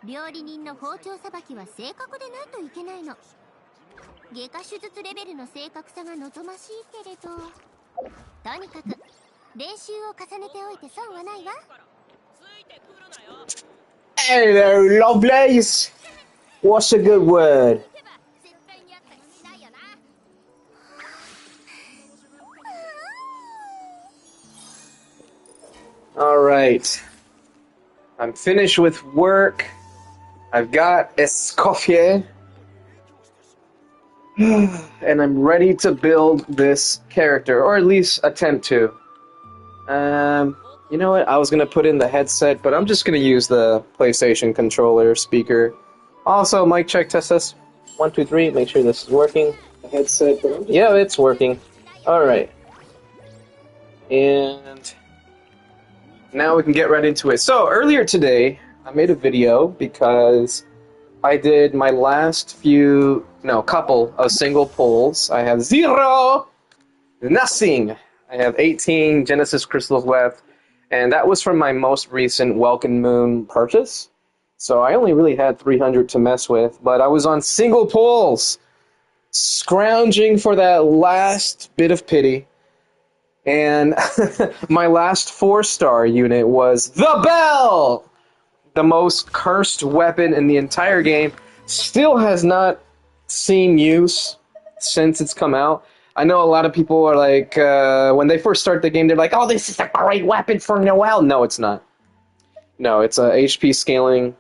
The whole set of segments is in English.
料理人の包丁さばきは正確でないといけないの。外科手術レベルの正確さが望ましいけれど、とにかく練習を重ねておいて損はないわ。Hello, lovelies. What's a good word? All right. I'm finished with work. I've got Escoffier. And I'm ready to build this character, or at least attempt to. You know what? I was going to put in the headset, but I'm just going to use the PlayStation controller speaker. Also, mic check, test. 1, 2, 3. Make sure this is working. The headset. Yeah, it's working. Alright. And now we can get right into it. So, earlier today, I made a video because I did my last couple of single pulls. I have 0, nothing. I have 18 Genesis crystals left, and that was from my most recent Welkin Moon purchase. So I only really had 300 to mess with, but I was on single pulls, scrounging for that last bit of pity. And my last 4-star unit was the Bell! The most cursed weapon in the entire game. Still has not seen use since it's come out. I know a lot of people are like, when they first start the game, they're like, oh, this is a great weapon for Noel. No, it's not. No, it's a HP scaling,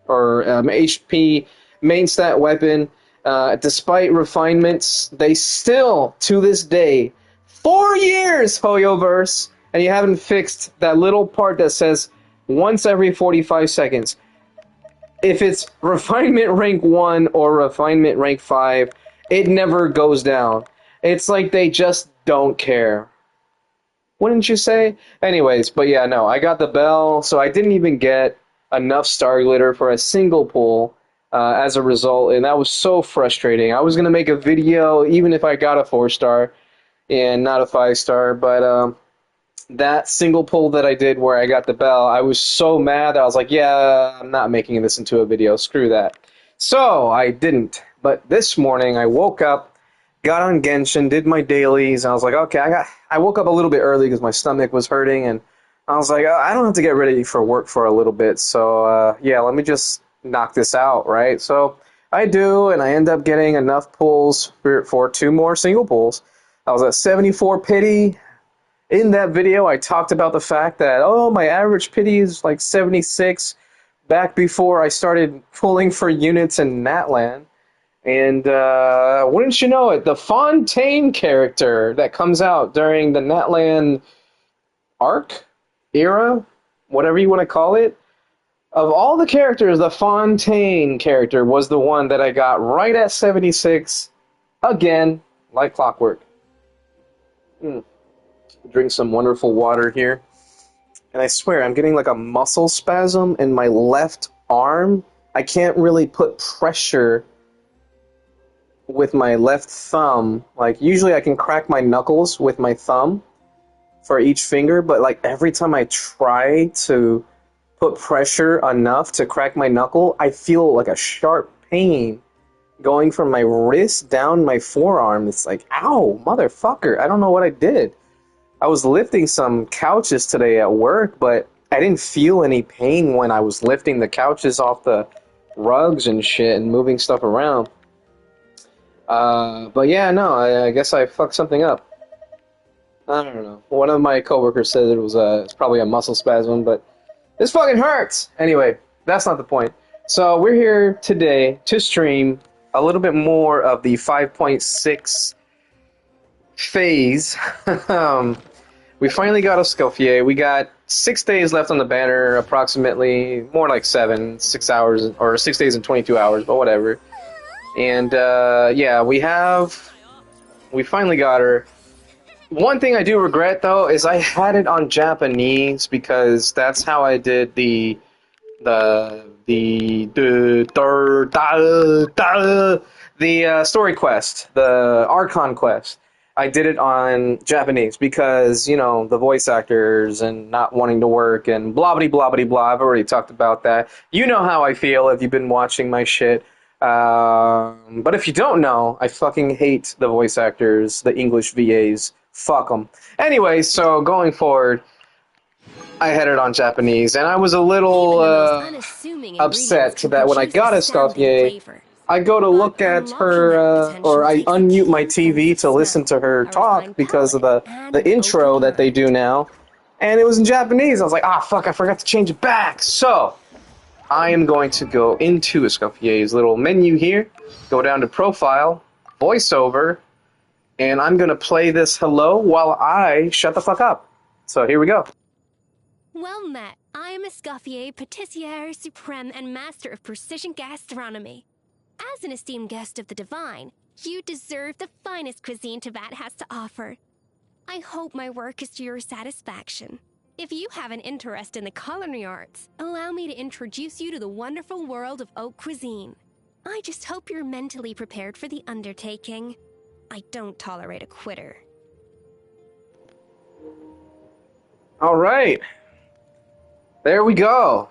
or HP main stat weapon. Despite refinements, they still, to this day, 4 years, Hoyoverse, and you haven't fixed that little part that says once every 45 seconds. If it's refinement rank 1 or refinement rank 5, it never goes down. It's like they just don't care. Wouldn't you say? Anyways, but yeah, no, I got the Bell, so I didn't even get enough Star Glitter for a single pull as a result, and that was so frustrating. I was going to make a video even if I got a 4-star and not a 5-star, but that single pull that I did where I got the Bell, I was so mad that I was like, yeah, I'm not making this into a video, screw that. So, I didn't. But this morning, I woke up, got on Genshin, did my dailies, and I was like, okay, I woke up a little bit early because my stomach was hurting, and I was like, I don't have to get ready for work for a little bit, so, yeah, let me just knock this out, right? So, I do, and I end up getting enough pulls for 2 more single pulls. I was at 74 pity. In that video, I talked about the fact that, oh, my average pity is like 76 back before I started pulling for units in Natlan. And wouldn't you know it, the Fontaine character that comes out during the Natlan arc, era, whatever you want to call it, of all the characters, the Fontaine character was the one that I got right at 76, again, like clockwork. Drink some wonderful water here. And I swear, I'm getting like a muscle spasm in my left arm. I can't really put pressure with my left thumb. Like, usually I can crack my knuckles with my thumb for each finger, but like every time I try to put pressure enough to crack my knuckle, I feel like a sharp pain going from my wrist down my forearm. It's like, ow, motherfucker, I don't know what I did. I was lifting some couches today at work, but I didn't feel any pain when I was lifting the couches off the rugs and shit and moving stuff around. But yeah, no, I guess I fucked something up. I don't know. One of my coworkers said it was it's probably a muscle spasm, but this fucking hurts! Anyway, that's not the point. So we're here today to stream a little bit more of the 5.6 phase. We finally got Escoffier. We got 6 days left on the banner, approximately, more like 6 hours, or 6 days and 22 hours, but whatever. And, yeah, we finally got her. One thing I do regret, though, is I had it on Japanese, because that's how I did the story quest, the Archon quest. I did it on Japanese because, you know, the voice actors and not wanting to work and blah blah blah blah blah. I've already talked about that. You know how I feel if you've been watching my shit. But if you don't know, I fucking hate the voice actors, the English VAs. Fuck them. Anyway, so going forward, I had it on Japanese, and I was a little upset that when I got Escoffier, I go to look at her, or I unmute my TV to listen to her talk because of the intro that they do now, and it was in Japanese. I was like, ah, fuck, I forgot to change it back. So, I am going to go into Escoffier's little menu here, go down to Profile, Voiceover, and I'm going to play this hello while I shut the fuck up. So, here we go. Well met. I am Escoffier, Patissiere Supreme and Master of Precision Gastronomy. As an esteemed guest of the divine, you deserve the finest cuisine Teyvat has to offer. I hope my work is to your satisfaction. If you have an interest in the culinary arts, allow me to introduce you to the wonderful world of haute cuisine. I just hope you're mentally prepared for the undertaking. I don't tolerate a quitter. All right. There we go.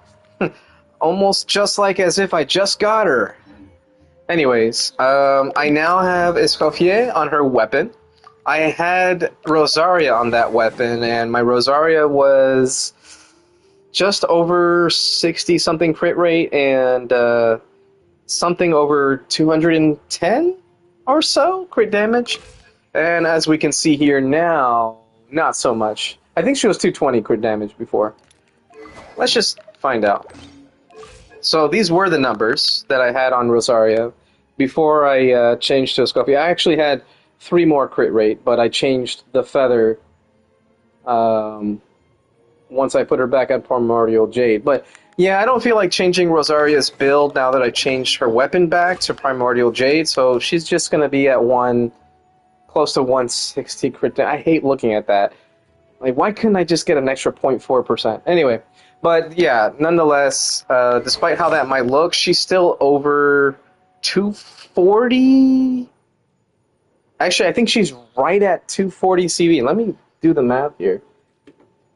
Almost just like as if I just got her. Anyways, I now have Escoffier on her weapon. I had Rosaria on that weapon, and my Rosaria was just over 60-something crit rate and something over 210 or so crit damage. And as we can see here now, not so much. I think she was 220 crit damage before. Let's just find out. So these were the numbers that I had on Rosaria before I changed to Escoffier. I actually had 3 more crit rate, but I changed the feather once I put her back at Primordial Jade. But yeah, I don't feel like changing Rosaria's build now that I changed her weapon back to Primordial Jade, so she's just going to be at close to 160 crit damage. I hate looking at that. Like, why couldn't I just get an extra 0.4%? Anyway, but yeah, nonetheless, despite how that might look, she's still over 240. Actually, I think she's right at 240 CV. Let me do the math here.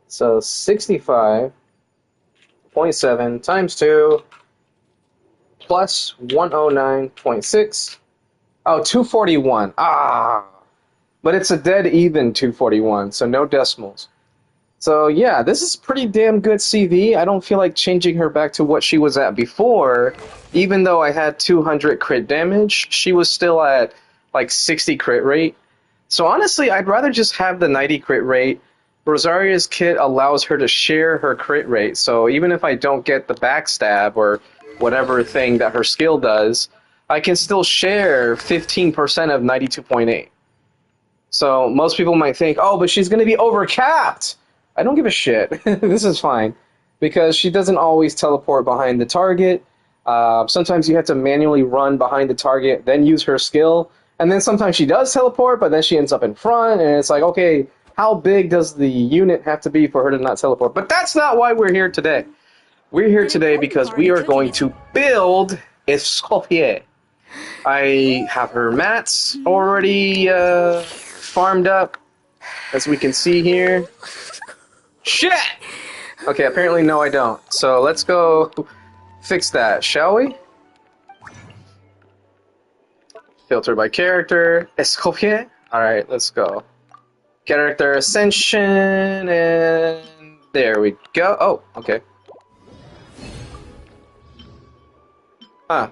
So 65.7 times 2 plus 109.6. Oh, 241. Ah! But it's a dead even 241, so no decimals. So yeah, this is pretty damn good CV. I don't feel like changing her back to what she was at before. Even though I had 200 crit damage, she was still at like 60 crit rate. So honestly, I'd rather just have the 90 crit rate. Rosaria's kit allows her to share her crit rate, so even if I don't get the backstab or whatever thing that her skill does, I can still share 15% of 92.8. So most people might think, oh, but she's going to be overcapped. I don't give a shit. This is fine. Because she doesn't always teleport behind the target. Sometimes you have to manually run behind the target, then use her skill. And then sometimes she does teleport, but then she ends up in front. And it's like, okay, how big does the unit have to be for her to not teleport? But that's not why we're here today. We're here today because we are going to build Escoffier. I have her mats already farmed up, as we can see here. Shit! Okay, apparently no I don't. So let's go fix that, shall we? Filter by character. Escoffier. Alright, let's go. Character ascension, and there we go. Oh, okay. Huh.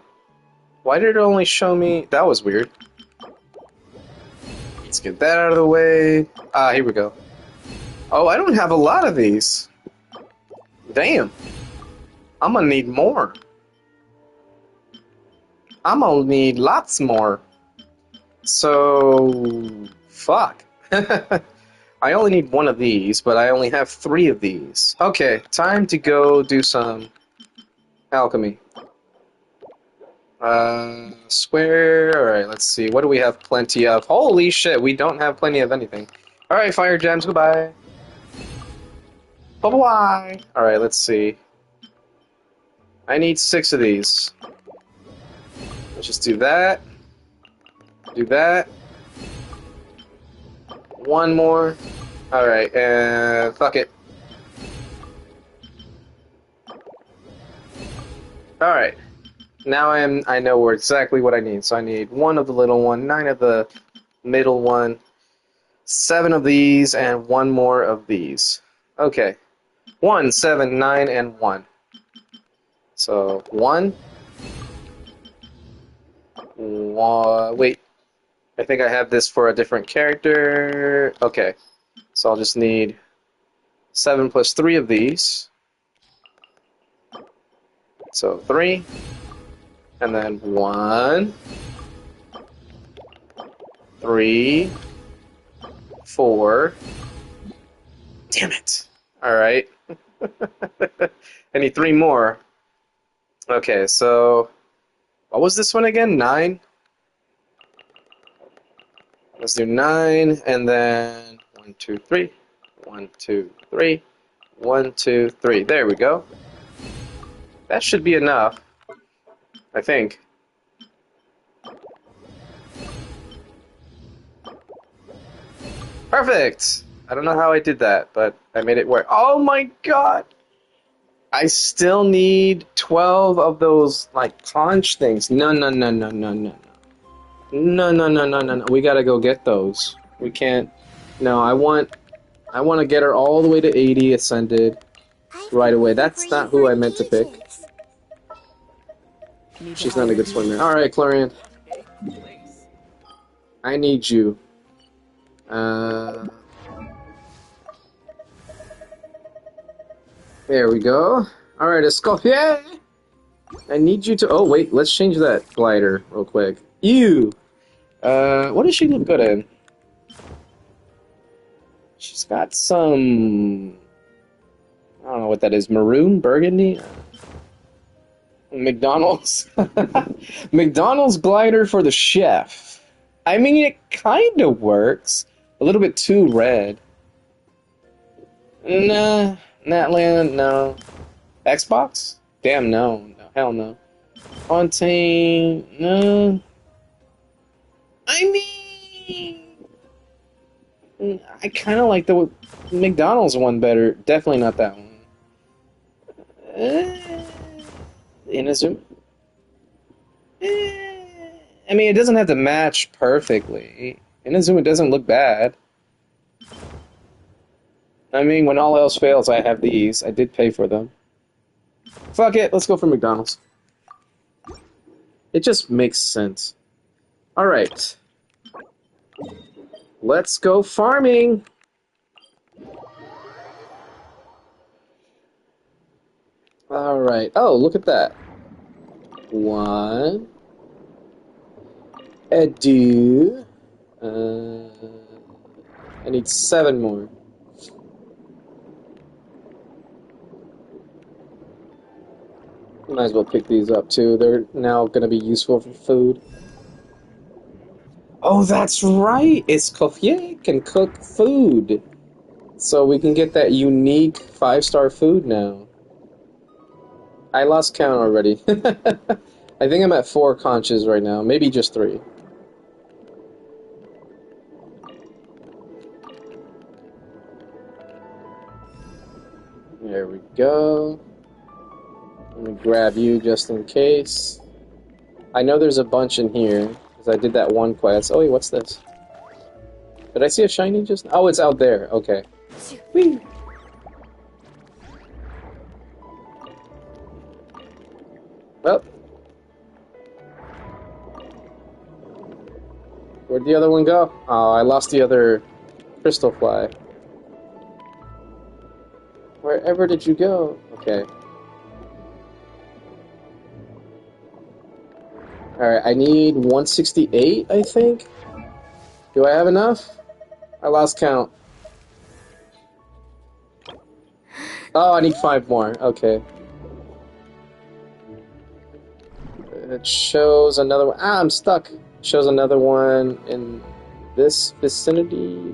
Why did it only show me... That was weird. Let's get that out of the way. Ah, here we go. Oh, I don't have a lot of these. Damn. I'm gonna need more. I'm gonna need lots more. So... Fuck. I only need one of these, but I only have 3 of these. Okay, time to go do some alchemy. Square. Alright, let's see. What do we have plenty of? Holy shit, we don't have plenty of anything. Alright, fire gems, goodbye. Bye-bye. Alright, let's see. I need 6 of these. Let's just do that. Do that. One more. Alright, and fuck it. Alright. Now I know where exactly what I need. So I need 1 of the little one, 9 of the middle one, 7 of these, and 1 more of these. Okay. 1, 7, 9, and 1. So 1. Wait. I think I have this for a different character. Okay. So I'll just need 7 plus 3 of these. So 3. And then 1. 3. 4. Damn it. Alright. I need 3 more. Okay, so what was this one again? 9? Let's do 9, and then 1, 2, 3. 1, 2, 3. 1, 2, 3. There we go. That should be enough, I think. Perfect! I don't know how I did that, but I made it work. Oh my god! I still need 12 of those, like, conch things. No. No. We gotta go get those. We can't. No, I want to get her all the way to 80 ascended right away. That's not who I meant to pick. She's not a good swimmer. Alright, Clarion. I need you. There we go. Alright, Escoffier! I need you to... Oh, wait, let's change that glider real quick. Ew! What does she look good in? She's got some... I don't know what that is. Maroon? Burgundy? McDonald's? McDonald's glider for the chef. I mean, it kind of works. A little bit too red. Nah. Natland? No. Xbox? Damn, no. Hell no. Fontaine? No. I mean... I kind of like the McDonald's one better. Definitely not that one. Inazuma? I mean, it doesn't have to match perfectly. Inazuma doesn't look bad. I mean, when all else fails, I have these. I did pay for them. Fuck it, let's go for McDonald's. It just makes sense. Alright. Let's go farming! Alright. Oh, look at that. 1. Edu. I need 7 more. Might as well pick these up too. They're now going to be useful for food. Oh, that's right! Escoffier can cook food. So we can get that unique 5-star food now. I lost count already. I think I'm at 4 conches right now. Maybe just 3. There we go. Let me grab you just in case. I know there's a bunch in here, because I did that one quest. Oh wait, what's this? Did I see a shiny just... Oh, it's out there. Okay. Whee! Well. Where'd the other one go? Oh, I lost the other crystal fly. Wherever did you go? Okay. Alright, I need 168, I think? Do I have enough? I lost count. Oh, I need 5 more. Okay. It shows another one. Ah, I'm stuck. It shows another one in this vicinity.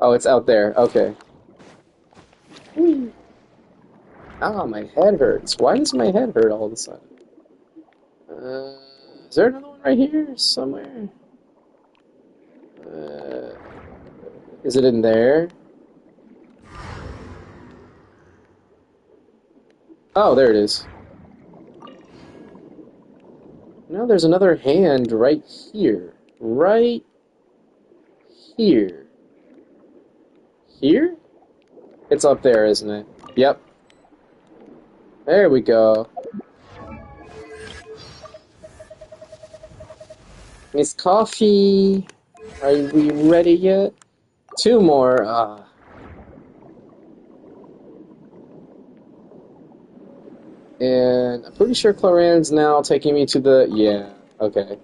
Oh, it's out there. Okay. Whee. Ah, my head hurts. Why does my head hurt all of a sudden? Is there another one right here somewhere? Is it in there? Oh, there it is. Now there's another hand right here. Right here. Here? It's up there, isn't it? Yep. There we go. Miss Coffee, are we ready yet? 2 more. And I'm pretty sure Cloran's now taking me to the... Yeah, okay.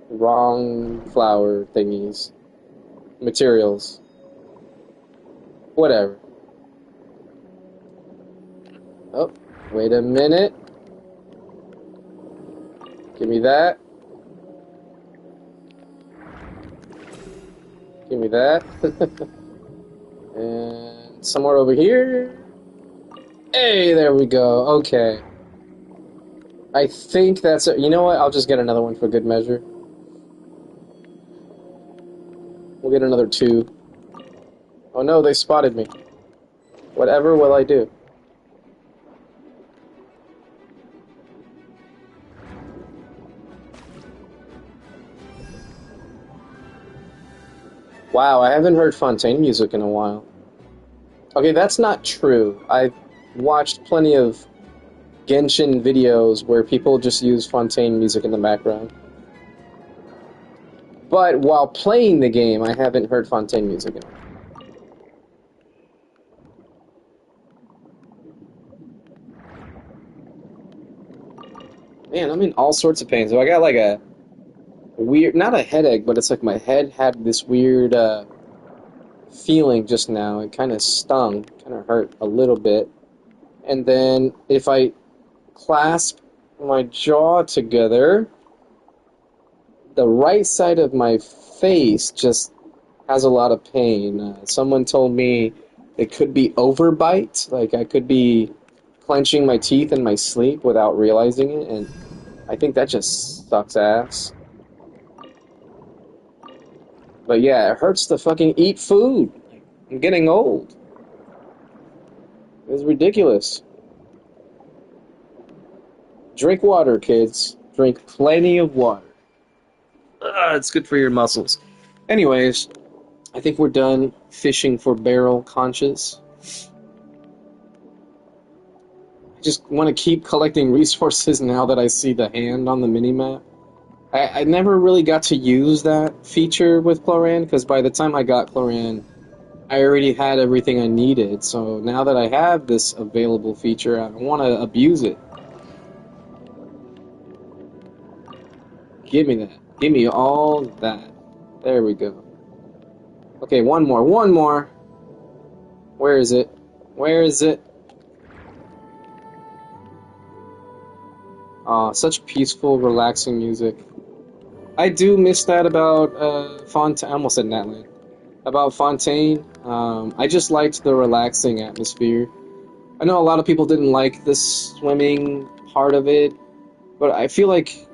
Wrong flower thingies. Materials. Whatever. Oh, wait a minute. Give me that. Give me that. And somewhere over here. Hey, there we go. Okay. I think that's it. You know what? I'll just get another one for good measure. We'll get another 2. Oh no, they spotted me. Whatever will I do? Wow, I haven't heard Fontaine music in a while. Okay, that's not true. I've watched plenty of Genshin videos where people just use Fontaine music in the background. But while playing the game, I haven't heard Fontaine music in a while. Man, I'm in all sorts of pain. So I got like a weird, not a headache, but it's like my head had this weird feeling just now. It kind of stung, kind of hurt a little bit. And then if I clasp my jaw together, the right side of my face just has a lot of pain. Someone told me it could be overbite, like I could be clenching my teeth in my sleep without realizing it, and I think that just sucks ass. But yeah, it hurts to fucking eat food. I'm getting old. It's ridiculous. Drink water, kids. Drink plenty of water. It's good for your muscles. Anyways, I think we're done fishing for barrel conches. I just want to keep collecting resources now that I see the hand on the minimap. I never really got to use that feature with Cloran, because by the time I got Cloran, I already had everything I needed. So now that I have this available feature, I want to abuse it. Give me that. Give me all that. There we go. Okay, one more. One more. Where is it? Where is it? Aw, such peaceful, relaxing music. I do miss that about Fontaine. I almost said Natland. About Fontaine. I just liked the relaxing atmosphere. I know a lot of people didn't like the swimming part of it, but I feel like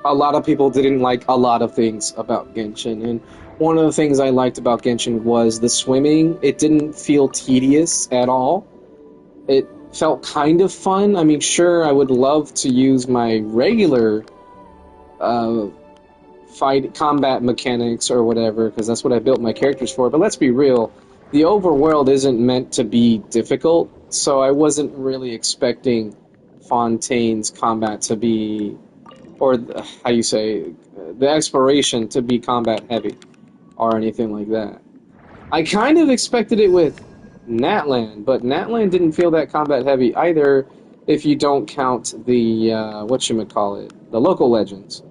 a lot of people didn't like a lot of things about Genshin, and one of the things I liked about Genshin was the swimming. It didn't feel tedious at all. It felt kind of fun. I mean, sure, I would love to use my regular combat mechanics or whatever, because that's what I built my characters for, but let's be real, the overworld isn't meant to be difficult, so I wasn't really expecting Fontaine's combat to be, or how you say, the exploration to be combat heavy, or anything like that. I kind of expected it with Natland, but Natland didn't feel that combat heavy either, if you don't count the, whatchamacallit, the local legends.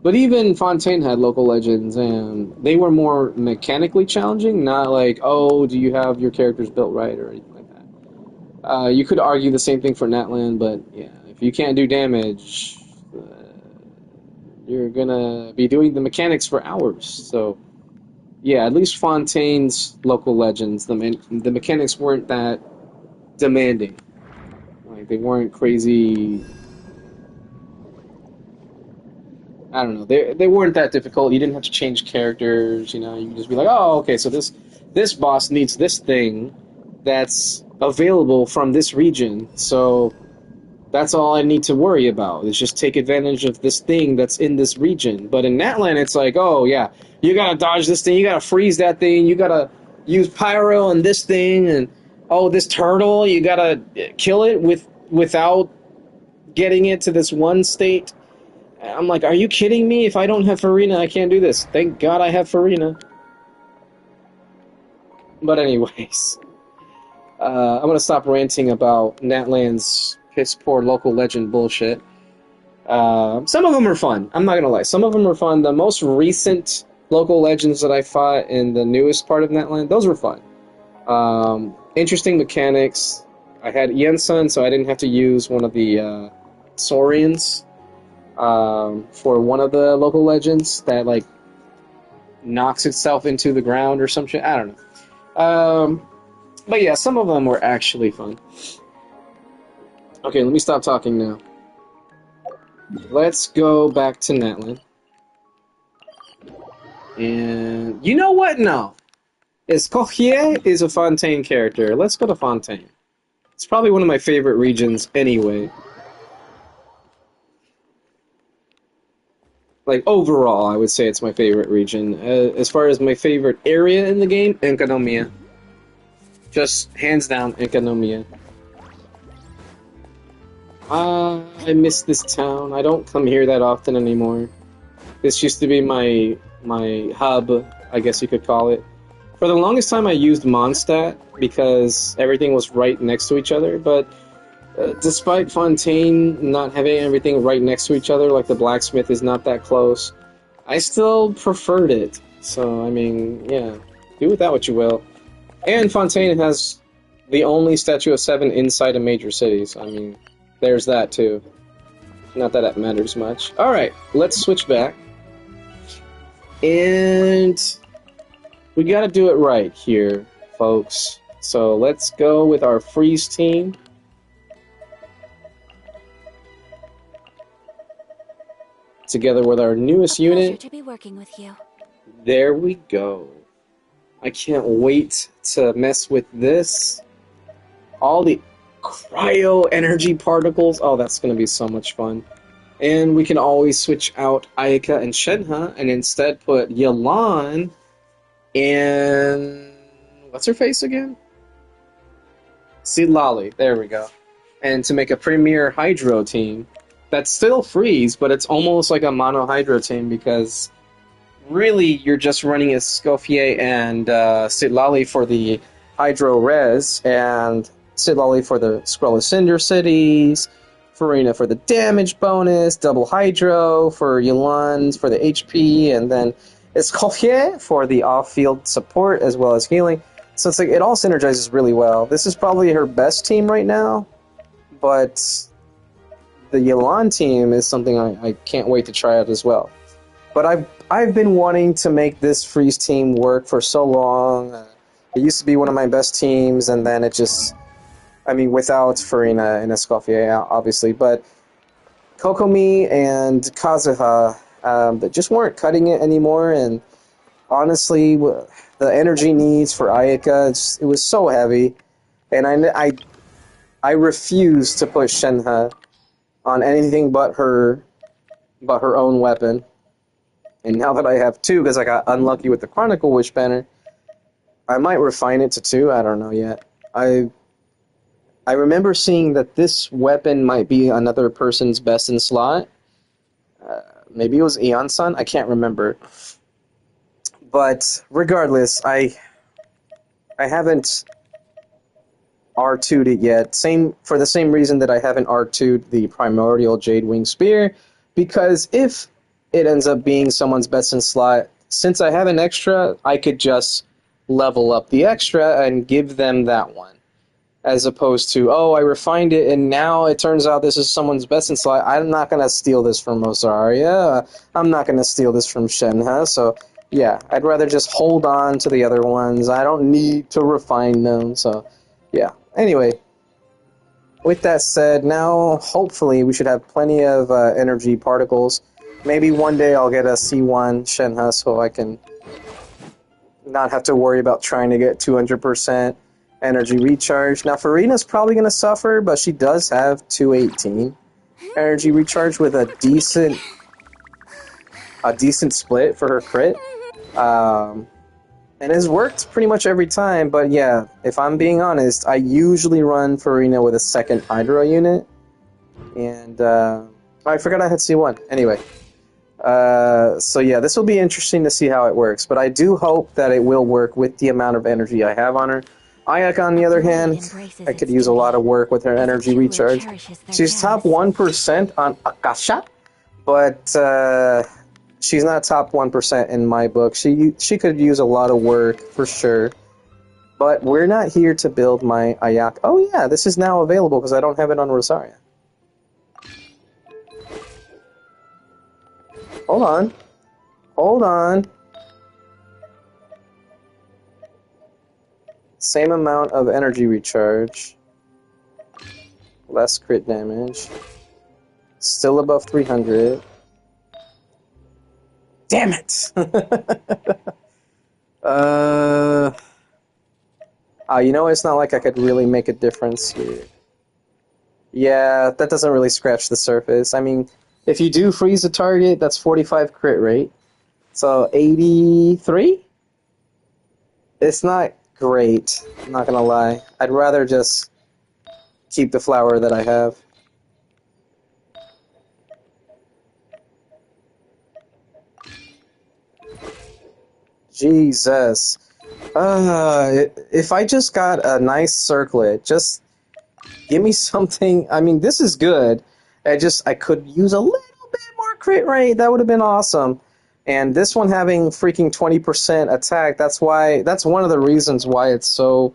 But even Fontaine had local legends, and they were more mechanically challenging, not like, oh, do you have your characters built right, or anything like that. You could argue the same thing for Natland, but yeah, if you can't do damage, you're gonna be doing the mechanics for hours. So, yeah, at least Fontaine's local legends, the mechanics weren't that demanding. Like, they weren't crazy. I don't know. They weren't that difficult. You didn't have to change characters. You know, you could just be like, oh, okay, so this boss needs this thing that's available from this region. So that's all I need to worry about. Is just take advantage of this thing that's in this region. But in Natlan, it's like, oh yeah, you gotta dodge this thing. You gotta freeze that thing. You gotta use pyro on this thing, and oh, this turtle, you gotta kill it without getting it to this one state. I'm like, are you kidding me? If I don't have Farina, I can't do this. Thank God I have Farina. But anyways, I'm gonna stop ranting about Natlan's piss poor local legend bullshit. Some of them are fun. I'm not gonna lie. Some of them are fun. The most recent local legends that I fought in the newest part of Natlan, those were fun. Interesting mechanics. I had Yensun, so I didn't have to use one of the Saurians. For one of the local legends that like knocks itself into the ground or some shit. I don't know. But yeah, some of them were actually fun. Okay, let me stop talking now. Let's go back to Natlan. And you know what? No. Escoffier is a Fontaine character. Let's go to Fontaine. It's probably one of my favorite regions anyway. Like, overall, I would say it's my favorite region. As far as my favorite area in the game, Enkanomiya. Just hands down, Enkanomiya. I miss this town. I don't come here that often anymore. This used to be my hub, I guess you could call it. For the longest time, I used Mondstadt because everything was right next to each other, but despite Fontaine not having everything right next to each other, like the blacksmith is not that close, I still preferred it. So, I mean, yeah, do with that what you will. And Fontaine has the only Statue of Seven inside a major city, so I mean, there's that too. Not that it matters much. Alright, let's switch back. And we gotta do it right here, folks. So let's go with our freeze team. Together with our newest unit. To be working with you. There we go. I can't wait to mess with this. All the cryo energy particles. Oh, that's going to be so much fun. And we can always switch out Ayaka and Shenhe and instead put Yelan and what's her face again? Silali. There we go. And to make a premier Hydro team. That's still freeze, but it's almost like a mono Hydro team because really you're just running Escoffier and Silali for the Hydro Res and Silali for the Scroll of Cinder Cities, Farina for the damage bonus, double Hydro for Yelan for the HP, and then Escoffier for the off-field support as well as healing. So it's like it all synergizes really well. This is probably her best team right now, but the Yelan team is something I can't wait to try out as well. But I've been wanting to make this freeze team work for so long. It used to be one of my best teams, and then it just, I mean, without Farina and Escoffier, obviously, but Kokomi and Kazuha, that just weren't cutting it anymore, and honestly, the energy needs for Ayaka, it was so heavy, and I refused to put Shenhe on anything but her own weapon. And now that I have two, because I got unlucky with the Chronicle Wish banner, I might refine it to two. I don't know yet. I remember seeing that this weapon might be another person's best in slot. Maybe it was Eon-san? I can't remember. But regardless, I haven't R2'd it yet. For the same reason that I haven't R2'd the Primordial Jade Wing Spear, because if it ends up being someone's best in slot, since I have an extra, I could just level up the extra and give them that one. As opposed to, oh, I refined it and now it turns out this is someone's best in slot. I'm not going to steal this from Rosaria. I'm not going to steal this from Shenhe. So, yeah, I'd rather just hold on to the other ones. I don't need to refine them. So, yeah. Anyway, with that said, now hopefully we should have plenty of energy particles. Maybe one day I'll get a C1 Shenhe so I can not have to worry about trying to get 200% energy recharge. Now, Farina's probably going to suffer, but she does have 218 energy recharge with a decent split for her crit. And it's worked pretty much every time, but yeah, if I'm being honest, I usually run Farina with a second Hydro unit. And, I forgot I had C1. Anyway. So yeah, this will be interesting to see how it works, but I do hope that it will work with the amount of energy I have on her. Ayak, on the other hand, I could use a lot of work with her energy recharge. She's top 1% on Akasha, but she's not top 1% in my book. She could use a lot of work, for sure. But we're not here to build my Ayak. Oh yeah, this is now available because I don't have it on Rosaria. Hold on. Hold on. Same amount of energy recharge. Less crit damage. Still above 300. Damn it! You know, it's not like I could really make a difference here. Yeah, that doesn't really scratch the surface. I mean, if you do freeze a target, that's 45 crit rate. So 83? It's not great, I'm not gonna lie. I'd rather just keep the flower that I have. Jesus. If I just got a nice circlet, just give me something. I mean, this is good. I could use a little bit more crit rate. That would have been awesome. And this one having freaking 20% attack, that's one of the reasons why it's so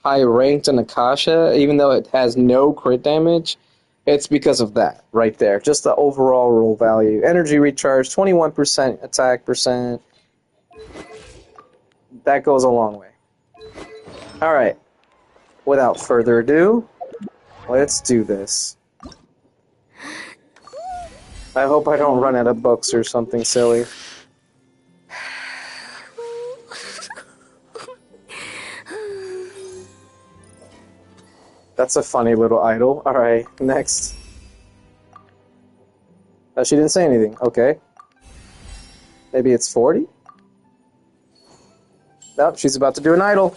high ranked in Akasha, even though it has no crit damage. It's because of that right there. Just the overall roll value. Energy recharge, 21% attack percent. That goes a long way. Alright. Without further ado, let's do this. I hope I don't run out of books or something silly. That's a funny little idol. Alright, next. Oh, she didn't say anything. Okay. Maybe it's 40? Nope, she's about to do an idol.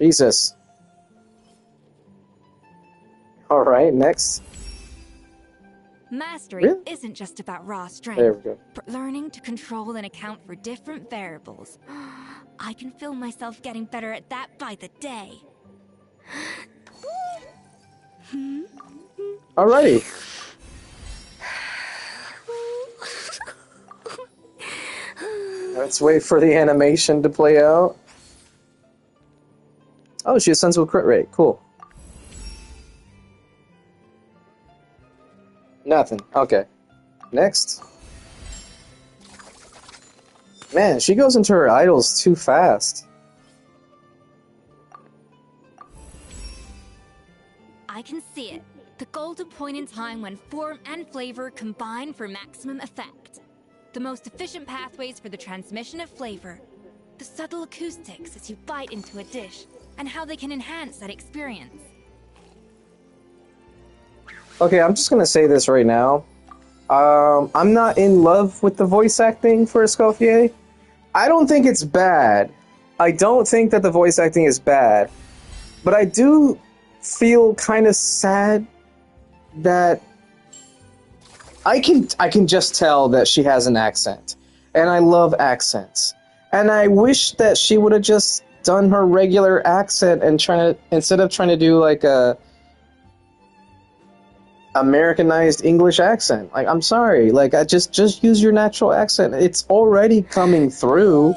Jesus. Alright, next. Mastery Really? isn't just about raw strength, There we go. but learning to control and account for different variables. I can feel myself getting better at that by the day. Alrighty. Let's wait for the animation to play out. Oh, she has sensible crit rate. Cool. Nothing. Okay. Next. Man, she goes into her idols too fast. I can see it. The golden point in time when form and flavor combine for maximum effect. The most efficient pathways for the transmission of flavor. The subtle acoustics as you bite into a dish, and how they can enhance that experience. Okay, I'm just gonna say this right now. I'm not in love with the voice acting for Escoffier. I don't think it's bad. I don't think that the voice acting is bad. But I do feel kind of sad that I can just tell that she has an accent. And I love accents. And I wish that she would have just done her regular accent and instead of trying to do like a Americanized English accent. Like, I'm sorry, like, I just use your natural accent. It's already coming through,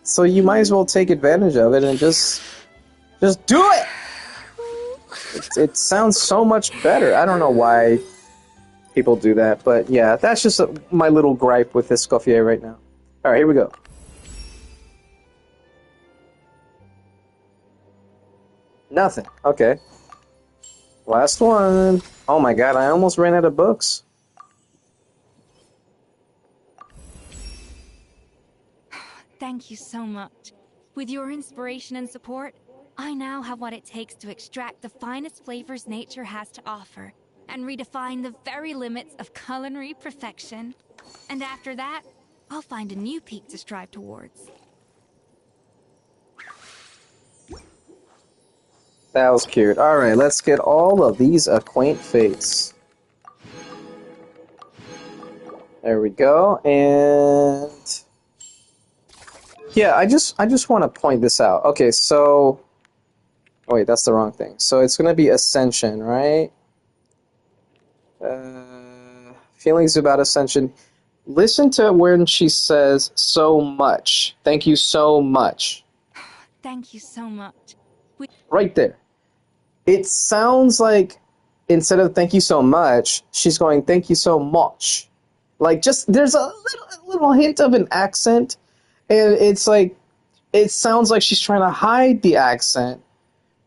so you might as well take advantage of it and just do it. It sounds so much better. I don't know why people do that, but yeah, that's just my little gripe with Escoffier right now. All right, here we go. Nothing. Okay. Last one. Oh my god, I almost ran out of books. Thank you so much. With your inspiration and support, I now have what it takes to extract the finest flavors nature has to offer and redefine the very limits of culinary perfection. And after that, I'll find a new peak to strive towards. That was cute. Alright, let's get all of these acquaint fates. There we go, and... yeah, I just want to point this out. Okay, so... oh, wait, that's the wrong thing. So it's going to be Ascension, right? Feelings about Ascension. Listen to when she says, so much. Thank you so much. Thank you so much. Right there. It sounds like, instead of thank you so much, she's going, thank you so much. Like, just, there's a little hint of an accent, and it's like, it sounds like she's trying to hide the accent,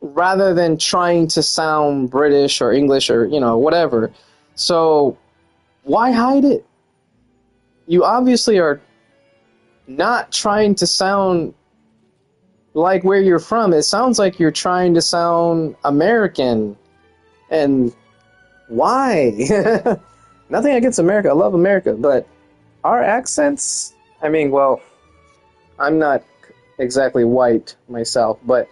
rather than trying to sound British or English or, you know, whatever. So, why hide it? You obviously are not trying to sound like where you're from. It sounds like you're trying to sound American. And why? Nothing against America. I love America. But our accents, I mean, well, I'm not exactly white myself, but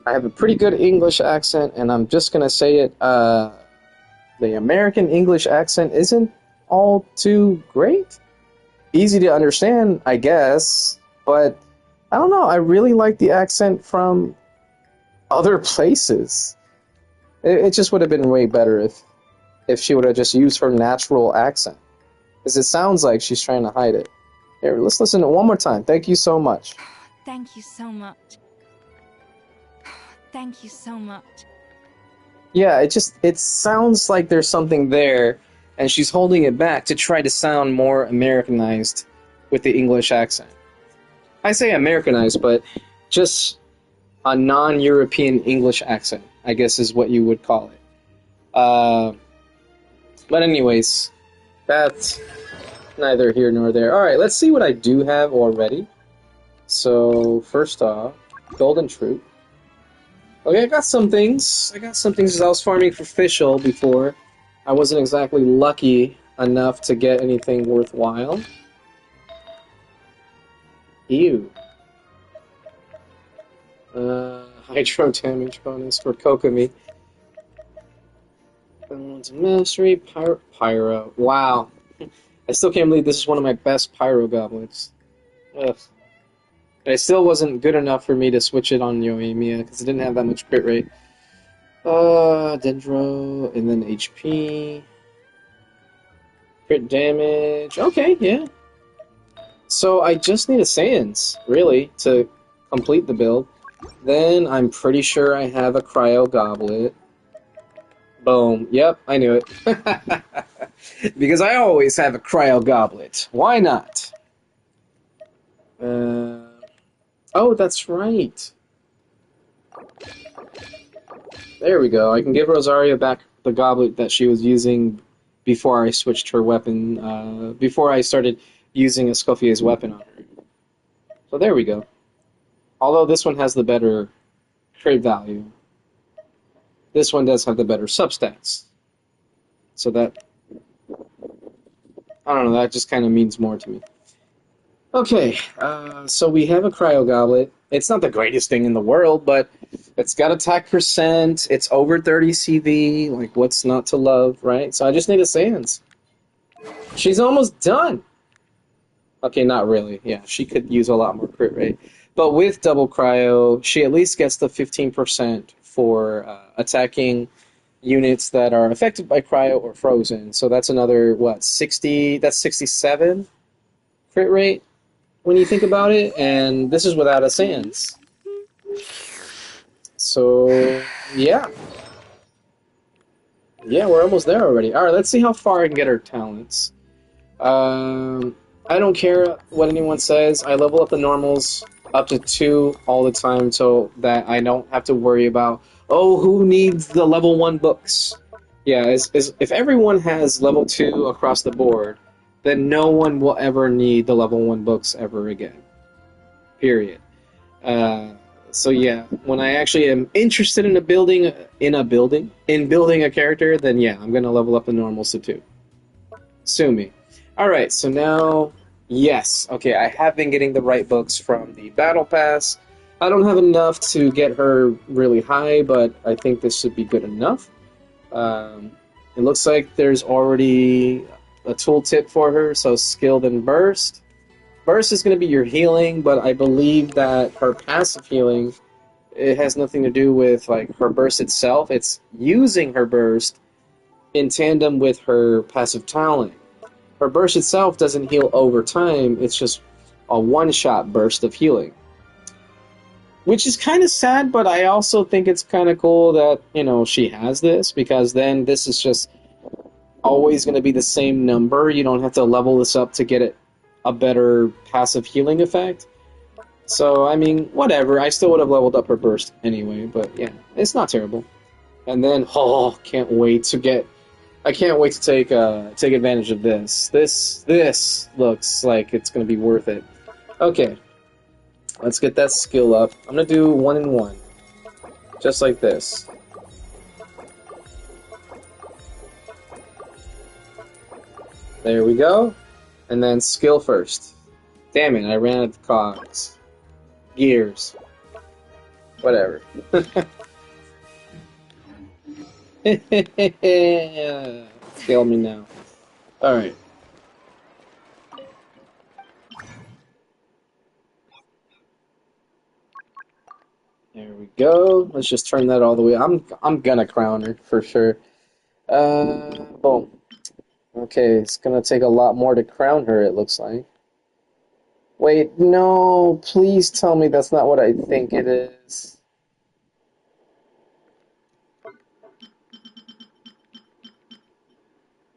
I have a pretty good English accent, and I'm just going to say it. The American English accent isn't all too great. Easy to understand, I guess, but I don't know. I really like the accent from other places. It just would have been way better if she would have just used her natural accent, because it sounds like she's trying to hide it. Here, let's listen to it one more time. Thank you so much. Thank you so much. Thank you so much. Yeah, it sounds like there's something there, and she's holding it back to try to sound more Americanized with the English accent. I say Americanized, but just a non-European English accent, I guess is what you would call it. But anyways, that's neither here nor there. Alright, let's see what I do have already. So, first off, Golden Troop. Okay, I got some things. I was farming for Fischl before. I wasn't exactly lucky enough to get anything worthwhile. Ew. Hydro damage bonus for Kokomi. Mastery, Pyro. Wow. I still can't believe this is one of my best Pyro goblets. Ugh. It still wasn't good enough for me to switch it on Yoimiya, because it didn't have that much crit rate. Dendro, and then HP. Crit damage. Okay, yeah. So I just need a Sans, really, to complete the build. Then I'm pretty sure I have a Cryo Goblet. Boom. Yep, I knew it. Because I always have a Cryo Goblet. Why not? Oh, that's right. There we go. I can give Rosaria back the goblet that she was using before I switched her weapon, before I started using Escoffier's weapon on her. So there we go. Although this one has the better trade value, this one does have the better substats. So that, I don't know, that just kind of means more to me. Okay, so we have a Cryo Goblet. It's not the greatest thing in the world, but it's got attack percent, it's over 30 CV, like what's not to love, right? So I just need a Sans. She's almost done! Okay, not really, yeah, she could use a lot more crit rate. But with double Cryo, she at least gets the 15% for attacking units that are affected by Cryo or Frozen. So that's another, what, 60, that's 67 crit rate? When you think about it, and this is without a Sans. So, yeah. Yeah, we're almost there already. Alright, let's see how far I can get her talents. I don't care what anyone says. I level up the normals up to 2 all the time so that I don't have to worry about, oh, who needs the level 1 books? Yeah, if everyone has level 2 across the board, then no one will ever need the level 1 books ever again. period. So yeah, when I actually am interested in building a character, then yeah, I'm gonna level up the normals to 2. Sue me. Alright, so now, yes, okay, I have been getting the right books from the Battle Pass. I don't have enough to get her really high, but I think this should be good enough. It looks like there's already a tooltip for her, so Skilled and Burst. Burst is going to be your healing, but I believe that her passive healing, it has nothing to do with like her burst itself. It's using her burst in tandem with her passive talent. Her burst itself doesn't heal over time, it's just a one-shot burst of healing. Which is kind of sad, but I also think it's kind of cool that, you know, she has this, because then this is just always going to be the same number. You don't have to level this up to get it a better passive healing effect. So, I mean, whatever. I still would have leveled up her burst anyway, but yeah, it's not terrible. And then, oh, can't wait to take advantage of this. This looks like it's going to be worth it. Okay. Let's get that skill up. I'm going to do 1 and 1. Just like this. There we go. And then skill first. Damn it, I ran out of cogs. Gears. Whatever. Kill me now. Alright. There we go. Let's just turn that all the way. I'm gonna crown her for sure. Boom. Okay, it's gonna take a lot more to crown her, it looks like. Wait, no, please tell me that's not what I think it is.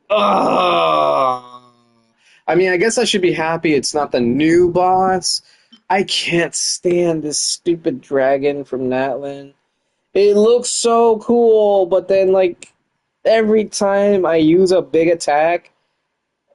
Ugh. I mean, I guess I should be happy it's not the new boss. I can't stand this stupid dragon from Natlan. It looks so cool, but then, like, every time I use a big attack,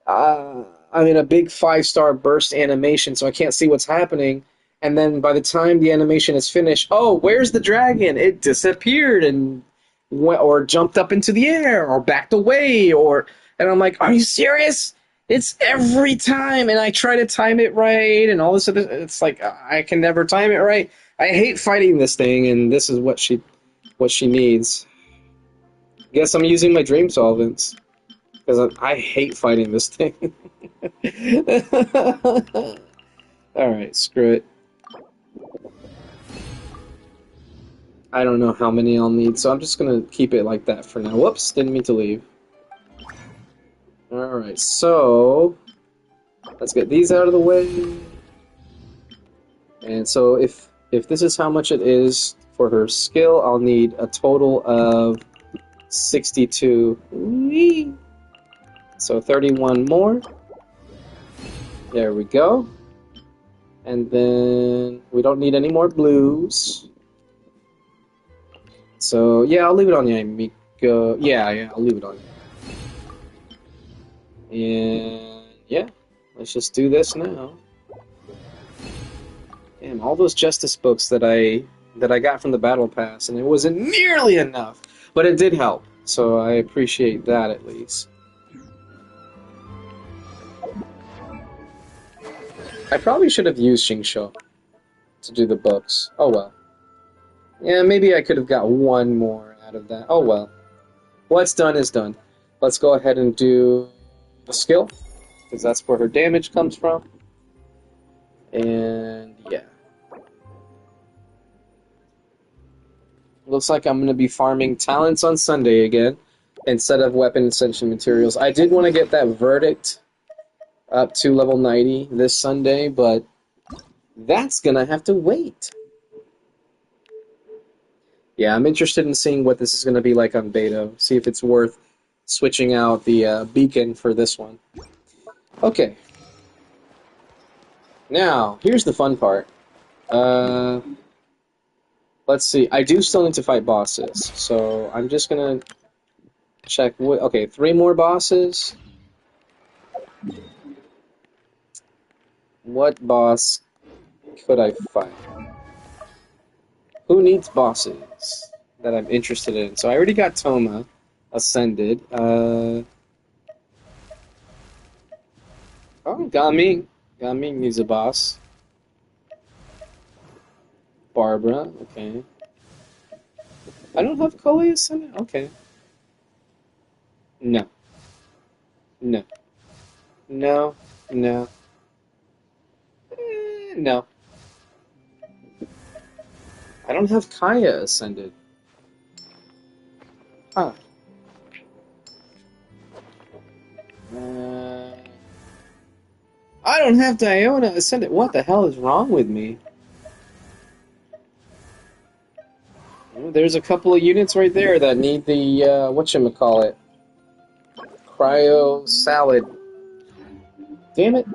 I mean, a big 5-star burst animation, so I can't see what's happening. And then by the time the animation is finished, oh, where's the dragon? It disappeared and went, or jumped up into the air, or backed away, and I'm like, are you serious? It's every time, and I try to time it right, and all this other. It's like I can never time it right. I hate fighting this thing, and this is what she needs. Guess I'm using my dream solvents because I hate fighting this thing. All right, screw it. I don't know how many I'll need, so I'm just gonna keep it like that for now. Whoops, didn't mean to leave. Alright, so let's get these out of the way. And so if this is how much it is for her skill, I'll need a total of 62. Whee! So 31 more. There we go. And then we don't need any more blues. So yeah, I'll leave it on Yamiko. Yeah, I'll leave it on you. And yeah, let's just do this now. Damn, all those justice books that I got from the battle pass, and it wasn't nearly enough, but it did help. So I appreciate that at least. I probably should have used Xingqiu to do the books. Oh well. Yeah, maybe I could have got one more out of that. Oh well. What's done is done. Let's go ahead and do the skill, because that's where her damage comes from. And yeah. Looks like I'm going to be farming talents on Sunday again, instead of weapon ascension materials. I did want to get that verdict up to level 90 this Sunday, but that's going to have to wait. Yeah, I'm interested in seeing what this is going to be like on beta. See if it's worth switching out the beacon for this one. Okay. Now, here's the fun part. Let's see. I do still need to fight bosses, so I'm just going to check. Okay, 3 more bosses. What boss could I fight? Who needs bosses that I'm interested in? So I already got Toma ascended. Oh, Gaming. Gaming needs a boss. Barbara, okay. I don't have Kole ascended? Okay. No. No. No. No. No. I don't have Kaya ascended. Huh. I don't have Diona ascended. What the hell is wrong with me? There's a couple of units right there that need the, whatchamacallit? Cryo salad. Damn it.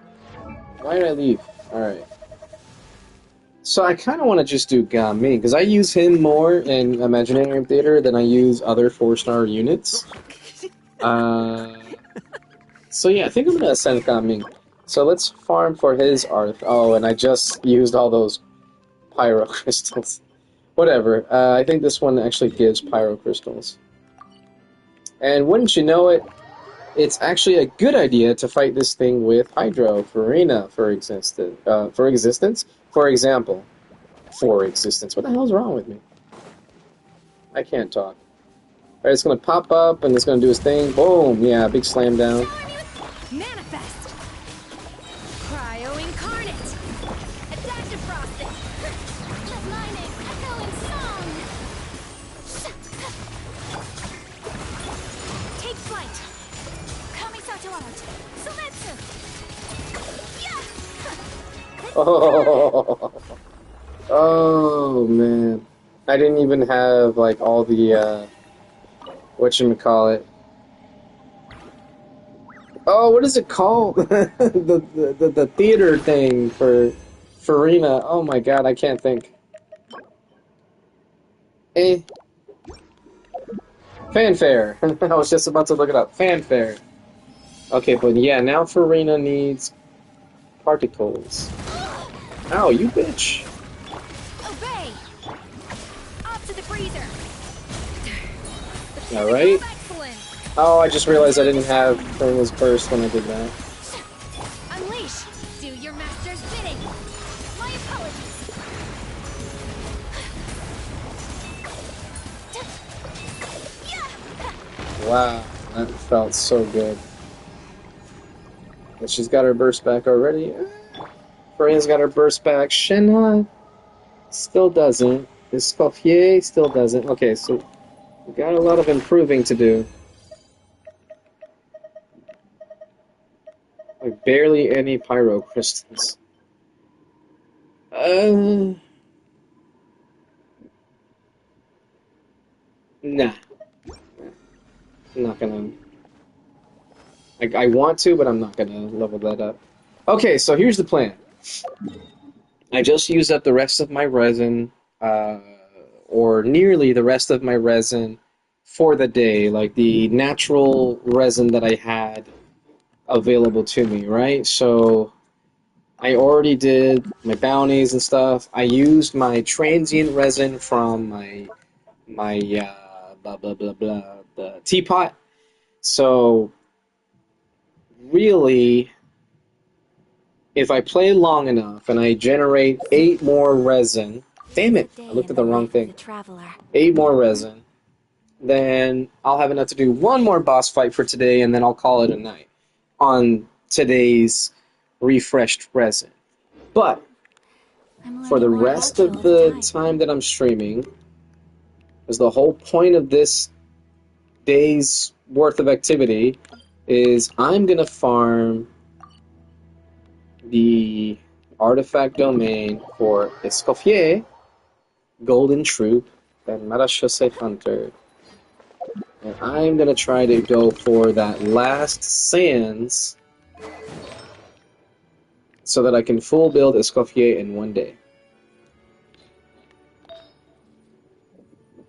Why did I leave? Alright. So I kind of want to just do Gaming, because I use him more in Imaginarium Theater than I use other 4-star units. So yeah, I think I'm going to ascend Gaming. So let's farm for his art. Oh, and I just used all those pyro crystals. Whatever. I think this one actually gives pyro crystals. And wouldn't you know it, it's actually a good idea to fight this thing with Hydro Farina for existence. For existence? For example. For existence. What the hell's wrong with me? I can't talk. Alright, it's gonna pop up and it's gonna do his thing. Boom! Yeah, big slam down. Manifest! Cryo incarnate! Adaptive process! Lining, echoing song. Take flight! Kamisato out! Sumetsu! Oh, oh man. I didn't even have like all the whatchamacallit. Oh, what is it called? the theater thing for Farina. Oh my god, I can't think. Fanfare. I was just about to look it up. Fanfare. Okay, but yeah, now Farina needs particles. Ow, you bitch. Obey! Up to the freezer! Alright. Oh, I just realized I didn't have Farina's burst when I did that. Unleash! Do your master's bidding! My apologies! Wow, that felt so good. But she's got her burst back already. Farina's got her burst back. Shenhe still doesn't. Escoffier still doesn't. Okay, so we got a lot of improving to do. Like barely any pyro crystals. Nah. I'm not gonna... I want to, but I'm not gonna level that up. Okay, so here's the plan. I just used up the rest of my resin, or nearly the rest of my resin for the day, like the natural resin that I had available to me, right? So I already did my bounties and stuff. I used my transient resin from my blah blah blah blah, the teapot. So really, if I play long enough and I generate 8 more resin, damn it, I looked at the wrong thing. 8 more resin, then I'll have enough to do 1 more boss fight for today, and then I'll call it a night on today's refreshed resin. But for the rest of the time that I'm streaming, because the whole point of this day's worth of activity is I'm going to farm the artifact domain for Escoffier, Golden Troop, and Marachose Hunter. And I'm going to try to go for that last Sands so that I can full build Escoffier in 1 day.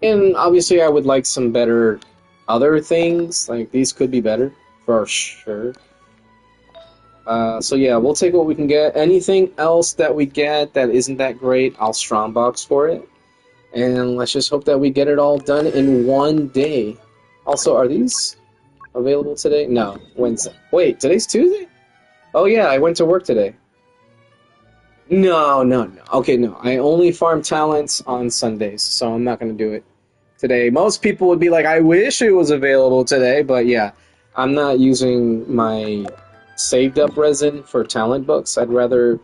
And obviously I would like some better other things, like these could be better, for sure. So yeah, we'll take what we can get. Anything else that we get that isn't that great, I'll strongbox for it. And let's just hope that we get it all done in one day. Also, are these available today? No, Wednesday. Wait, today's Tuesday? Oh yeah, I went to work today. No. Okay, no. I only farm talents on Sundays, so I'm not gonna do it today. Most people would be like, I wish it was available today, but yeah, I'm not using my saved up resin for talent books. I'd rather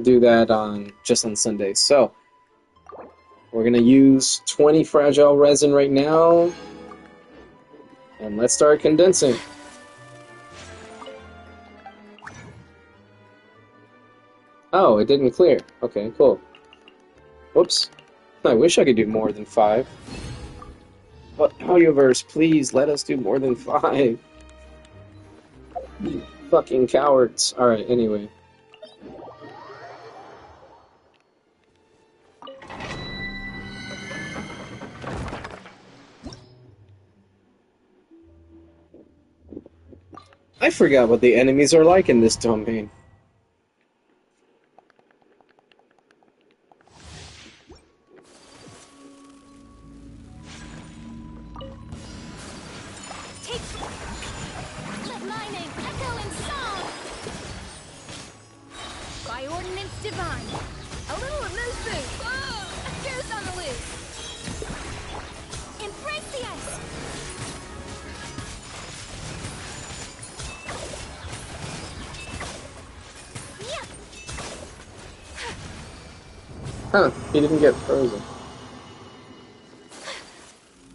do that just on Sundays. So we're gonna use 20 fragile resin right now, and let's start condensing. Oh, it didn't clear. Okay, cool. Whoops. I wish I could do more than 5. But Audioverse, please let us do more than 5. Fucking cowards. Alright, anyway. I forgot what the enemies are like in this domain. Let my name echo in song! By ordinance divine, a little elusive! Whoa! A goose on the loose! Embrace the ice! Huh, he didn't get frozen.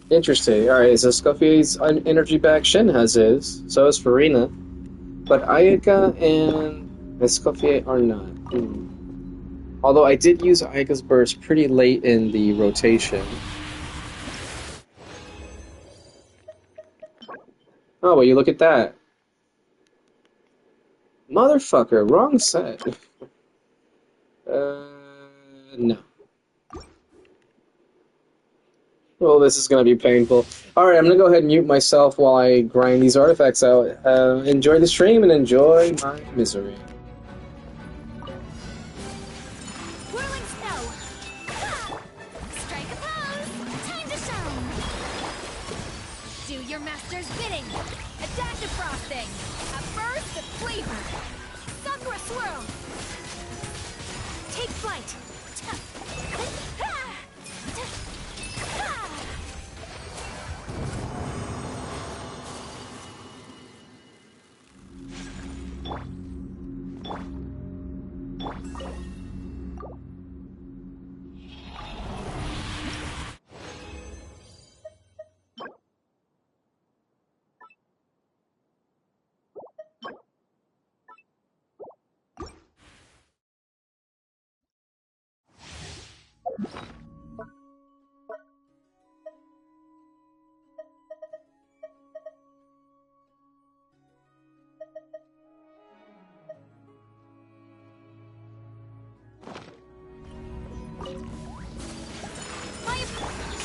Interesting. Alright, so Escoffier's energy back. Shin has his. So is Farina. But Ayaka and Escoffier are not. Although I did use Ayaka's burst pretty late in the rotation. Oh, well, you look at that. Motherfucker, wrong set. No. Well, this is going to be painful. Alright, I'm going to go ahead and mute myself while I grind these artifacts out. Enjoy the stream and enjoy my misery. Whirling snow! Ha! Strike a pose! Time to shine! Do your master's bidding! A dash of frosting! A burst of flavor! Sakura swirl! Take flight!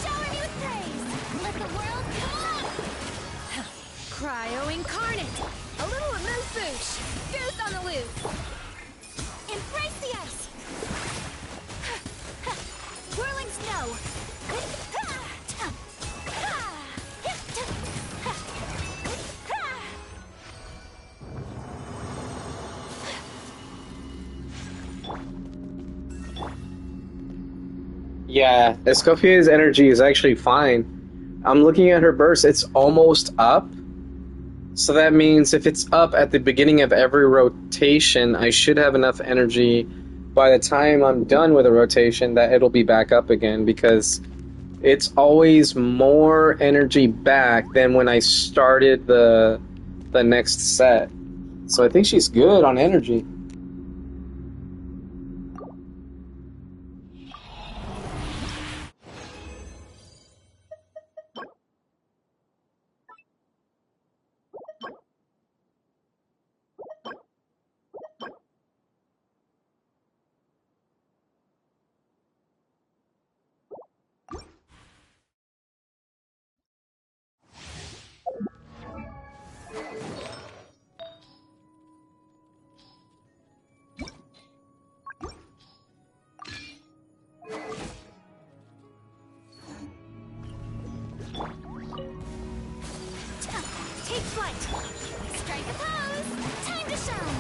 Shower me with praise! Let the world come on! Cryo incarnate! A little amuse-bouche! Goose on the loose! Embrace the ice! Whirling snow! Yeah, Escoffier's energy is actually fine. I'm looking at her burst, it's almost up. So that means if it's up at the beginning of every rotation, I should have enough energy by the time I'm done with a rotation that it'll be back up again, because it's always more energy back than when I started the next set. So I think she's good on energy. Take flight! Strike a pose! Time to shine!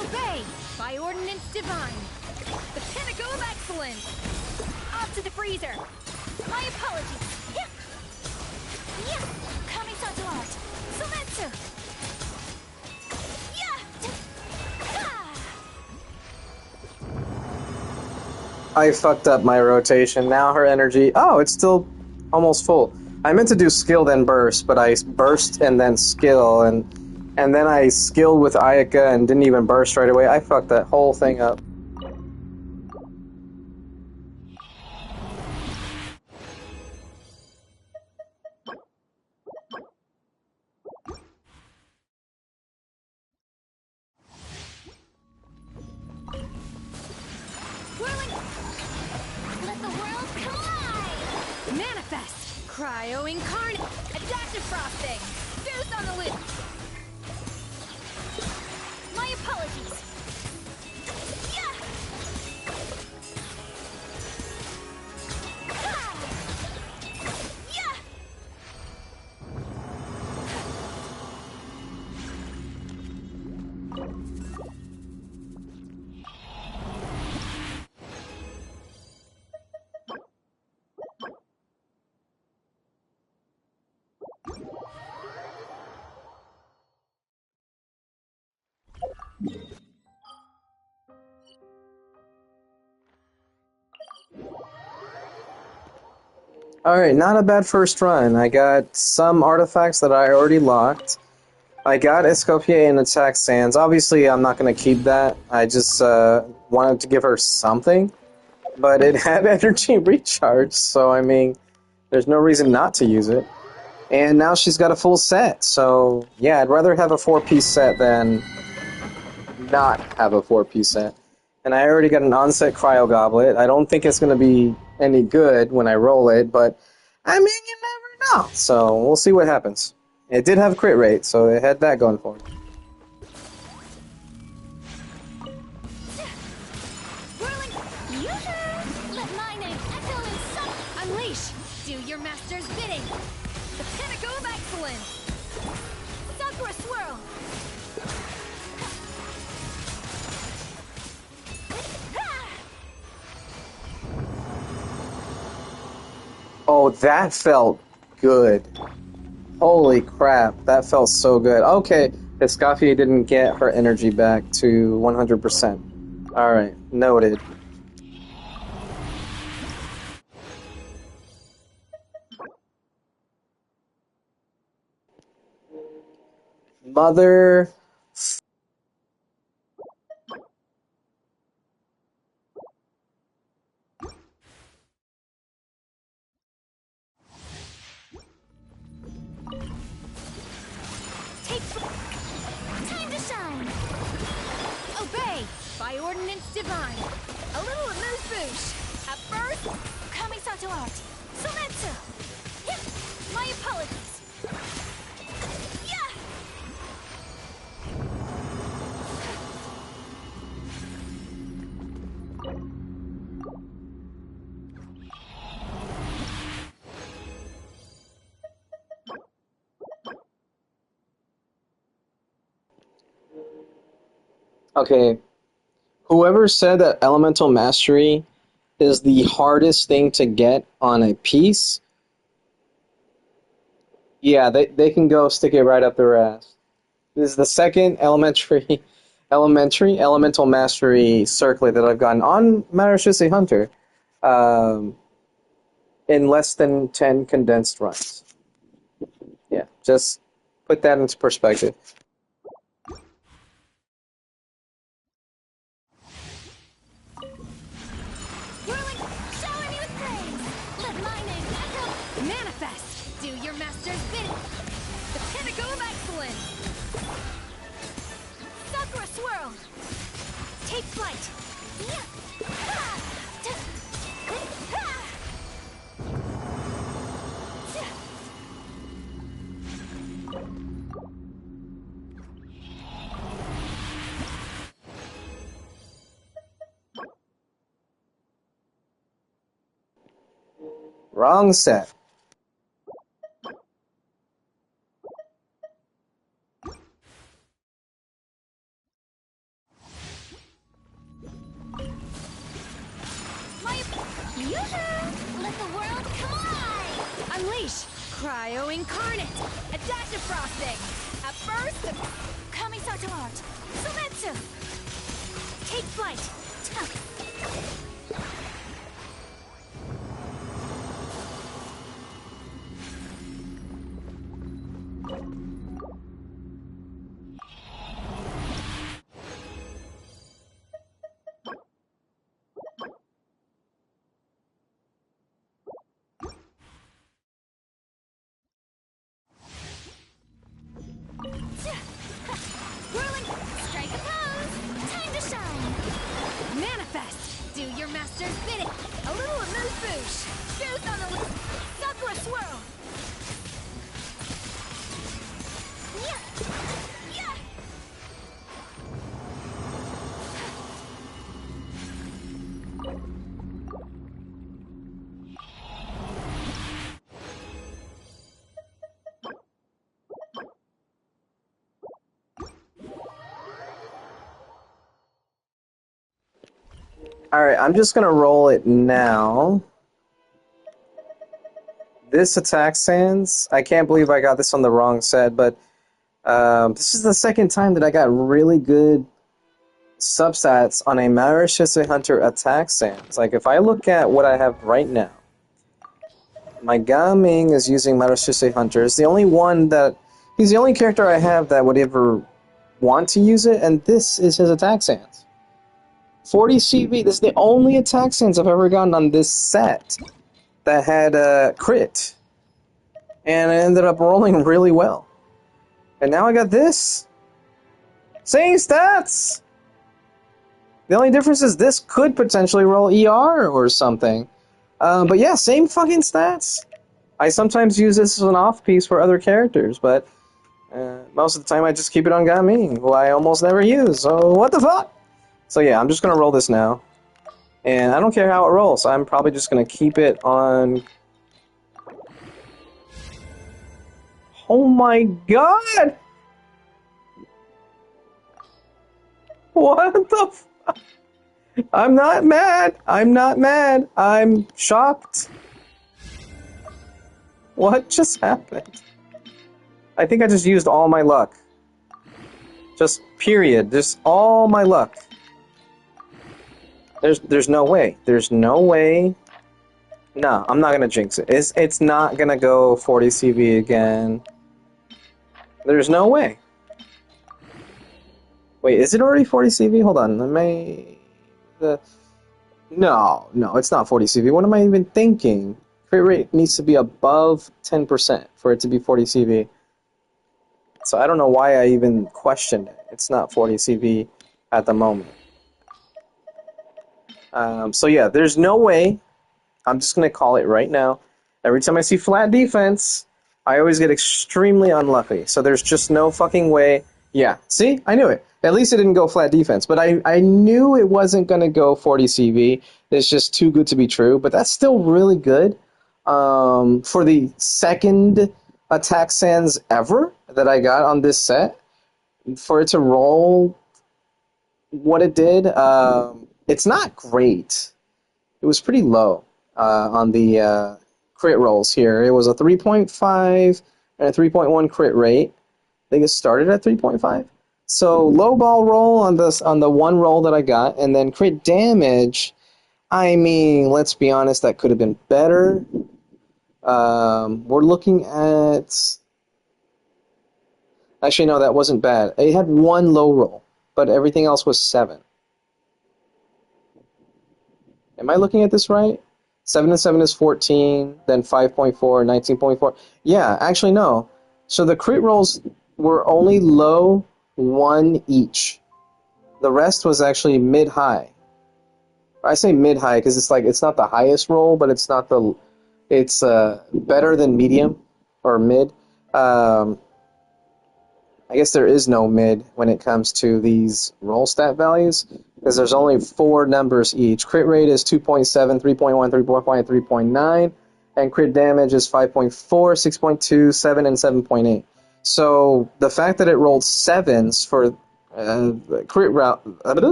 Obey! By ordinance divine! The pinnacle of excellence! Off to the freezer! My apologies! Yeah! Yeah! Coming to art! Sometsu! Yeah! Ah! I fucked up my rotation. Now her energy... Oh, it's still almost full. I meant to do skill then burst, but I burst and then skill, and then I skilled with Ayaka and didn't even burst right away. I fucked that whole thing up. Let the world collide! Manifest! Cryo incarnate! Adaptive frosting! Boost on the loop! My apologies! Yeah! Ah! Yeah! Alright, not a bad first run. I got some artifacts that I already locked. I got Escoffier and Attack Sands. Obviously, I'm not going to keep that. I just wanted to give her something. But it had energy recharge, so I mean, there's no reason not to use it. And now she's got a full set, so yeah, I'd rather have a 4-piece set than not have a 4-piece set. And I already got an on-set Cryo Goblet. I don't think it's going to be any good when I roll it, but I mean, you never know. So we'll see what happens. It did have crit rate, so it had that going for it. Whirling! Let my name echo in some... Unleash! Do your master's bidding! The pinnacle of excellence! Sakura swirl! Oh, that felt good. Holy crap, that felt so good. Okay, Escoffier didn't get her energy back to 100%. Alright, noted. Mother... Time to shine! Obey! By ordinance divine! A little amuse bouche! At first, Kamisato art! Sometsu! Yeah! My apologies! Yeah! Okay, whoever said that Elemental Mastery is the hardest thing to get on a piece, yeah, they can go stick it right up their ass. This is the second Elemental Mastery circlet that I've gotten on Marushise Hunter in less than 10 condensed runs. Yeah, just put that into perspective. Whirling! Shower me with praise! Let my name echo! Manifest! Do your master's bidding! The pinnacle of excellence! Sakura swirl! Take flight! Yeah! Ha! Ha! Wrong set. Cryo incarnate! A dash of frosting! At first, Kamisato art! Sumetsu! Take flight! Whirling! Strike a pose! Time to shine! Manifest! Do your master's bidding! A little amuse bouche! Goose on the loose! Sakura swirl! Yeah! Yeah! Alright, I'm just gonna roll it now. This attack sans, I can't believe I got this on the wrong set, but this is the second time that I got really good substats on a Marashise Hunter attack sans. Like, if I look at what I have right now, my Gaming is using Marashise Hunter. It's the only one that... He's the only character I have that would ever want to use it, and this is his attack sans. 40 CV, this is the only attack sans I've ever gotten on this set that had a crit. And it ended up rolling really well. And now I got this. Same stats! The only difference is this could potentially roll ER or something. But yeah, same fucking stats. I sometimes use this as an off-piece for other characters, but most of the time I just keep it on Gaming, who I almost never use, so what the fuck? So yeah, I'm just gonna roll this now. And I don't care how it rolls, I'm probably just gonna keep it on... Oh my god! What the fuck? I'm not mad! I'm not mad! I'm shocked! What just happened? I think I just used all my luck. Just period. Just all my luck. There's no way. There's no way. No, I'm not gonna jinx it. It's not gonna go 40 CV again. There's no way. Wait, is it already 40 CV? Hold on, No, it's not 40 CV. What am I even thinking? Crit rate needs to be above 10% for it to be 40 CV. So I don't know why I even questioned it. It's not 40 CV at the moment. So yeah, there's no way. I'm just going to call it right now. Every time I see flat defense, I always get extremely unlucky. So there's just no fucking way. Yeah, see? I knew it. At least it didn't go flat defense. But I knew it wasn't going to go 40 CV. It's just too good to be true. But that's still really good. For the second attack sans ever that I got on this set, for it to roll what it did, it's not great. It was pretty low on the crit rolls here. It was a 3.5 and a 3.1 crit rate. I think it started at 3.5. So low ball roll on the one roll that I got, and then crit damage. I mean, let's be honest, that could have been better. We're looking at... Actually, no, that wasn't bad. It had one low roll, but everything else was 7. Am I looking at this right? 7 and 7 is 14, then 5.4, 19.4. Yeah, actually, no. So the crit rolls were only low 1 each. The rest was actually mid-high. I say mid-high because it's not the highest roll, but it's not the... It's better than medium or mid. I guess there is no mid when it comes to these roll stat values because there's only 4 numbers each. Crit rate is 2.7, 3.1, 3.5, 3.9, and crit damage is 5.4, 6.2, 7, and 7.8. So the fact that it rolled 7s for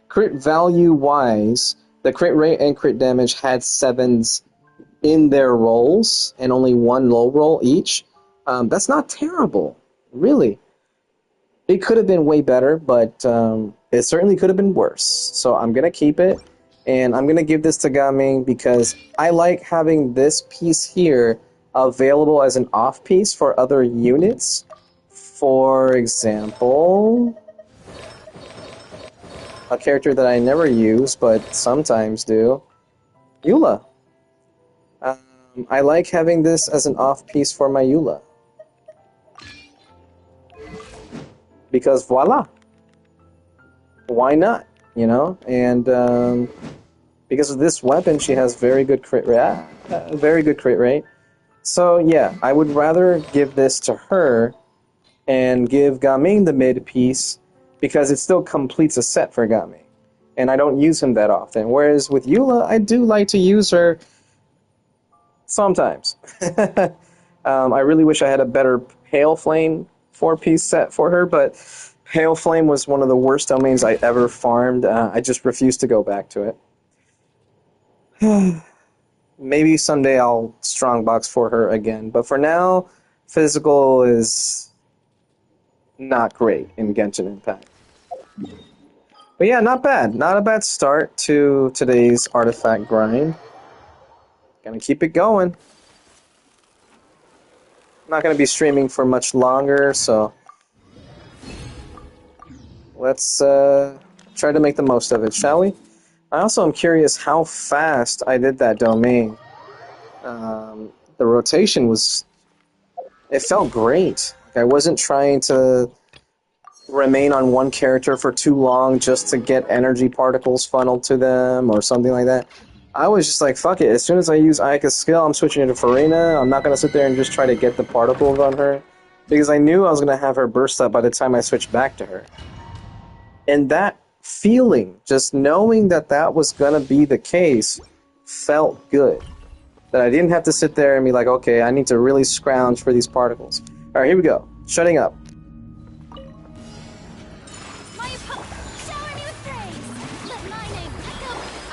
crit value wise, the crit rate and crit damage had 7s in their roles and only one low roll each, that's not terrible, really. It could have been way better, but it certainly could have been worse. So I'm going to keep it, and I'm going to give this to Gaming because I like having this piece here available as an off piece for other units. For example, a character that I never use, but sometimes do, Eula. I like having this as an off piece for my Eula. Because voila. Why not? You know? And because of this weapon, she has very good crit rate. So yeah, I would rather give this to her and give Gaming the mid piece because it still completes a set for Gaming. And I don't use him that often. Whereas with Eula, I do like to use her sometimes. I really wish I had a better Hail Flame 4-piece set for her, but Hail Flame was one of the worst domains I ever farmed. I just refused to go back to it. Maybe someday I'll strongbox for her again, but for now, physical is not great in Genshin Impact. But yeah, not bad. Not a bad start to today's artifact grind. Gonna keep it going. I'm not gonna be streaming for much longer, so let's try to make the most of it, shall we? I also am curious how fast I did that domain. The rotation was... It felt great. I wasn't trying to remain on one character for too long just to get energy particles funneled to them or something like that. I was just like, fuck it. As soon as I use Ayaka's skill, I'm switching into Farina. I'm not going to sit there and just try to get the particles on her. Because I knew I was going to have her burst up by the time I switched back to her. And that feeling, just knowing that that was going to be the case, felt good. That I didn't have to sit there and be like, okay, I need to really scrounge for these particles. Alright, here we go. Shutting up.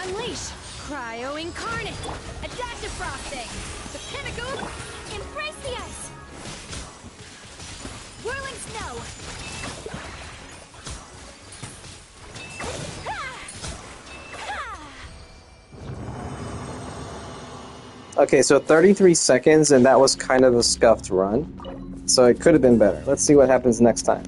Unleash! Cryo Incarnate! Adaptive Frosting! The Pinnacle! Embrace the ice! Whirling Snow! Okay, so 33 seconds, and that was kind of a scuffed run. So it could have been better. Let's see what happens next time.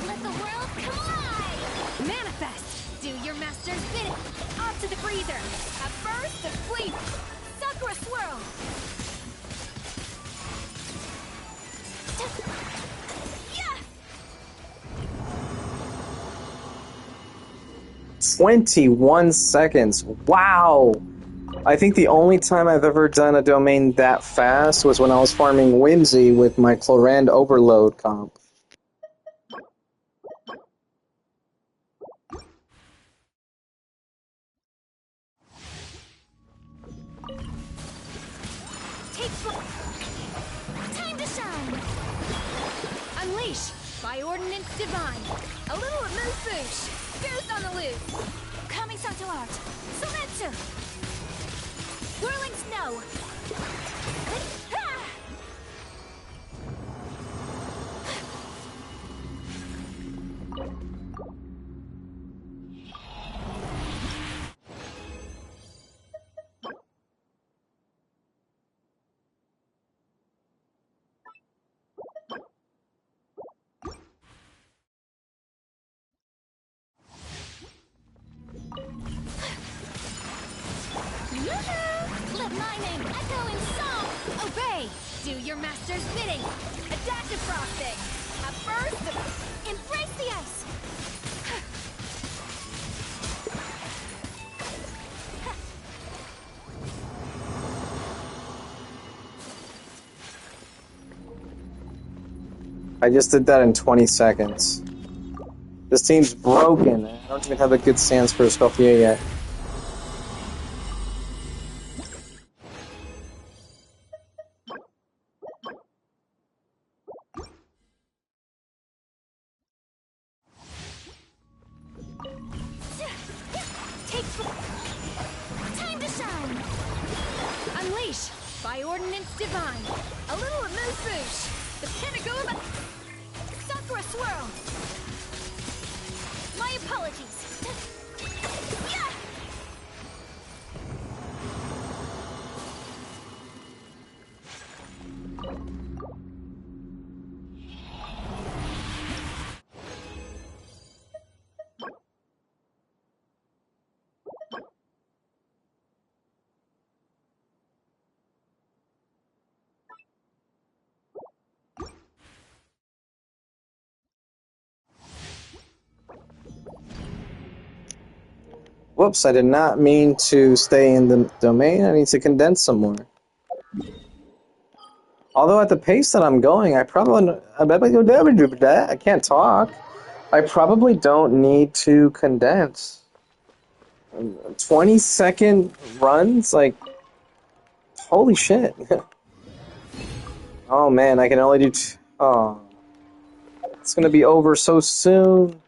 Let the world collide! Manifest! Do your master's bidding! Off to the freezer! A burst of sleep! Sakura swirl! 21 seconds. Wow! I think the only time I've ever done a domain that fast was when I was farming Whimsy with my Chlorand Overload comp. Time to shine! Unleash! By Ordinance Divine! A little amuse-bouche! Goose on the loose! Coming Santo Art! Sometsu! Whirling Snow! Let my name echo in song! Obey! Do your master's bidding! Adaptive Frosting! A burst of... Embrace the ice! I just did that in 20 seconds. This team's broken. I don't even have a good stance for Escoffier yet. boosh! The pinnacle of Sakura swirl! My apologies! Yeah! Whoops, I did not mean to stay in the domain. I need to condense some more. Although at the pace that I'm going, I can't talk. I probably don't need to condense. 20-second runs? Like, holy shit. Oh man, I can only do oh. It's gonna be over so soon.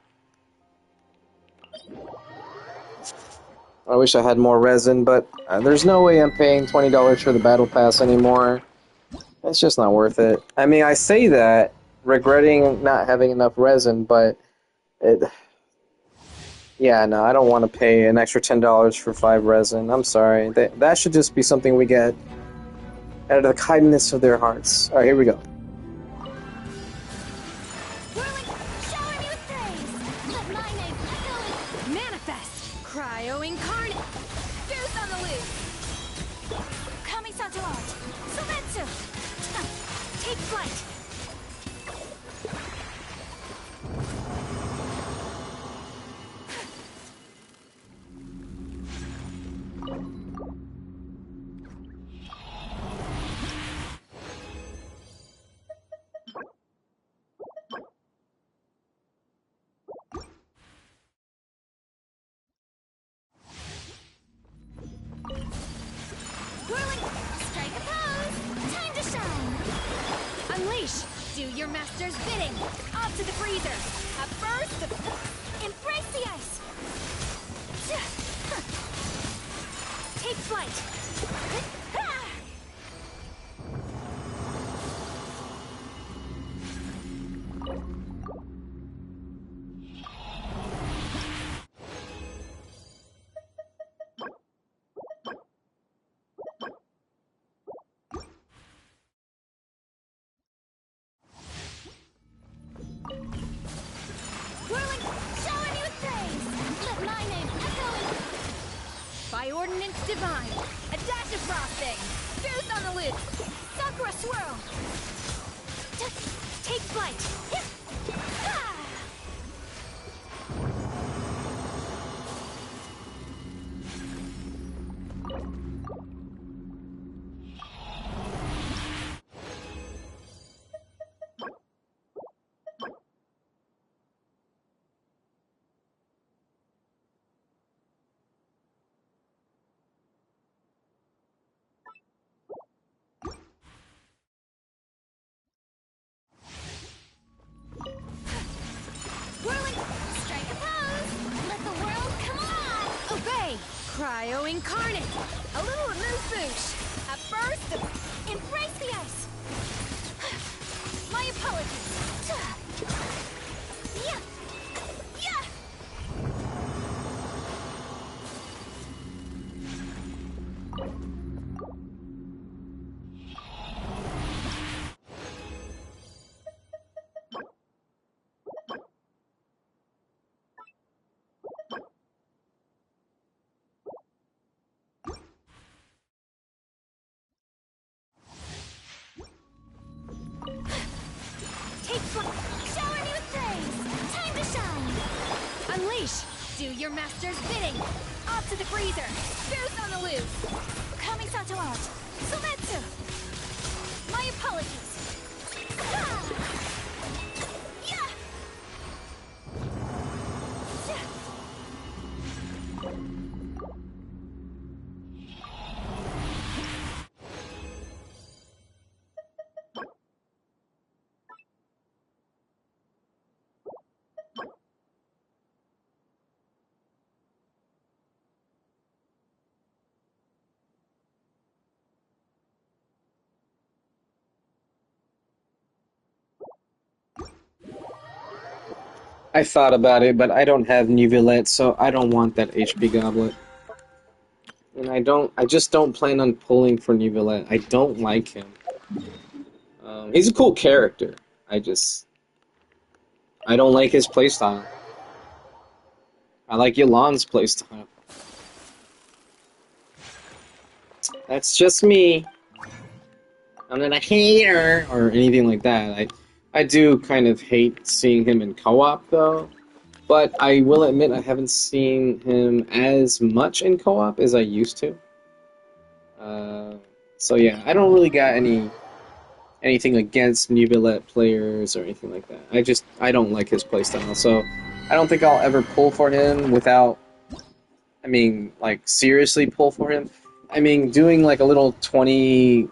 I wish I had more resin, but there's no way I'm paying $20 for the battle pass anymore. It's just not worth it. I mean, I say that, regretting not having enough resin, but yeah, no, I don't want to pay an extra $10 for 5 resin. I'm sorry. That should just be something we get out of the kindness of their hearts. Alright, here we go. Manifest! Cryo incarnate! Fierce on the loose! Kamisato art! Sometsu! Take flight! Do your master's bidding! Off to the freezer! A burst of... Embrace the ice! Take flight! By ordinance divine, a dash of frosting, fierce on the loose, Sakura swirl. Take flight. Cryo incarnate! A little remove boosh! A burst of... Embrace the ice! My apologies! Yeah! Yeah! Shower me with praise! Time to shine! Unleash! Do your master's bidding! Off to the freezer! Fierce on the loose! Kamisato art! Sometsu! My apologies! Ah! Yeah! I thought about it, but I don't have Neuvillette, so I don't want that HP goblet. And I just don't plan on pulling for Neuvillette. I don't like him. He's a cool character. I don't like his playstyle. I like Yolan's playstyle. That's just me. I'm not a hater or anything like that. I do kind of hate seeing him in co-op though. But I will admit I haven't seen him as much in co-op as I used to. So yeah, I don't really got anything against Neuvillette players or anything like that. I don't like his playstyle, so I don't think I'll ever pull for him without, I mean, like, seriously pull for him. I mean, doing like a little 20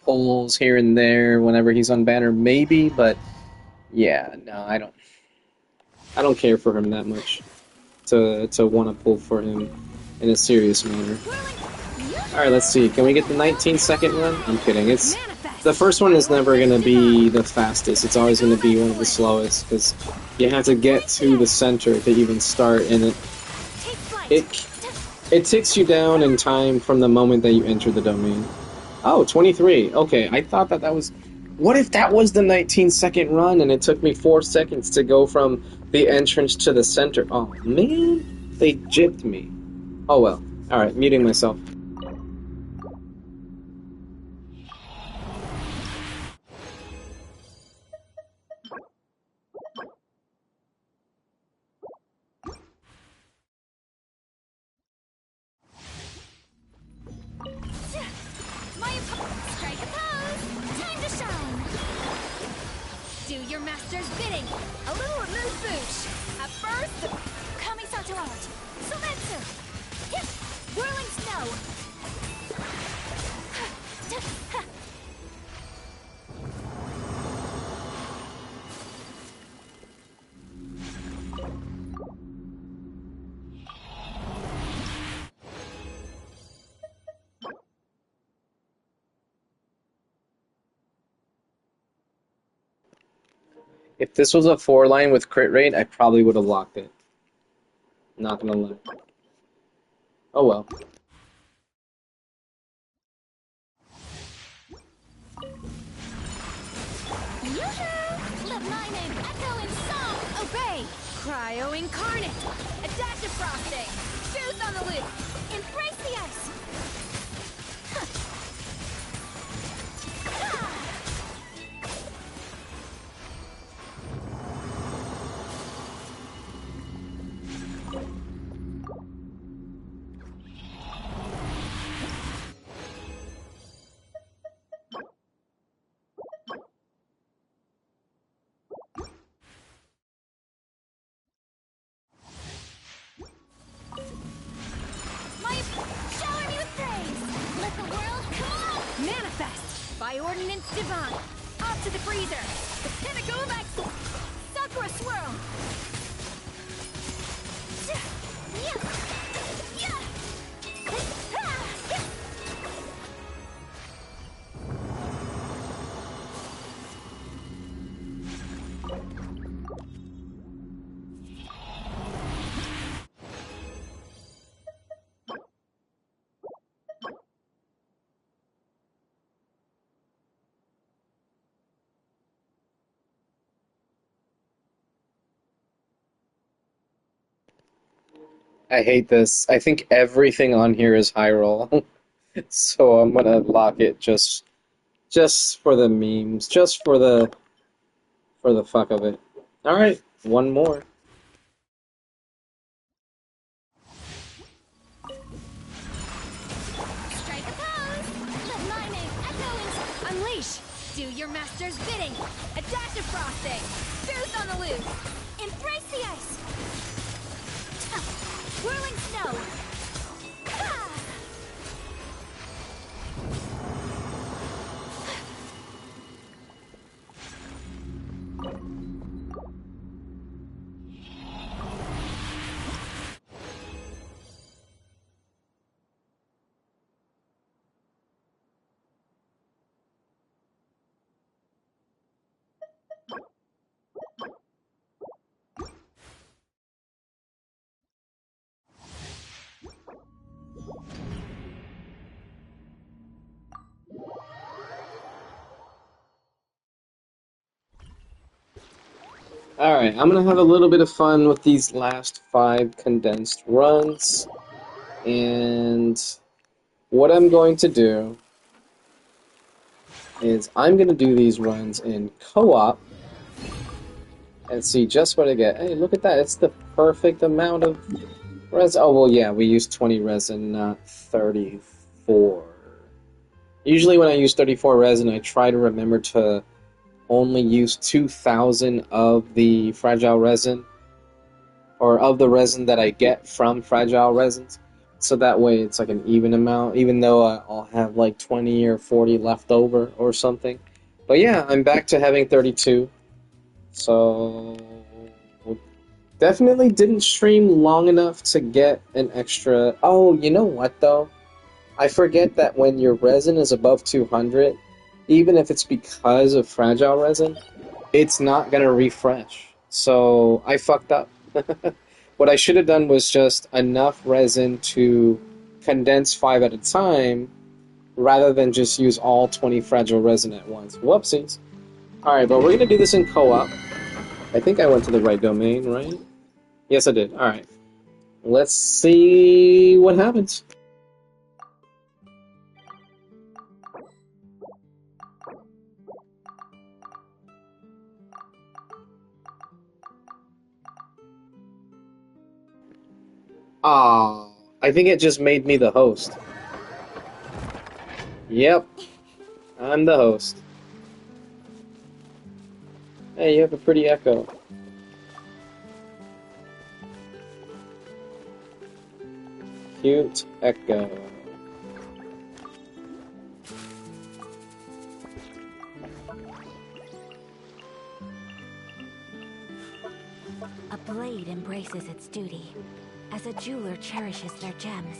pulls here and there whenever he's on banner, maybe, but yeah, no, I don't care for him that much to want to pull for him in a serious manner. Alright, let's see. Can we get the 19-second run? I'm kidding. The first one is never going to be the fastest. It's always going to be one of the slowest, because you have to get to the center to even start, and it ticks you down in time from the moment that you enter the domain. Oh, 23. Okay, I thought that was... What if that was the 19-second run, and it took me 4 seconds to go from the entrance to the center? Oh, man. They gypped me. Oh, well. Alright, muting myself. Strike a pose! Time to shine! Do your master's bidding! A little amuse-bouche! At first, Kamisato art! Sumetsu! Hip! Whirling snow! If this was a 4-line with crit rate, I probably would have locked it. Not gonna lie. Oh well. Let my name echo in song! Obey! Cryo incarnate! A dash of frosting! Booth on the loop! Embrace the ice! Shower me with praise! Let the world come on! Manifest! By ordinance divine! Off to the freezer! The pinnacle of excellence! Sakura swirl! I hate this. I think everything on here is high roll. So I'm gonna lock it just for the memes, just for the fuck of it. Alright, one more. Strike a pose! Let my name echo in... Unleash! Do your master's bidding! A dash of frosting! Booth on the loop! Embrace the ice! Whirling snow! Alright, I'm gonna have a little bit of fun with these last 5 condensed runs. And what I'm going to do is I'm gonna do these runs in co-op and see just what I get. Hey, look at that, it's the perfect amount of resin. Oh, well, yeah, we use 20 resin, not 34. Usually when I use 34 resin, I try to remember to only use 2,000 of the fragile resin, or of the resin that I get from fragile resins. So that way it's like an even amount, even though I'll have like 20 or 40 left over or something. But yeah, I'm back to having 32. So definitely didn't stream long enough to get an extra... Oh, you know what though? I forget that when your resin is above 200, even if it's because of fragile resin, it's not gonna refresh. So I fucked up. What I should have done was just enough resin to condense 5 at a time, rather than just use all 20 fragile resin at once. Whoopsies. Alright, but we're gonna do this in co-op. I think I went to the right domain, right? Yes, I did. Alright. Let's see what happens. Aw, I think it just made me the host. Yep, I'm the host. Hey, you have a pretty echo. Cute echo. A blade embraces its duty, as a jeweler cherishes their gems.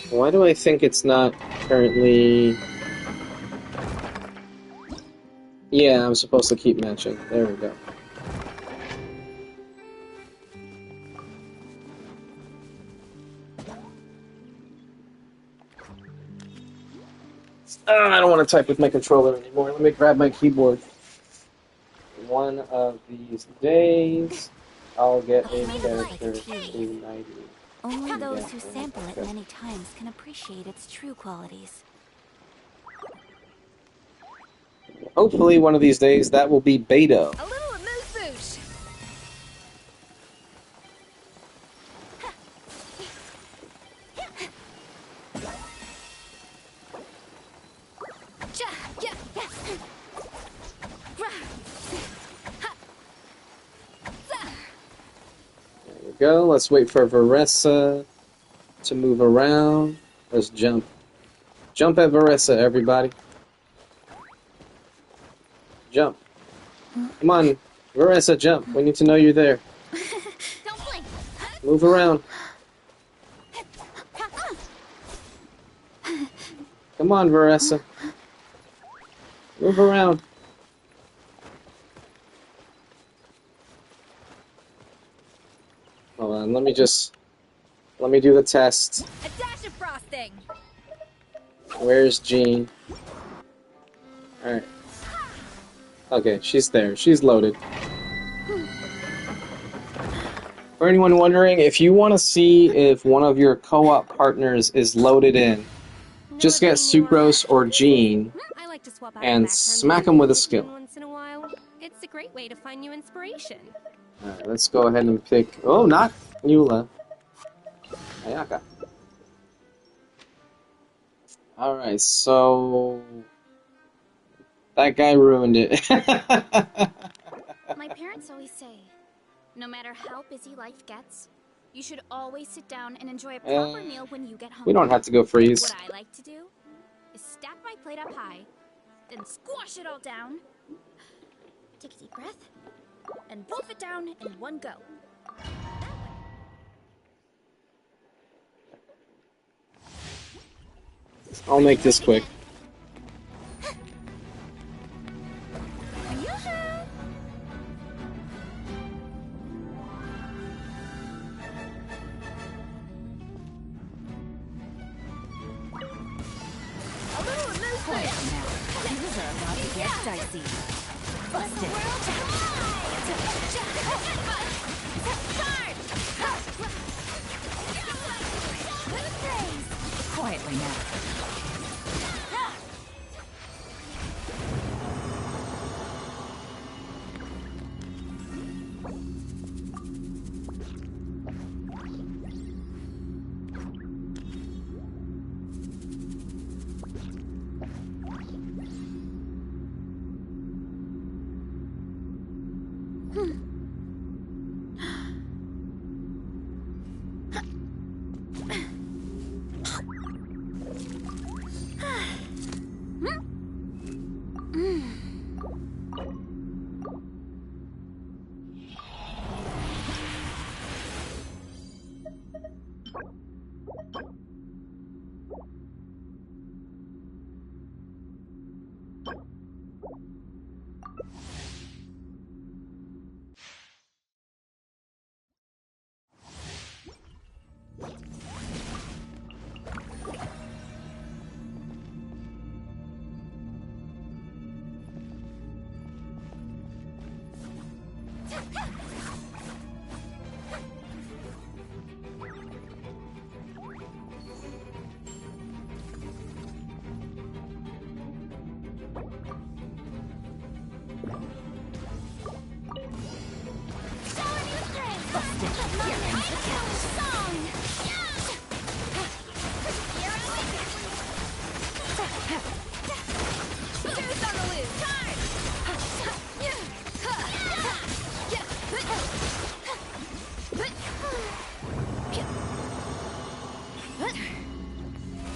Why do I think it's not currently... Yeah, I'm supposed to keep matching. There we go. I don't want to type with my controller anymore. Let me grab my keyboard. One of these days, I'll get a character to 90. Only those who sample it many times can appreciate its true qualities. Hopefully one of these days that will be beta. A little amuse-bouche! There we go. Let's wait for Varessa to move around. Let's jump. Jump at Varessa, everybody. Jump. Come on, Varessa, jump. We need to know you're there. Don't blink. Move around. Come on, Varessa. Move around. Hold on, let me do the test. A dash of frosting! Where's Jean? Alright. Okay, she's there. She's loaded. For anyone wondering, if you want to see if one of your co-op partners is loaded in, just get Sucrose or Jean I like to swap out and the background smack music 'em with a for skill. once in a while. It's a great way to find new inspiration. Alright, let's go ahead and pick... Oh, not Eula. Ayaka. Alright, so... That guy ruined it. My parents always say, no matter how busy life gets, you should always sit down and enjoy a proper meal when you get hungry. We don't have to go freeze. What I like to do is stack my plate up high, then squash it all down, take a deep breath, and wolf it down in one go. I'll make this quick. Quietly now.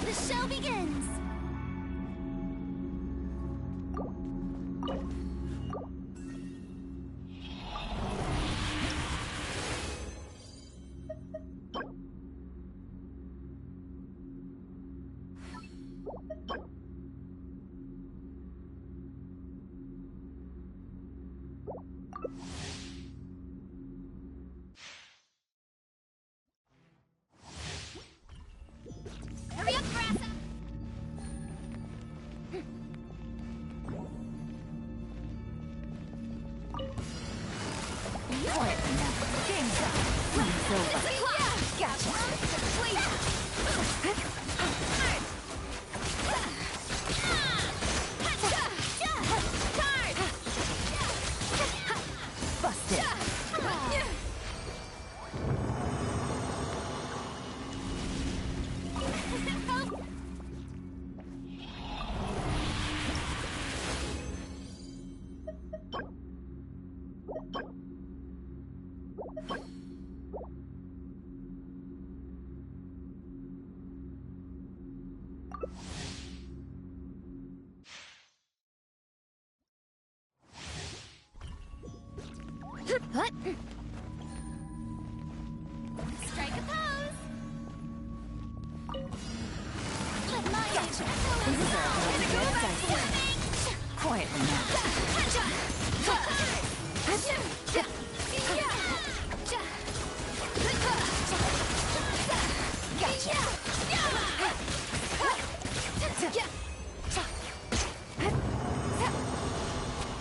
The show begins! Hurry up, Grassa! Quietly now. Game's up. Game's over. Gotcha. Busted. What? Strike a pose! Let my Gotcha. This is our quietly now.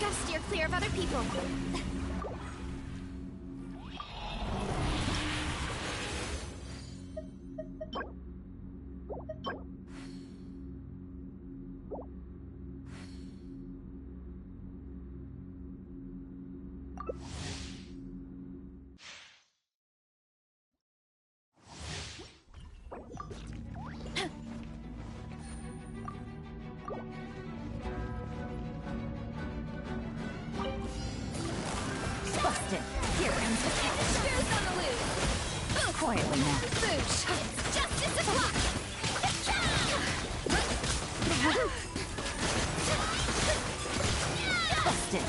Gotta steer clear of other people. Busted. Here comes the catch. Who's on the loose? Quietly now. Boosh! It's justice o'clock! Busted.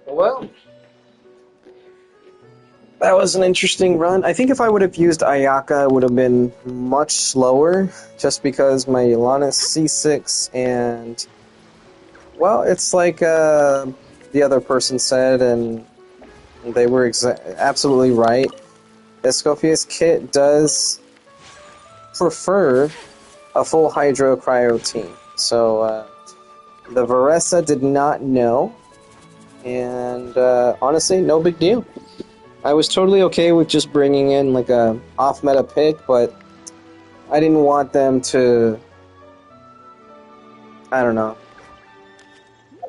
Well, that was an interesting run. I think if I would have used Ayaka, it would have been much slower, just because my Yolana's C6 and... Well, it's like the other person said, and they were absolutely right. Escoffier's kit does prefer a full Hydro Cryo team. So, the Varessa did not know, and honestly, no big deal. I was totally okay with just bringing in like a off-meta pick, but I didn't want them to, I don't know,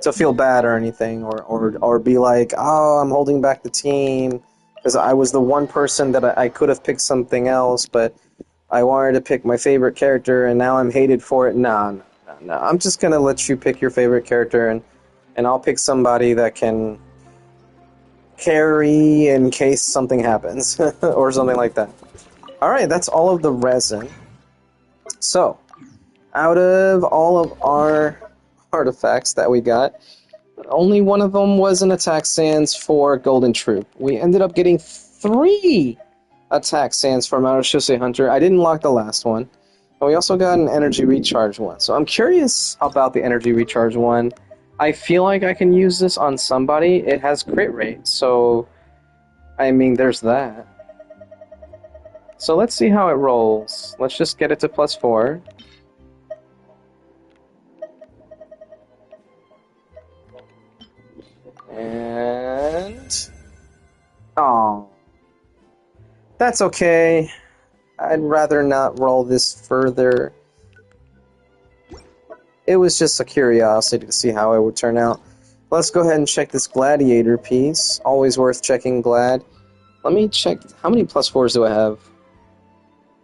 to feel bad or anything, or be like, oh, I'm holding back the team, because I was the one person that I could have picked something else, but I wanted to pick my favorite character, and now I'm hated for it. Nah, I'm just going to let you pick your favorite character, and I'll pick somebody that can carry in case something happens, or something like that. Alright, that's all of the resin. So, out of all of our artifacts that we got, only one of them was an attack sands for Golden Troop. We ended up getting 3 attack sands for Marashuse Hunter. I didn't lock the last one. And we also got an energy recharge one. So I'm curious about the energy recharge one. I feel like I can use this on somebody. It has crit rate, so I mean, there's that. So let's see how it rolls. Let's just get it to +4. And... oh, that's okay. I'd rather not roll this further. It was just a curiosity to see how it would turn out. Let's go ahead and check this Gladiator piece. Always worth checking Glad. Let me check, how many +4s do I have?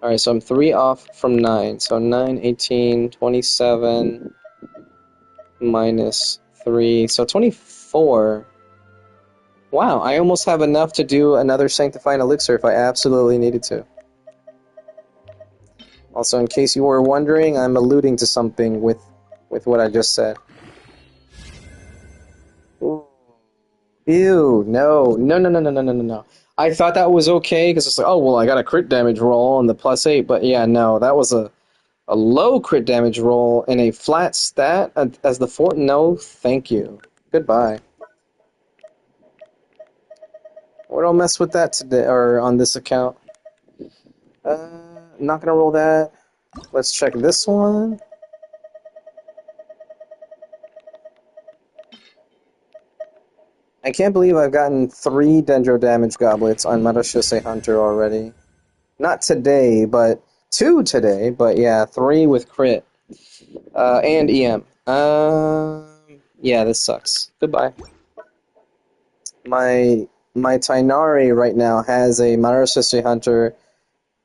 Alright, so I'm 3 off from 9. So 9, 18, 27, minus 3, so 24. Wow, I almost have enough to do another Sanctifying Elixir if I absolutely needed to. Also, in case you were wondering, I'm alluding to something with what I just said. Ooh. Ew, no. I thought that was okay, because it's like, oh, well, I got a crit damage roll on the +8, but yeah, no, that was a low crit damage roll and a flat stat as the 4. No, thank you. Goodbye. We don't mess with that today, or on this account. Not gonna roll that. Let's check this one. I can't believe I've gotten 3 Dendro damage goblets on Marashuse Hunter already. Not today, but 2 today, but yeah, 3 with crit. And EM. Yeah, this sucks. Goodbye. My Tainari right now has a Marashuse Hunter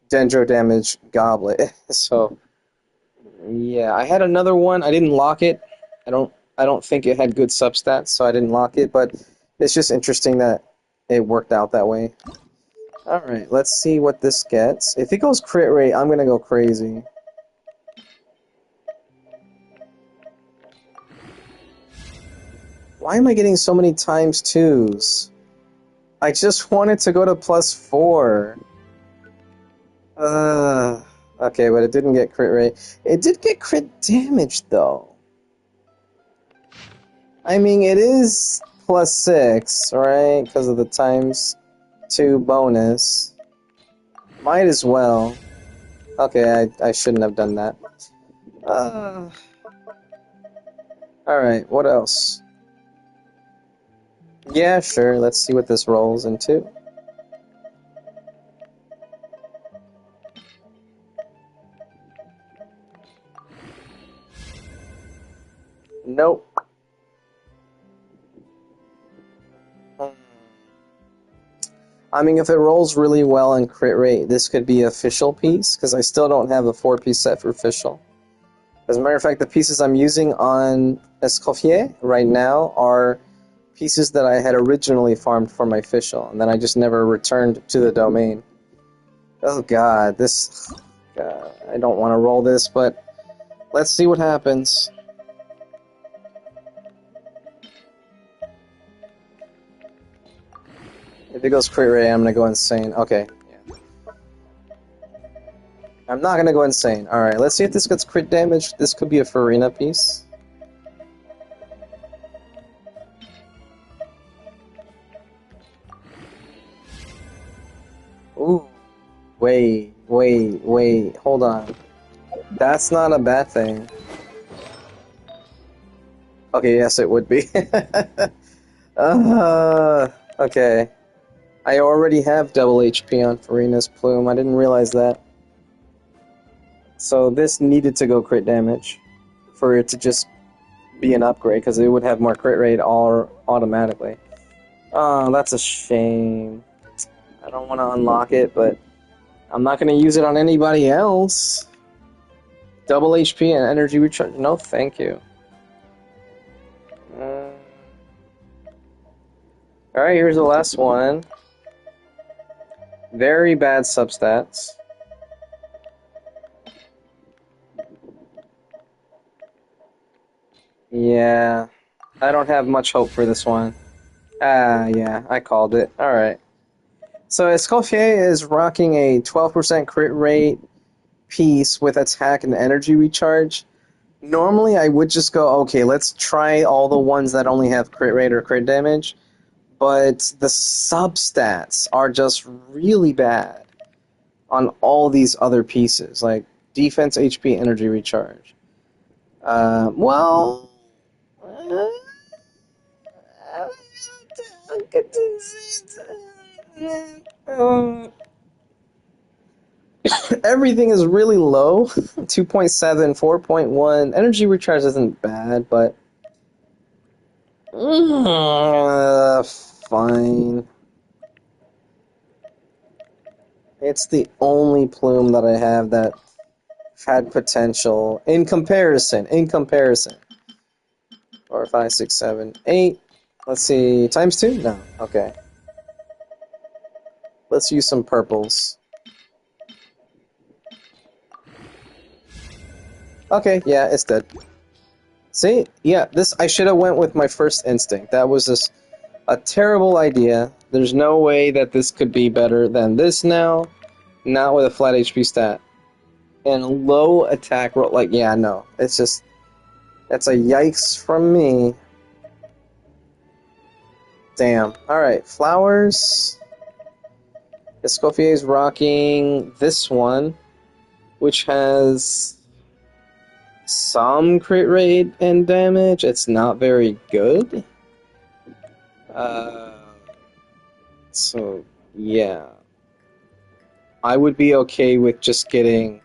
Dendro damage goblet. So yeah, I had another one. I didn't lock it. I don't think it had good substats, so I didn't lock it, but it's just interesting that it worked out that way. Alright, let's see what this gets. If it goes crit rate, I'm gonna go crazy. Why am I getting so many ×2s? I just wanted to go to +4. Okay, but it didn't get crit rate. It did get crit damage, though. I mean, it is +6, right? Because of the ×2 bonus. Might as well. Okay, I shouldn't have done that. Alright, what else? Yeah, sure, let's see what this rolls into. Nope. I mean, if it rolls really well in crit rate, this could be a official piece, because I still don't have a 4-piece set for official. As a matter of fact, the pieces I'm using on Escoffier right now are pieces that I had originally farmed for my official, and then I just never returned to the domain. Oh god, this... God, I don't want to roll this, but let's see what happens. If it goes crit rate, I'm gonna go insane. Okay. Yeah. I'm not gonna go insane. Alright, let's see if this gets crit damage. This could be a Farina piece. Ooh. Wait. Hold on. That's not a bad thing. Okay, yes, it would be. Okay. I already have double HP on Farina's Plume. I didn't realize that. So this needed to go crit damage for it to just be an upgrade, because it would have more crit rate all automatically. Oh, that's a shame. I don't want to unlock it, but I'm not going to use it on anybody else. Double HP and energy recharge. No, thank you. Alright, here's the last one. Very bad substats. Yeah, I don't have much hope for this one. Yeah, I called it. Alright. So Escoffier is rocking a 12% crit rate piece with attack and energy recharge. Normally I would just go, okay, let's try all the ones that only have crit rate or crit damage. But the substats are just really bad on all these other pieces, like defense, HP, energy recharge. Everything is really low. 2.7, 4.1. Energy recharge isn't bad, but fine. It's the only plume that I have that had potential in comparison. 4, 5, 6, 7, 8. Let's see, times 2? No, okay. Let's use some purples. Okay, yeah, it's dead. See? Yeah, this I should have went with my first instinct. That was just a terrible idea. There's no way that this could be better than this now. Not with a flat HP stat. And low attack roll. Like, yeah, no. It's just... That's a yikes from me. Damn. Alright, flowers. Escoffier's rocking this one, which has some crit rate and damage. It's not very good. So, yeah. I would be okay with just getting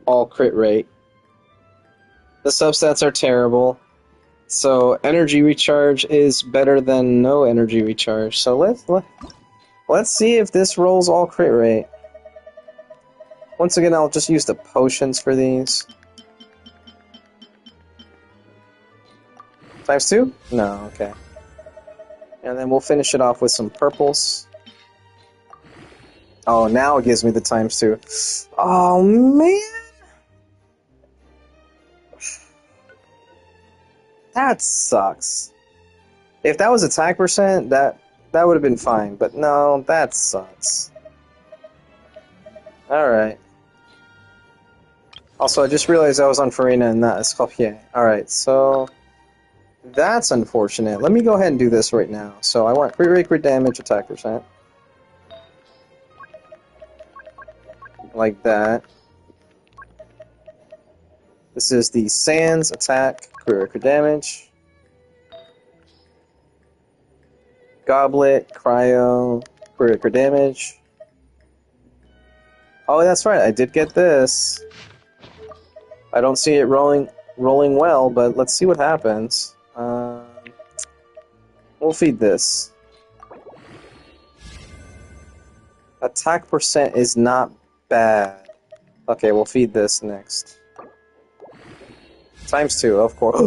all crit rate. The substats are terrible. So, energy recharge is better than no energy recharge. So, let's see if this rolls all crit rate. Once again, I'll just use the potions for these. Times 2? No, okay. And then we'll finish it off with some purples. Oh, now it gives me the times 2. Oh, man! That sucks. If that was attack percent, that would have been fine. But no, that sucks. Alright. Also, I just realized I was on Farina and not Escoffier. Alright, so... That's unfortunate. Let me go ahead and do this right now. So I want crit rate, crit damage, attack percent. Like that. This is the Sands attack, crit rate, crit damage. Goblet, cryo, crit rate, crit damage. Oh, that's right, I did get this. I don't see it rolling well, but let's see what happens. We'll feed this. Attack percent is not bad. Okay, we'll feed this next. Times 2, of course.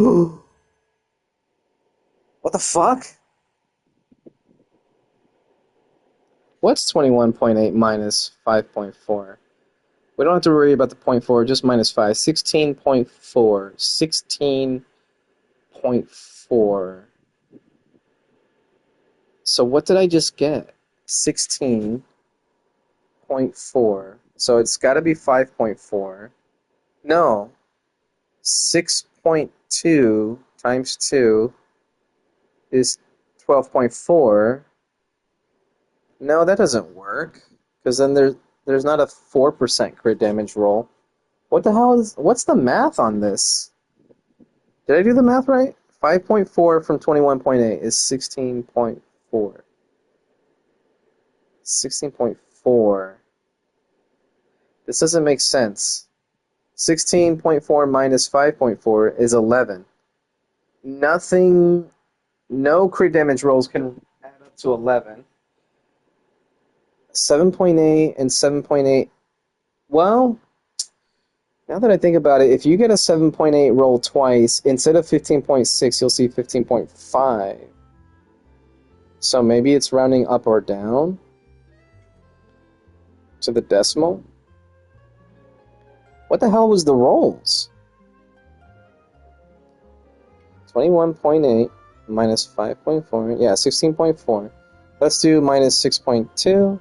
What the fuck? What's 21.8 minus 5.4? We don't have to worry about the 0.4, just minus 5. 16.4. 16.4. So what did I just get? 16.4. So it's got to be 5.4. No. 6.2 times 2 is 12.4. No, that doesn't work. Because then there's not a 4% crit damage roll. What the hell is... What's the math on this? Did I do the math right? 5.4 from 21.8 is 16.4. 16.4. This doesn't make sense. 16.4 minus 5.4 is 11. Nothing... No crit damage rolls can add up to 11. 7.8 and 7.8. Well, now that I think about it, if you get a 7.8 roll twice, instead of 15.6, you'll see 15.5. So maybe it's rounding up or down to the decimal. What the hell was the rolls? 21.8 minus 5.4. Yeah, 16.4. Let's do minus 6.2.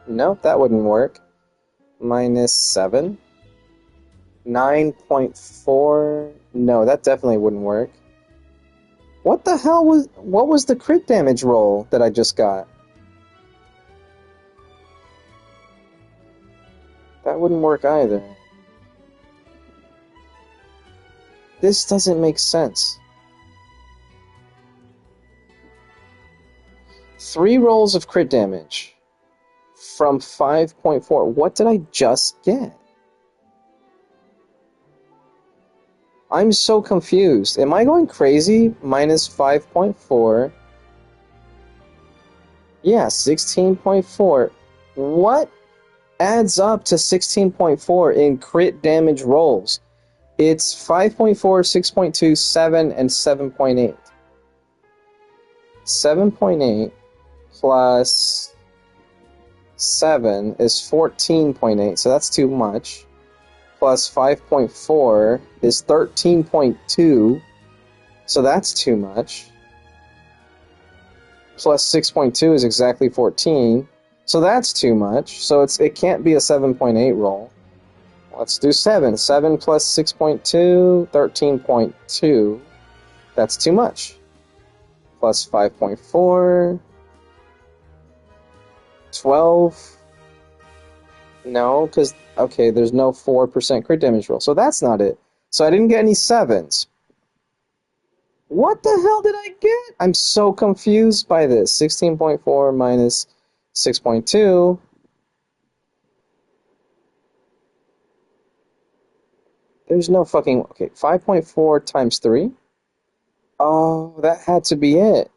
Nope, that wouldn't work. Minus 7. 9.4. No, that definitely wouldn't work. What the hell was... What was the crit damage roll that I just got? That wouldn't work either. This doesn't make sense. 3 rolls of crit damage from 5.4. What did I just get? I'm so confused. Am I going crazy? Minus 5.4. Yeah, 16.4. What adds up to 16.4 in crit damage rolls? It's 5.4, 6.2, 7, and 7.8. 7.8 plus 7 is 14.8, so that's too much. Plus 5.4 is 13.2, so that's too much. Plus 6.2 is exactly 14, so that's too much. So it can't be a 7.8 roll. Let's do 7. 7 plus 6.2, 13.2. That's too much. Plus 5.4, 12. No, because, okay, there's no 4% crit damage roll. So that's not it. So I didn't get any 7s. What the hell did I get? I'm so confused by this. 16.4 minus 6.2. There's no fucking... Okay, 5.4 times 3? Oh, that had to be it.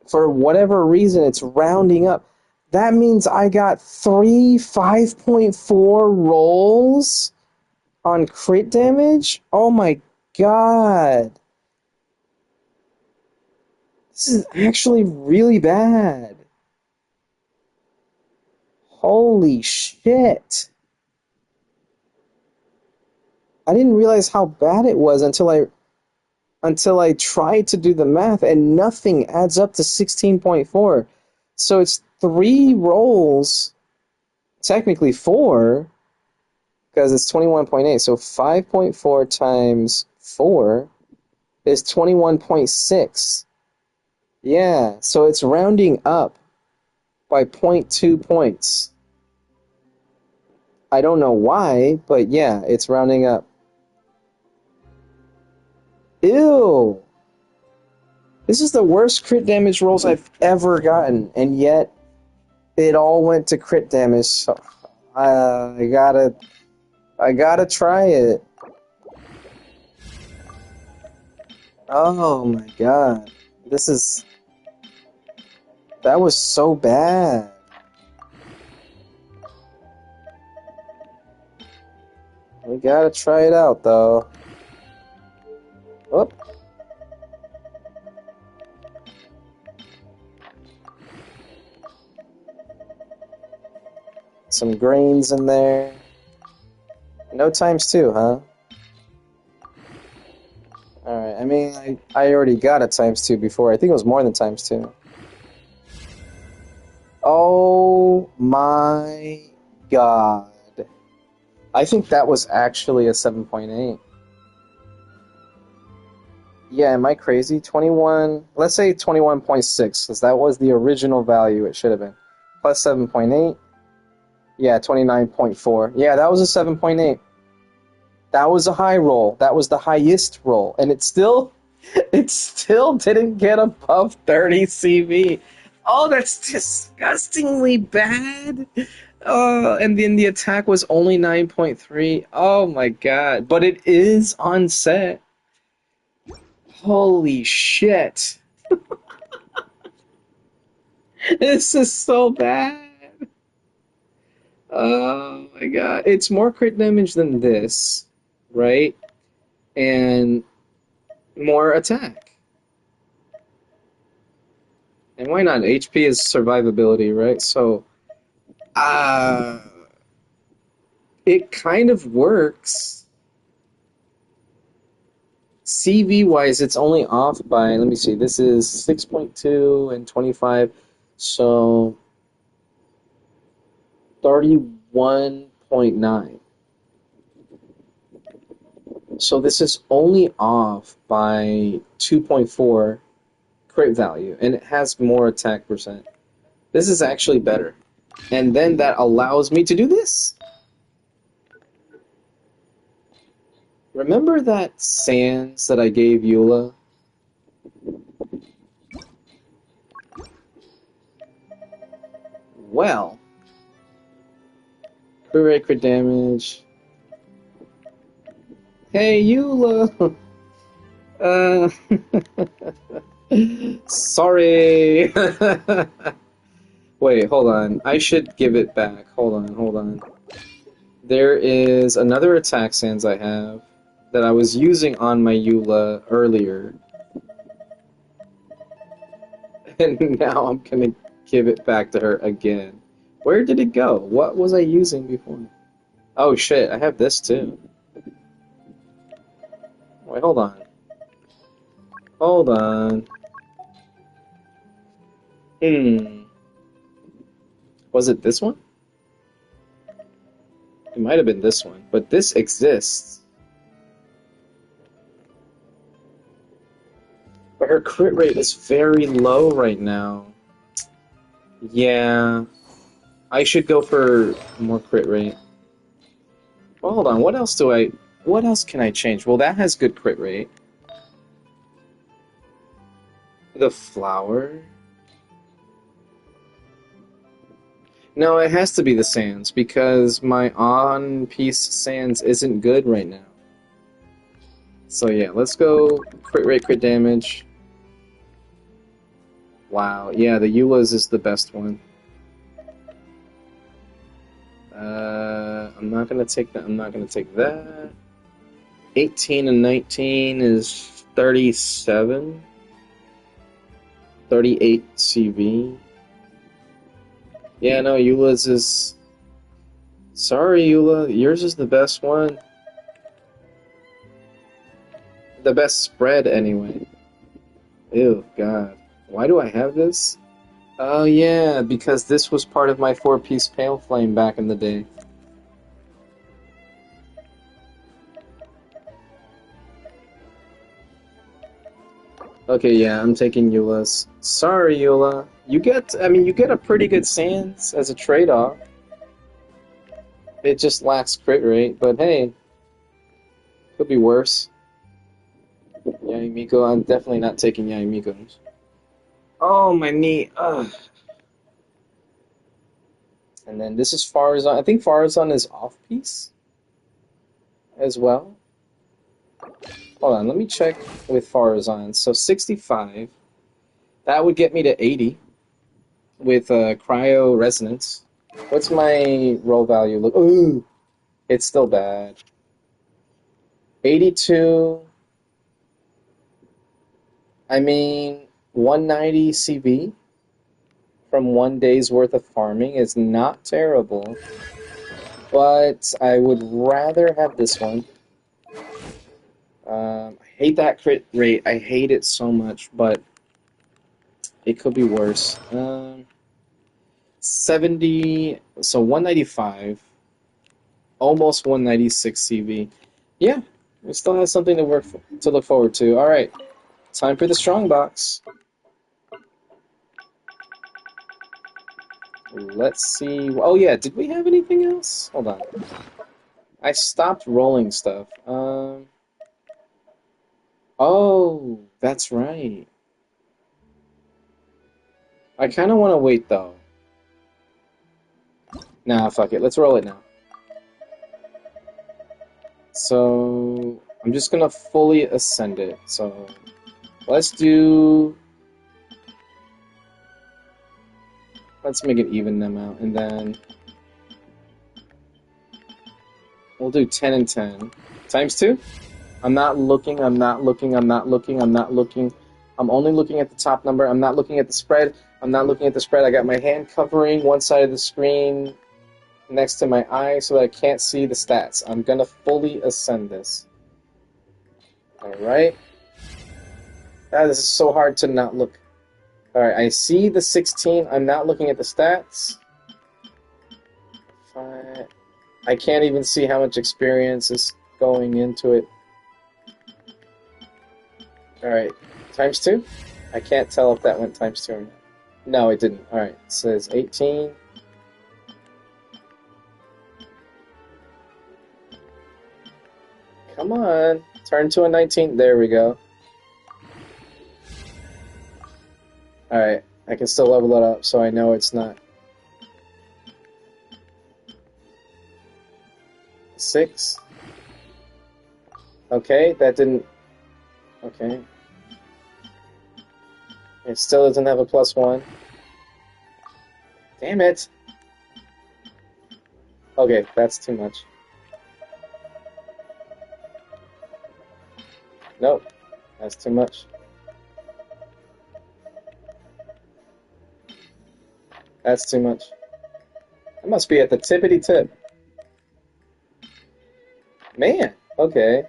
For whatever reason, it's rounding up. That means I got 3 5.4 rolls on crit damage? Oh my god. This is actually really bad. Holy shit. I didn't realize how bad it was until I tried to do the math, and nothing adds up to 16.4. So it's 3 rolls, technically 4, because it's 21.8. So 5.4 times 4 is 21.6. Yeah, so it's rounding up by 0.2 points. I don't know why, but yeah, it's rounding up. Ew! This is the worst crit damage rolls I've ever gotten, and yet it all went to crit damage. So I gotta try it. Oh my god. That was so bad. We gotta try it out, though. Whoop. Some grains in there. No times 2, huh? Alright, I mean, I already got a times 2 before. I think it was more than times 2. Oh my god. I think that was actually a 7.8. Yeah, am I crazy? 21, let's say 21.6, because that was the original value it should have been. Plus 7.8. Yeah, 29.4. Yeah, that was a 7.8. That was a high roll. That was the highest roll. And it still didn't get above 30 CV. Oh, that's disgustingly bad. Oh, and then the attack was only 9.3. Oh my god. But it is on set. Holy shit. This is so bad. Oh my god. It's more crit damage than this, right? And more attack. And why not? HP is survivability, right? So, it kind of works. CV-wise, it's only off by, let me see, this is 6.2 and 25, so 31.9. So this is only off by 2.4 crit value, and it has more attack percent. This is actually better. And then that allows me to do this. Remember that Sans that I gave Eula? Well, crit rate, crit damage. Hey, Eula! Sorry! Wait, hold on. I should give it back. Hold on. There is another attack Sans I have that I was using on my Eula earlier. And now I'm gonna give it back to her again. Where did it go? What was I using before? Oh shit, I have this too. Wait, hold on. Was it this one? It might have been this one, but this exists. But her crit rate is very low right now. Yeah. I should go for more crit rate. Well, hold on, what else can I change? Well, that has good crit rate. The flower? No, it has to be the Sans, because my on-piece Sans isn't good right now. So yeah, let's go crit rate, crit damage. Wow, yeah, the Eula's is the best one. I'm not gonna take that. 18 and 19 is 37. 38 CV. Yeah, no, Eula's is... Sorry, Eula, yours is the best one. The best spread, anyway. Ew, God. Why do I have this? Oh, yeah, because this was part of my 4-piece Pale Flame back in the day. Okay, yeah, I'm taking Eula's. Sorry, Eula. You get a pretty good Sans as a trade-off. It just lacks crit rate, but hey, could be worse. Yayimiko, I'm definitely not taking Yayimiko's. Oh, my knee. Ugh. And then this is Farazan. I think Farazan is off-piece as well. Hold on, let me check with Farazan. So 65. That would get me to 80 with Cryo Resonance. What's my roll value? Look, ooh, it's still bad. 82. I mean, 190 CV from 1 day's worth of farming is not terrible, but I would rather have this one. I hate that crit rate. I hate it so much, but it could be worse. 70, so 195, almost 196 CV. Yeah, we still have something to look forward to. All right, time for the strong box. Let's see. Oh yeah, did we have anything else? Hold on. I stopped rolling stuff. Oh, that's right. I kind of want to wait though. Nah, fuck it. Let's roll it now. So I'm just gonna fully ascend it. So let's make it even them out, and then we'll do 10 and 10 times 2. I'm not looking. I'm only looking at the top number. I'm not looking at the spread. I got my hand covering one side of the screen next to my eye so that I can't see the stats. I'm gonna fully ascend this. Alright. This is so hard to not look. Alright, I see the 16. I'm not looking at the stats. I can't even see how much experience is going into it. Alright, times 2? I can't tell if that went times 2 or not. No, it didn't. Alright, it says 18. Come on, turn to a 19. There we go. Alright, I can still level it up, so I know it's not. 6. Okay, that didn't... Okay. It still doesn't have a +1. Damn it! Okay, that's too much. Nope, that's too much. That's too much. I must be at the tippity tip. Man, okay.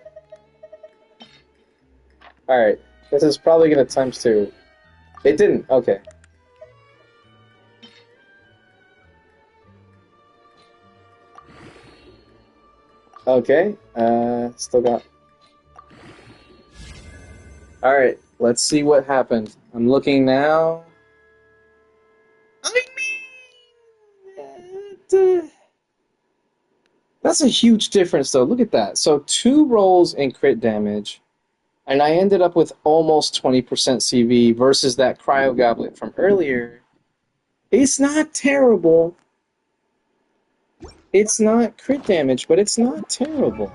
Alright, this is probably gonna times 2. It didn't, okay. Okay, still got... Alright, let's see what happened. I'm looking now. That's a huge difference, though. Look at that. So 2 rolls in crit damage, and I ended up with almost 20% CV versus that Cryo Goblet from earlier. It's not terrible. It's not crit damage, but it's not terrible.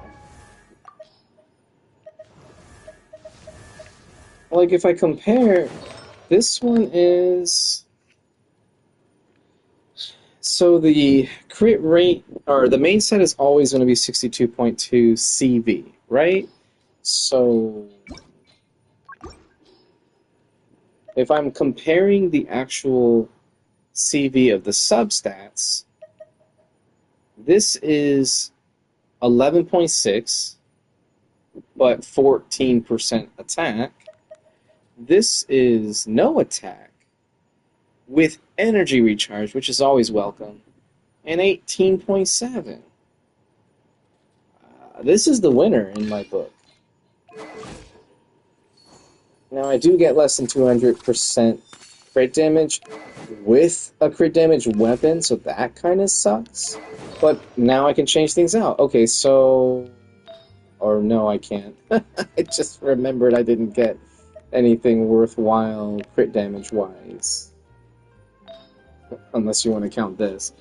Like, if I compare, this one is... So the crit rate, or the main set is always going to be 62.2 CV, right? So if I'm comparing the actual CV of the substats, this is 11.6, but 14% attack. This is no attack, with energy recharge, which is always welcome, and 18.7. This is the winner in my book. Now, I do get less than 200% crit damage with a crit damage weapon, so that kind of sucks. But now I can change things out. Okay, so... Or no, I can't. I just remembered I didn't get anything worthwhile crit damage-wise. Unless you want to count this.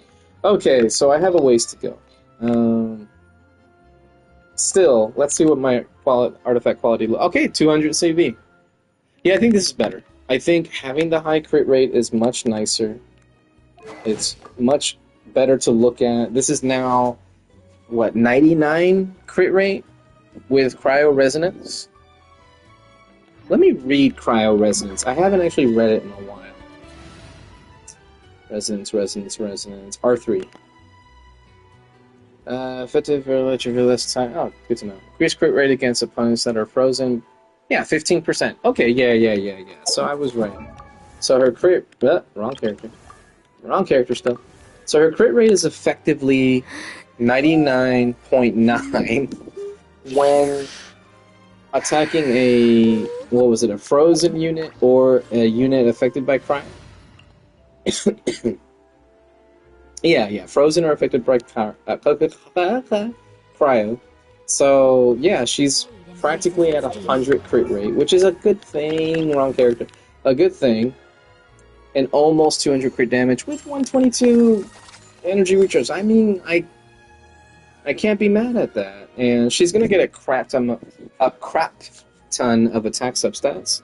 Okay, so I have a ways to go. Still, let's see what my artifact quality... Okay, 200 CV. Yeah, I think this is better. I think having the high crit rate is much nicer. It's much better to look at. This is now, what, 99 crit rate with Cryo Resonance? Let me read Cryo Resonance. I haven't actually read it in a while. Resonance, R3. Effective for electric for less time. Oh, good to know. Increase crit rate against opponents that are frozen. Yeah, 15%. Okay, yeah. So I was right. So her crit... wrong character. Wrong character still. So her crit rate is effectively 99.9 when attacking a, what was it, a frozen unit or a unit affected by cryo. yeah, frozen or affected by cryo. So yeah, she's practically at 100 crit rate, which is a good thing. Wrong character. A good thing. And almost 200 crit damage with 122 energy recharge. I mean, I can't be mad at that. And she's gonna get a crap ton of attack substats,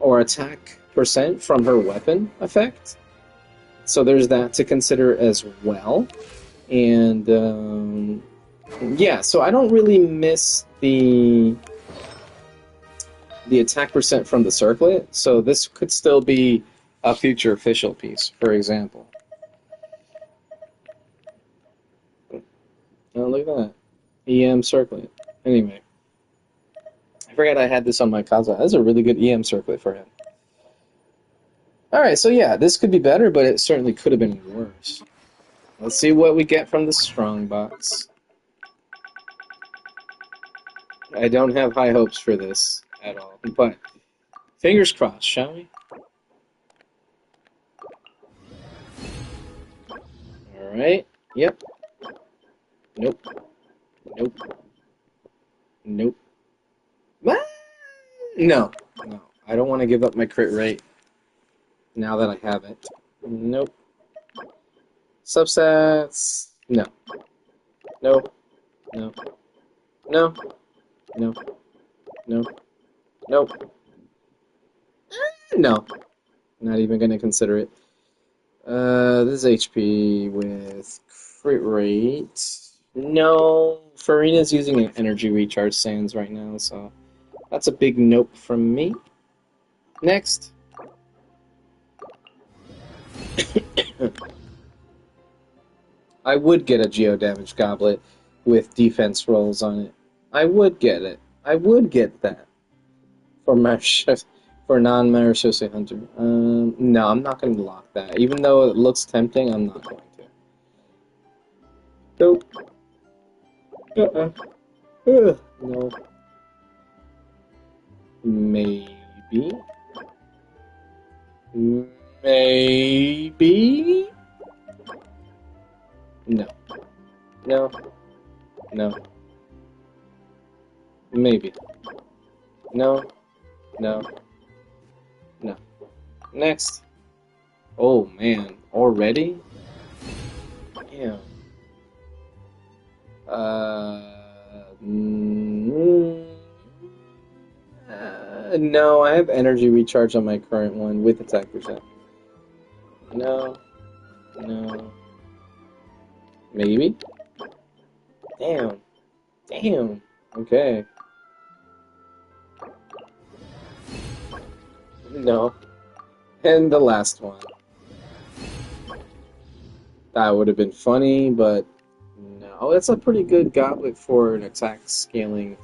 or attack percent from her weapon effect. So there's that to consider as well. And yeah, so I don't really miss the attack percent from the circlet. So this could still be a future official piece, for example. Oh, look at that. EM circlet. Anyway. I forgot I had this on my Kaza. That's a really good EM circlet for him. Alright, so yeah, this could be better, but it certainly could have been worse. Let's see what we get from the strong box. I don't have high hopes for this at all, but fingers crossed, shall we? Alright, yep. Nope. Nope. Nope. What? No. No. I don't want to give up my crit rate now that I have it. Nope. Subsets. No. No. No. No. No. No. Nope. No. Not even going to consider it. This is HP with crit rate. No. Farina's using an energy recharge sands right now, so that's a big nope from me. Next. I would get a Geo Damage Goblet with defense rolls on it. I would get it. I would get that for non-Marishose Hunter. No, I'm not going to lock that. Even though it looks tempting, I'm not going to. Nope. No. Maybe. Maybe? No. No. No. Maybe. No. No. No. Next. Oh man, already? Yeah. No, I have energy recharge on my current one with attack percent. No. No. Maybe? Damn. Damn. Okay. No. And the last one. That would have been funny, but no. It's a pretty good goblet for an attack scaling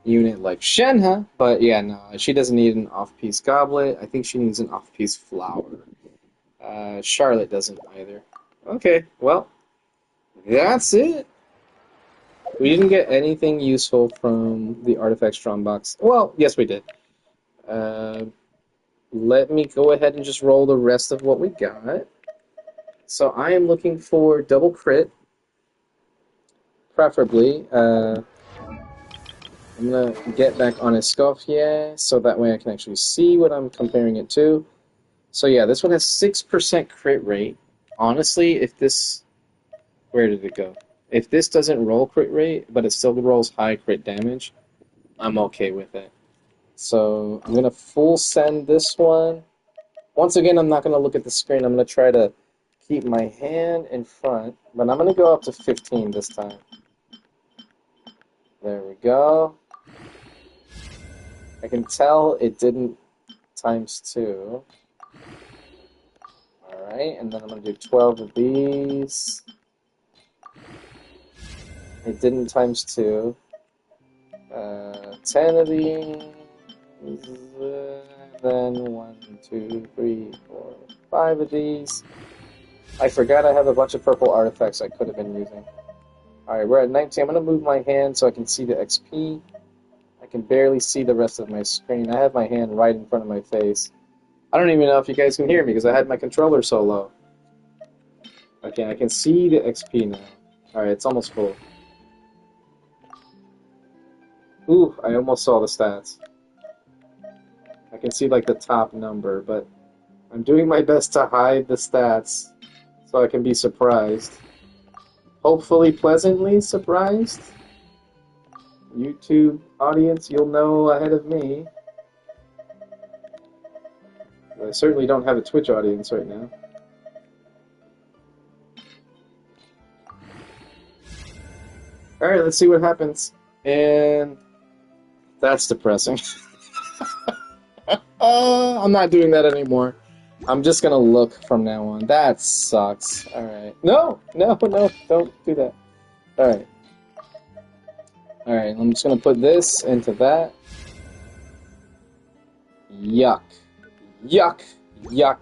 unit like Shenhe, but yeah, no. She doesn't need an off-piece goblet. I think she needs an off-piece flower. Charlotte doesn't either. Okay, well, that's it. We didn't get anything useful from the Artifact Strong Box. Well, yes, we did. Let me go ahead and just roll the rest of what we got. So I am looking for double crit, preferably. I'm going to get back on Escoffier, so that way I can actually see what I'm comparing it to. So yeah, this one has 6% crit rate. Honestly, if this... Where did it go? If this doesn't roll crit rate, but it still rolls high crit damage, I'm okay with it. So I'm going to full send this one. Once again, I'm not going to look at the screen. I'm going to try to keep my hand in front, but I'm going to go up to 15 this time. There we go. I can tell it didn't times 2. Alright, and then I'm going to do 12 of these. It didn't times 2. 10 of these. Then 1, 2, 3, 4, 5 of these. I forgot I have a bunch of purple artifacts I could have been using. Alright, we're at 19. I'm going to move my hand so I can see the XP. I can barely see the rest of my screen. I have my hand right in front of my face. I don't even know if you guys can hear me because I had my controller so low. Okay, I can see the XP now. Alright, it's almost full. Ooh, I almost saw the stats. I can see like the top number, but I'm doing my best to hide the stats so I can be surprised. Hopefully pleasantly surprised. YouTube audience, you'll know ahead of me. I certainly don't have a Twitch audience right now. Alright, let's see what happens. And that's depressing. I'm not doing that anymore. I'm just gonna look from now on. That sucks. Alright. No, don't do that. Alright. Alright, I'm just gonna put this into that. Yuck. Yuck. Yuck.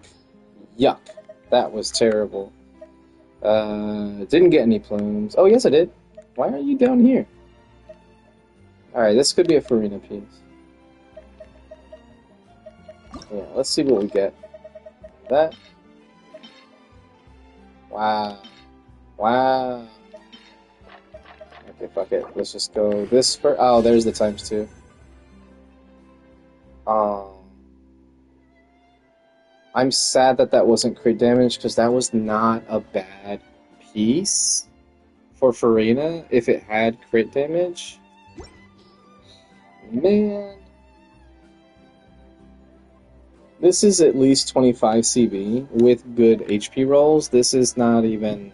Yuck. That was terrible. Didn't get any plumes. Oh, yes I did. Why are you down here? Alright, this could be a Farina piece. Yeah, let's see what we get. That. Wow. Wow. Okay, fuck it. Let's just go this first. Oh, there's the ×2. I'm sad that that wasn't crit damage, because that was not a bad piece for Farina if it had crit damage. Man. This is at least 25 CV with good HP rolls. This is not even...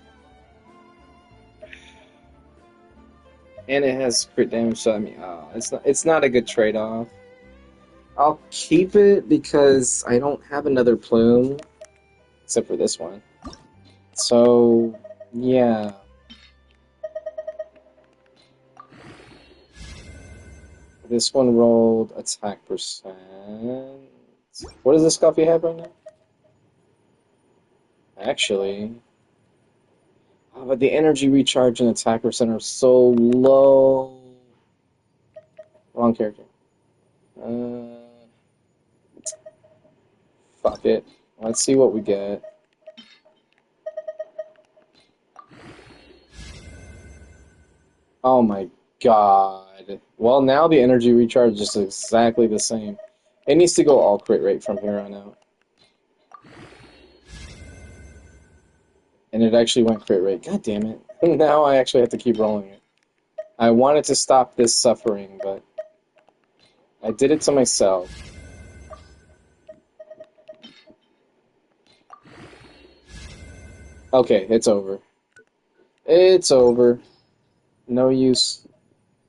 And it has crit damage, so I mean, it's not a good trade-off. I'll keep it because I don't have another plume, except for this one. So, yeah. This one rolled attack percent. What does this Escoffier have right now? Actually... Oh, but the energy recharge and attack percent are so low. Wrong character. Fuck it. Let's see what we get. Oh my god. Well, now the energy recharge is exactly the same. It needs to go all crit rate from here on out. And it actually went crit rate. God damn it. Now I actually have to keep rolling it. I wanted to stop this suffering, but I did it to myself. Okay, it's over. It's over. No use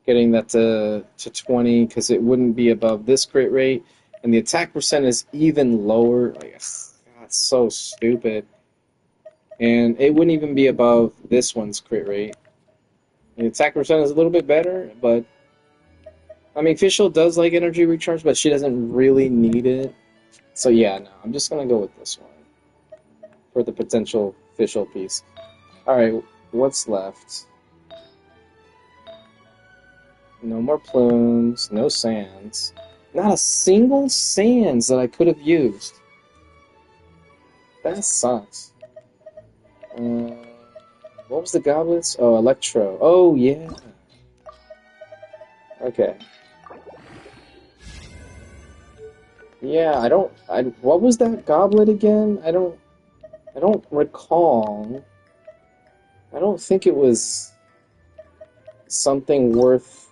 getting that to 20, because it wouldn't be above this crit rate, and the attack percent is even lower. Like, that's so stupid. And it wouldn't even be above this one's crit rate. The attack percent is a little bit better, but... I mean, Fischl does like energy recharge, but she doesn't really need it. So yeah, no, I'm just gonna go with this one. For the potential Fischl piece. Alright, what's left? No more plumes, no sands. Not a single sands that I could have used. That sucks. What was the goblets? Oh, Electro. Oh, yeah. Okay. Yeah, what was that goblet again? I don't recall. I don't think it was something worth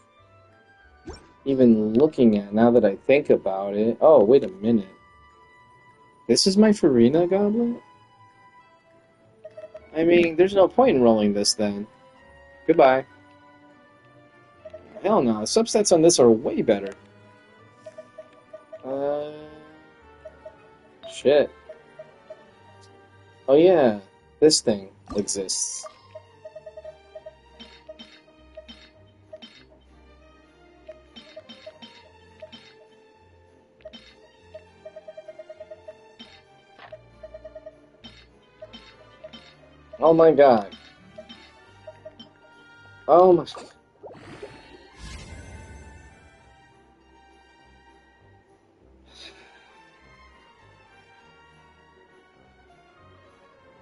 even looking at now that I think about it. Oh, wait a minute. This is my Farina goblet? I mean, there's no point in rolling this then. Goodbye. Hell no, the substats on this are way better. Shit. Oh yeah, this thing exists. Oh my god. Oh my...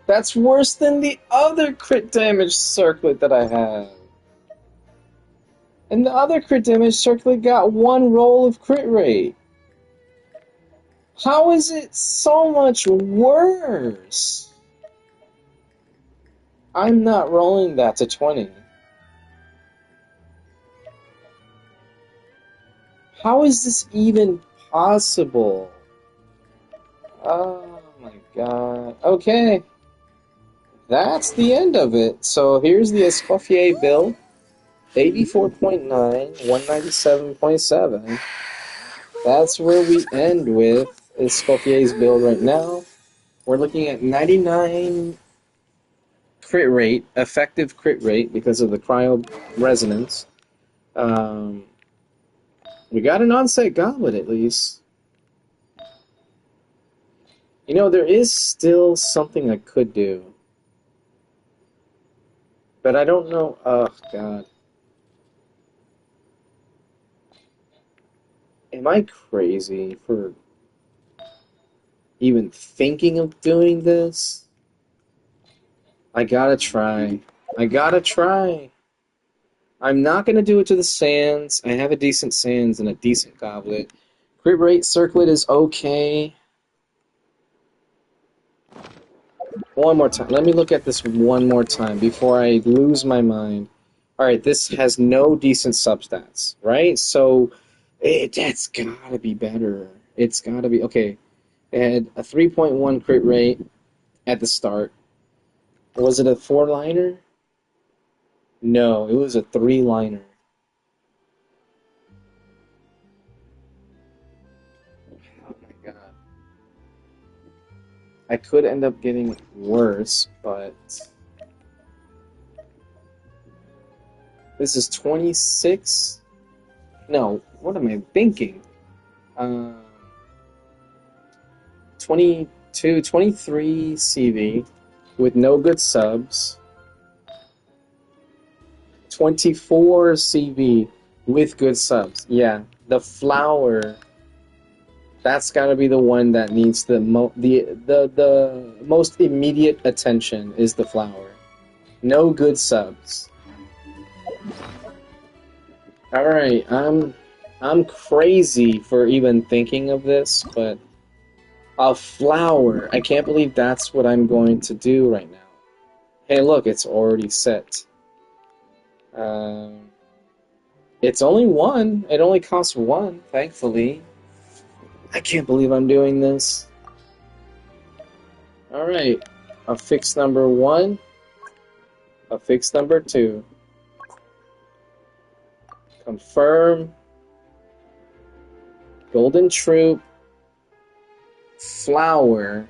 That's worse than the other crit damage circlet that I have. And the other crit damage circlet got one roll of crit rate. How is it so much worse? I'm not rolling that to 20. How is this even possible? Oh my god. Okay. That's the end of it. So here's the Escoffier build. 84.9, 197.7. That's where we end with Escoffier's build right now. We're looking at 99 crit rate, effective crit rate because of the cryo resonance. We got an on-site goblet at least. You know, there is still something I could do. But I don't know. Oh, God. Am I crazy for even thinking of doing this? I gotta try. I gotta try. I'm not gonna do it to the sands. I have a decent sands and a decent goblet. Crit rate circlet is okay. One more time. Let me look at this one more time before I lose my mind. Alright, this has no decent substats, right? So, that's gotta be better. It's gotta be... Okay, it had a 3.1 crit rate at the start. Was it a 4-liner? No, it was a 3-liner. Oh my god. I could end up getting worse, but... This is 26? No, what am I thinking? 22, 23 CV with no good subs. 24 CV with good subs. Yeah, the flower. That's got to be the one that needs the most immediate attention is the flower. No good subs. All right, I'm crazy for even thinking of this, but a flower. I can't believe that's what I'm going to do right now. Hey, look, it's already set. It's only one. It only costs one, thankfully. I can't believe I'm doing this. Alright. Affix number 1. Affix number 2. Confirm. Golden Troop. Flower.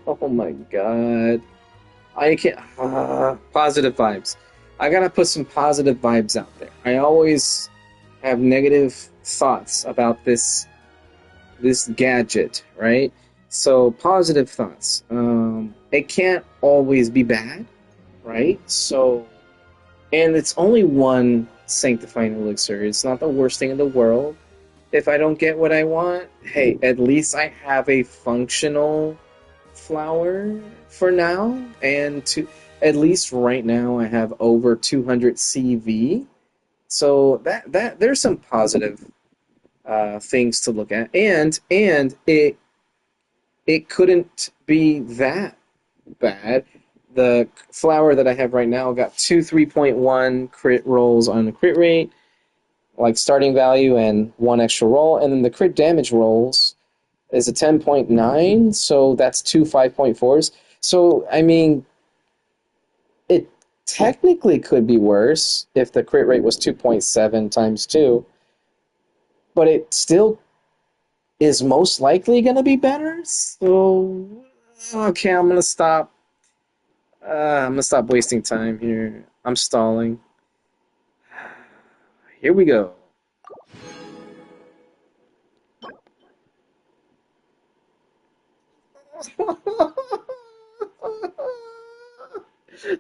Oh my god. I can't... positive vibes. I gotta put some positive vibes out there. I always have negative thoughts about this gadget, right? So, positive thoughts. It can't always be bad, right? So, and it's only one sanctifying elixir. It's not the worst thing in the world. If I don't get what I want, hey, at least I have a functional flower for now, and at least right now I have over 200 CV. So that there's some positive things to look at, and it couldn't be that bad. The flower that I have right now got 3.1 crit rolls on the crit rate, like starting value, and 1 extra roll, and then the crit damage rolls is a 10.9, so that's 2 5.4s. So, I mean, it technically could be worse if the crit rate was 2.7 times 2, but it still is most likely going to be better. So, okay, I'm going to stop. I'm going to stop wasting time here. I'm stalling. Here we go.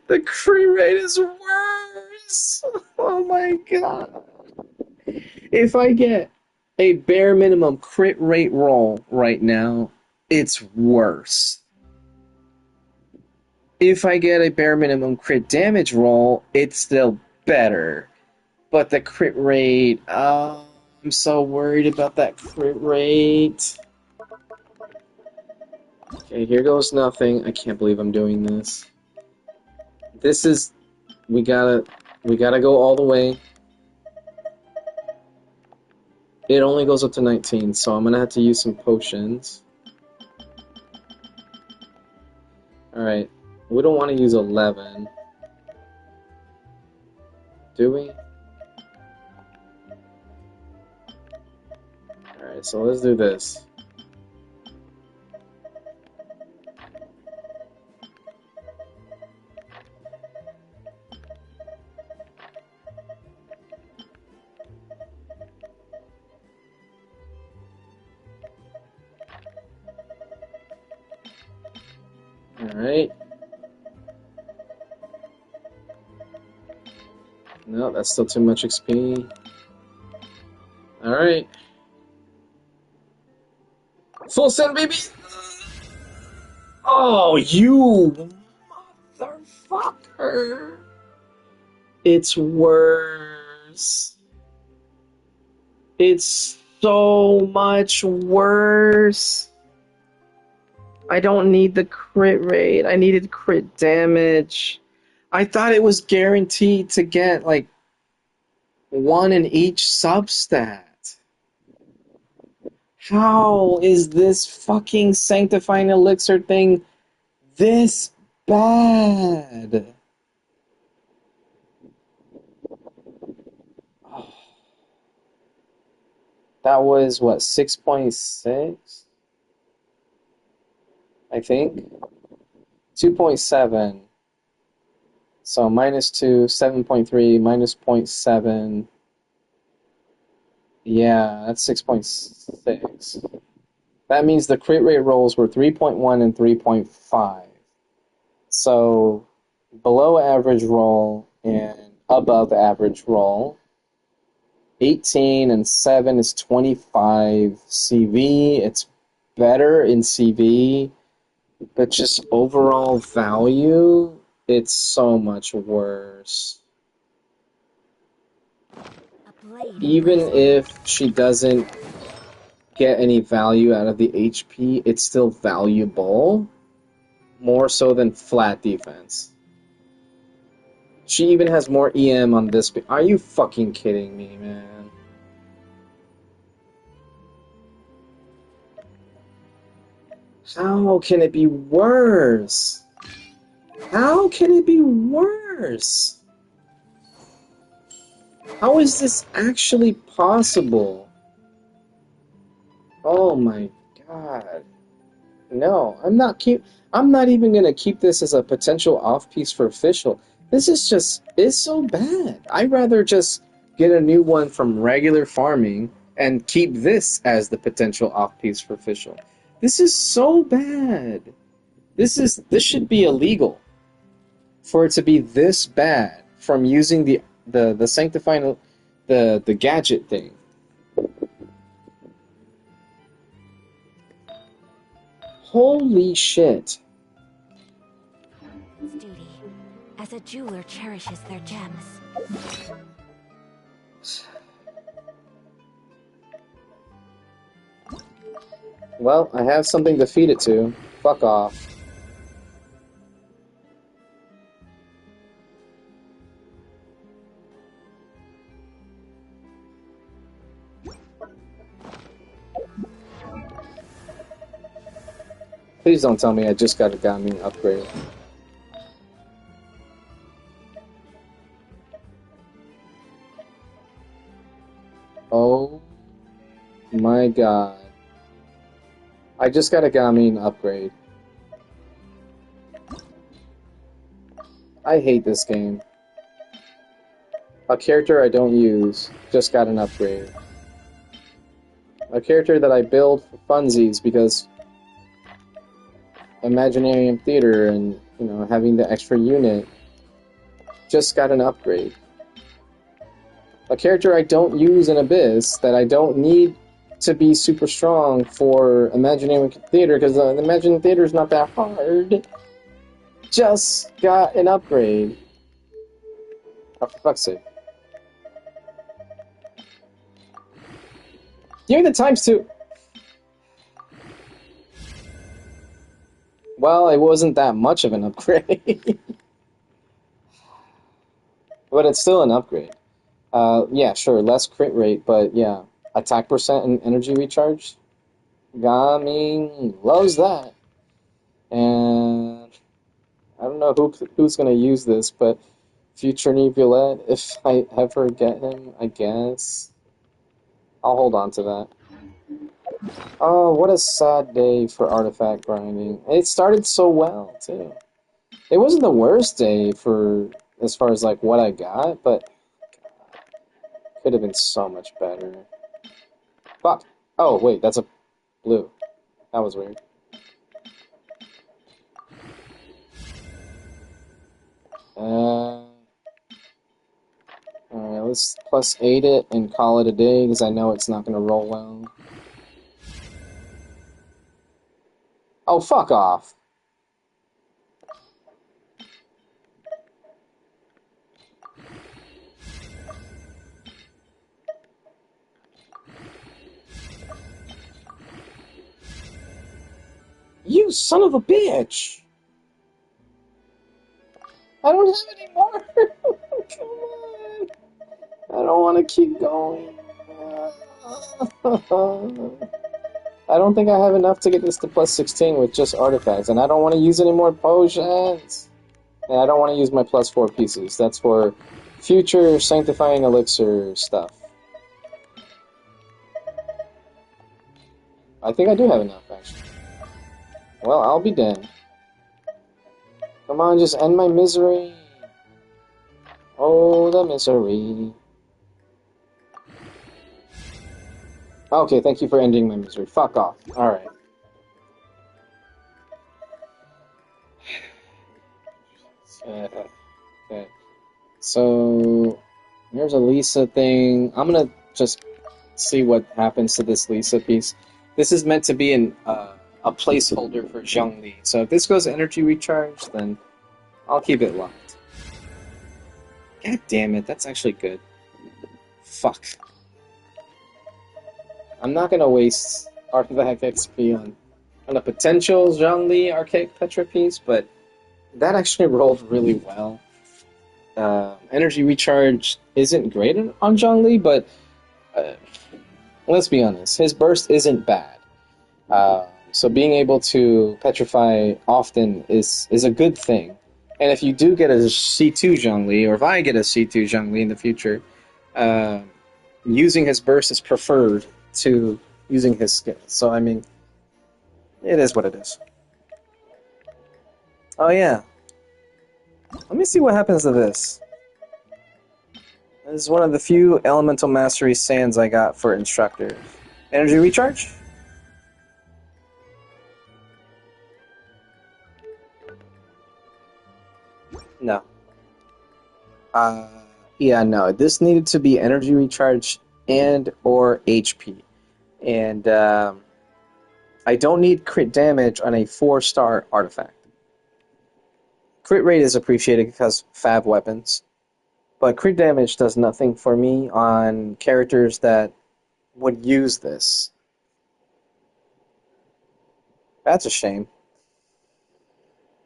The crit rate is worse. Oh my god. If I get a bare minimum crit rate roll right now, it's worse. If I get a bare minimum crit damage roll, it's still better. But the crit rate, I'm so worried about that crit rate. Okay, here goes nothing. I can't believe I'm doing this. This is... We gotta go all the way. It only goes up to 19, so I'm gonna have to use some potions. Alright. We don't want to use 11. Do we? Alright, so let's do this. Alright. No, that's still too much XP. Alright. Full send, baby! Oh, you motherfucker! It's worse. It's so much worse. I don't need the crit rate. I needed crit damage. I thought it was guaranteed to get, like, 1 in each substat. How is this fucking Sanctifying Elixir thing this bad? Oh. That was, what, 6.6? I think? 2.7. So minus 2, 7.3, minus 0.7. Yeah, that's 6.6. That means the crit rate rolls were 3.1 and 3.5. So below average roll and above average roll. 18 and 7 is 25 CV. It's better in CV, but just overall value, it's so much worse. Even if she doesn't get any value out of the HP, it's still valuable. More so than flat defense. She even has more EM on this. Are you fucking kidding me, man? How can it be worse? How can it be worse? How is this actually possible? Oh my god. No, I'm not even gonna keep this as a potential off-piece for official. This is just, it's so bad. I'd rather just get a new one from regular farming and keep this as the potential off-piece for official. This is so bad. This should be illegal for it to be this bad from using the sanctifying the gadget thing. Holy shit. It's duty, as a jeweler cherishes their gems. Well, I have something to feed it to. Fuck off. Please don't tell me I just got a gaming upgrade. Oh my god. I just got a gaming upgrade. I hate this game. A character I don't use just got an upgrade. A character that I build for funsies because Imaginarium Theater and you know, having the extra unit, just got an upgrade. A character I don't use in Abyss, that I don't need to be super strong for Imaginary Theater, because the Imaginary Theater is not that hard, just got an upgrade. Oh, for fuck's sake. Give me the times 2! Well, it wasn't that much of an upgrade. But it's still an upgrade. Yeah, sure, less crit rate, but yeah. Attack percent and energy recharge. Gaming loves that. And I don't know who's gonna use this, but Future Nebulette, if I ever get him, I guess. I'll hold on to that. Oh, what a sad day for artifact grinding. It started so well, too. It wasn't the worst day for, as far as like what I got, but could have been so much better. Fuck. Oh, wait, that's a blue. That was weird. Alright, let's +8 it and call it a day, because I know it's not going to roll well. Oh, fuck off. You son of a bitch! I don't have any more! Come on! I don't want to keep going. I don't think I have enough to get this to +16 with just artifacts, and I don't want to use any more potions! And I don't want to use my +4 pieces. That's for future sanctifying elixir stuff. I think I do have enough, actually. Well, I'll be damned. Come on, just end my misery. Oh, the misery. Okay, thank you for ending my misery. Fuck off. Alright. Okay. So, here's a Lisa thing. I'm gonna just see what happens to this Lisa piece. This is meant to be a placeholder for Zhongli. So if this goes energy recharge, then I'll keep it locked. God damn it, that's actually good. Fuck. I'm not gonna waste artifact XP on a potential Zhongli Archaic Petra piece, but that actually rolled really well. Energy recharge isn't great on Zhongli, but let's be honest, his burst isn't bad. So being able to petrify often is a good thing. And if you do get a C2 Zhongli, or if I get a C2 Zhongli in the future, using his burst is preferred to using his skill. So, I mean, it is what it is. Oh, yeah. Let me see what happens to this. This is one of the few Elemental Mastery Sands I got for Instructor. Energy recharge? No. Yeah, no. This needed to be energy recharge and or HP. And I don't need crit damage on a 4-star artifact. Crit rate is appreciated because Fab weapons. But crit damage does nothing for me on characters that would use this. That's a shame.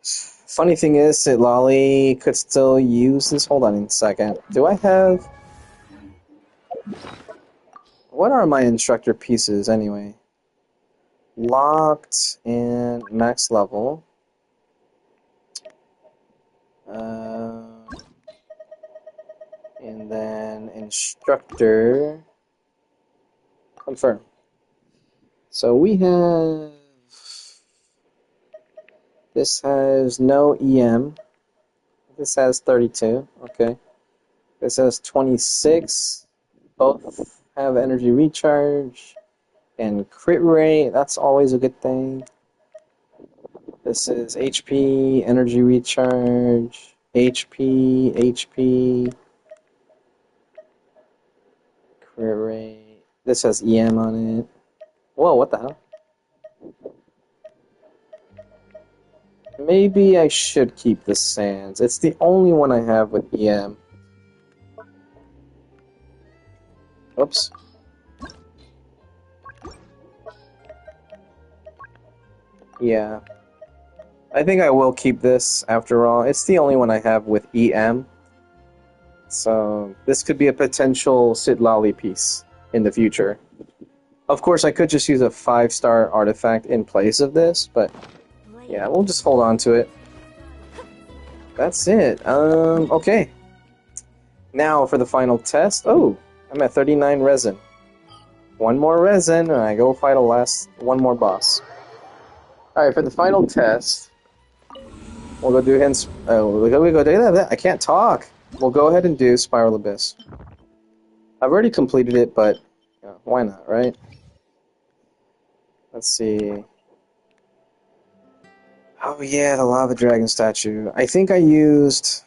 Funny thing is that Lolly could still use this. Hold on a second. Do I have... What are my instructor pieces, anyway? Locked and max level. And then instructor. Confirm. So we have... This has no EM. This has 32. Okay. This has 26. Both have energy recharge. And crit rate. That's always a good thing. This is HP, energy recharge, HP, crit rate. This has EM on it. Whoa, what the hell? Maybe I should keep the Sands. It's the only one I have with EM. Oops. Yeah. I think I will keep this after all. It's the only one I have with EM. So this could be a potential Sid Lolly piece in the future. Of course, I could just use a 5-star artifact in place of this, but yeah, we'll just hold on to it. That's it. Okay. Now for the final test. Oh, I'm at 39 resin. One more resin, and I go fight one more boss. Alright, for the final test, we'll go do hints. I can't talk. We'll go ahead and do Spiral Abyss. I've already completed it, but why not, right? Let's see. Oh yeah, the Lava Dragon statue. I think I used...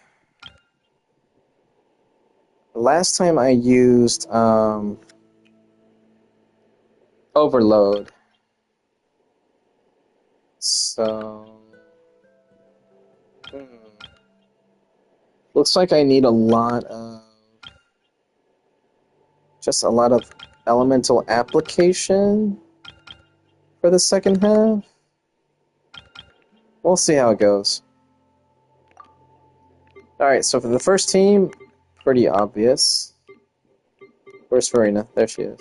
Last time I used Overload. So... Looks like I need a lot of... Just a lot of elemental application for the second half. We'll see how it goes. Alright, so for the first team, pretty obvious. Where's Farina? There she is.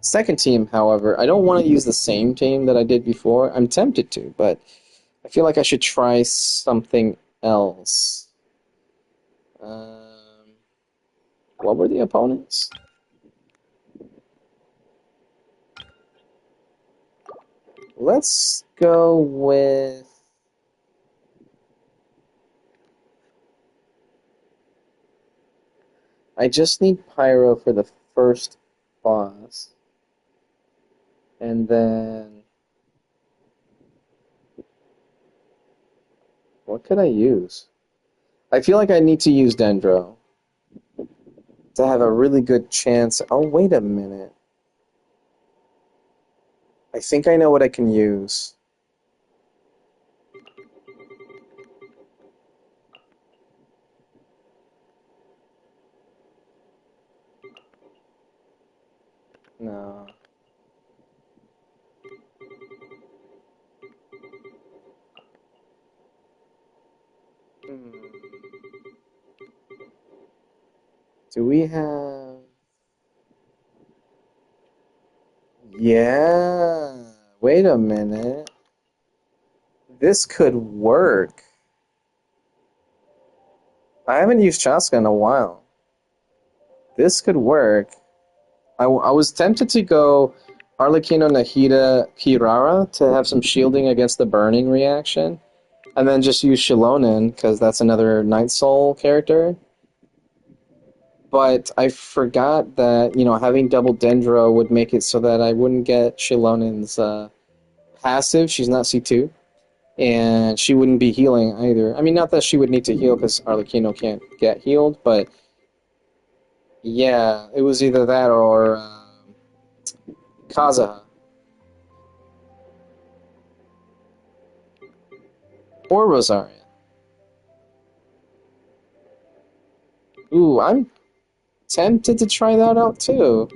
Second team, however, I don't want to use the same team that I did before. I'm tempted to, but I feel like I should try something else. What were the opponents? Let's go with... I just need Pyro for the first boss. And then... What could I use? I feel like I need to use Dendro to have a really good chance. Oh, wait a minute. I think I know what I can use. No. Do we have... Yeah. Wait a minute. This could work. I haven't used Chaska in a while. This could work. I was tempted to go Arlecchino, Nahida, Kirara to have some shielding against the burning reaction. And then just use Shilonen, because that's another Night Soul character. But I forgot that, having double Dendro would make it so that I wouldn't get Shilonen's passive. She's not C2. And she wouldn't be healing either. I mean, not that she would need to heal, because Arlecchino can't get healed, but... Yeah, it was either that or Kazuha. Or Rosaria. Ooh, I'm tempted to try that out too.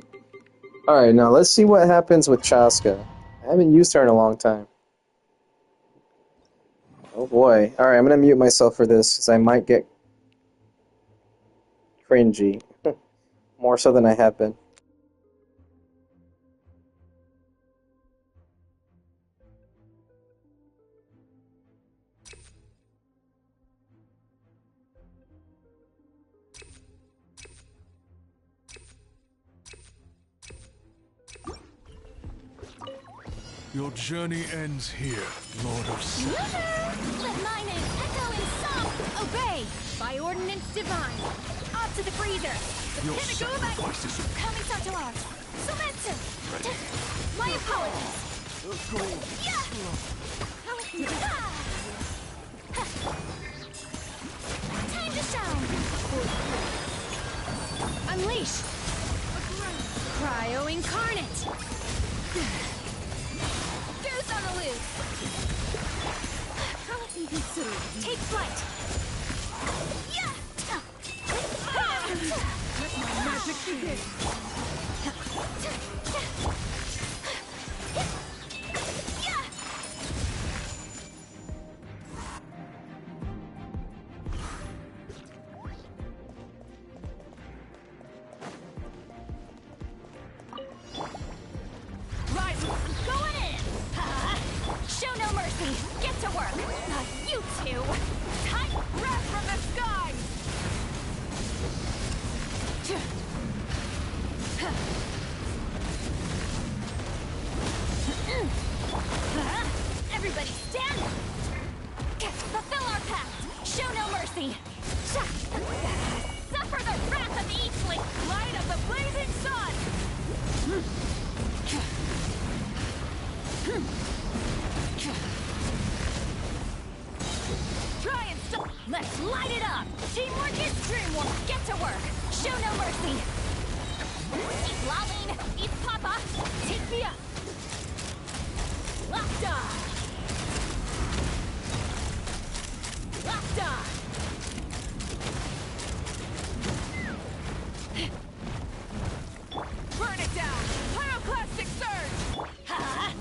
Alright, now let's see what happens with Chaska. I haven't used her in a long time. Oh boy. Alright, I'm gonna mute myself for this, because I might get cringy. More so than I have been. Your journey ends here, Lord of Sun. Let my name echo in song! Obey! By ordinance divine! Up to the breather! Your sacrifice is... Kamisato! Sumetsu! My apologies! Time to shine! Unleash! Cryo Incarnate! Goose on the loose! Take flight! Yeah! Let my magic begin. Rise! Going in! Show no mercy! Get to work! You two! Tight breath from the sky! Everybody stand! Fulfill our pact! Show no mercy! Suffer the wrath of Eastling! Light of the blazing sun! Try and stop! Let's light it up! Teamwork is dreamwork! Get to work! Show no mercy! Eat Laline! Eat Papa! Take me up! Locked on! Locked on! Burn it down! Pyroclastic surge! Ha!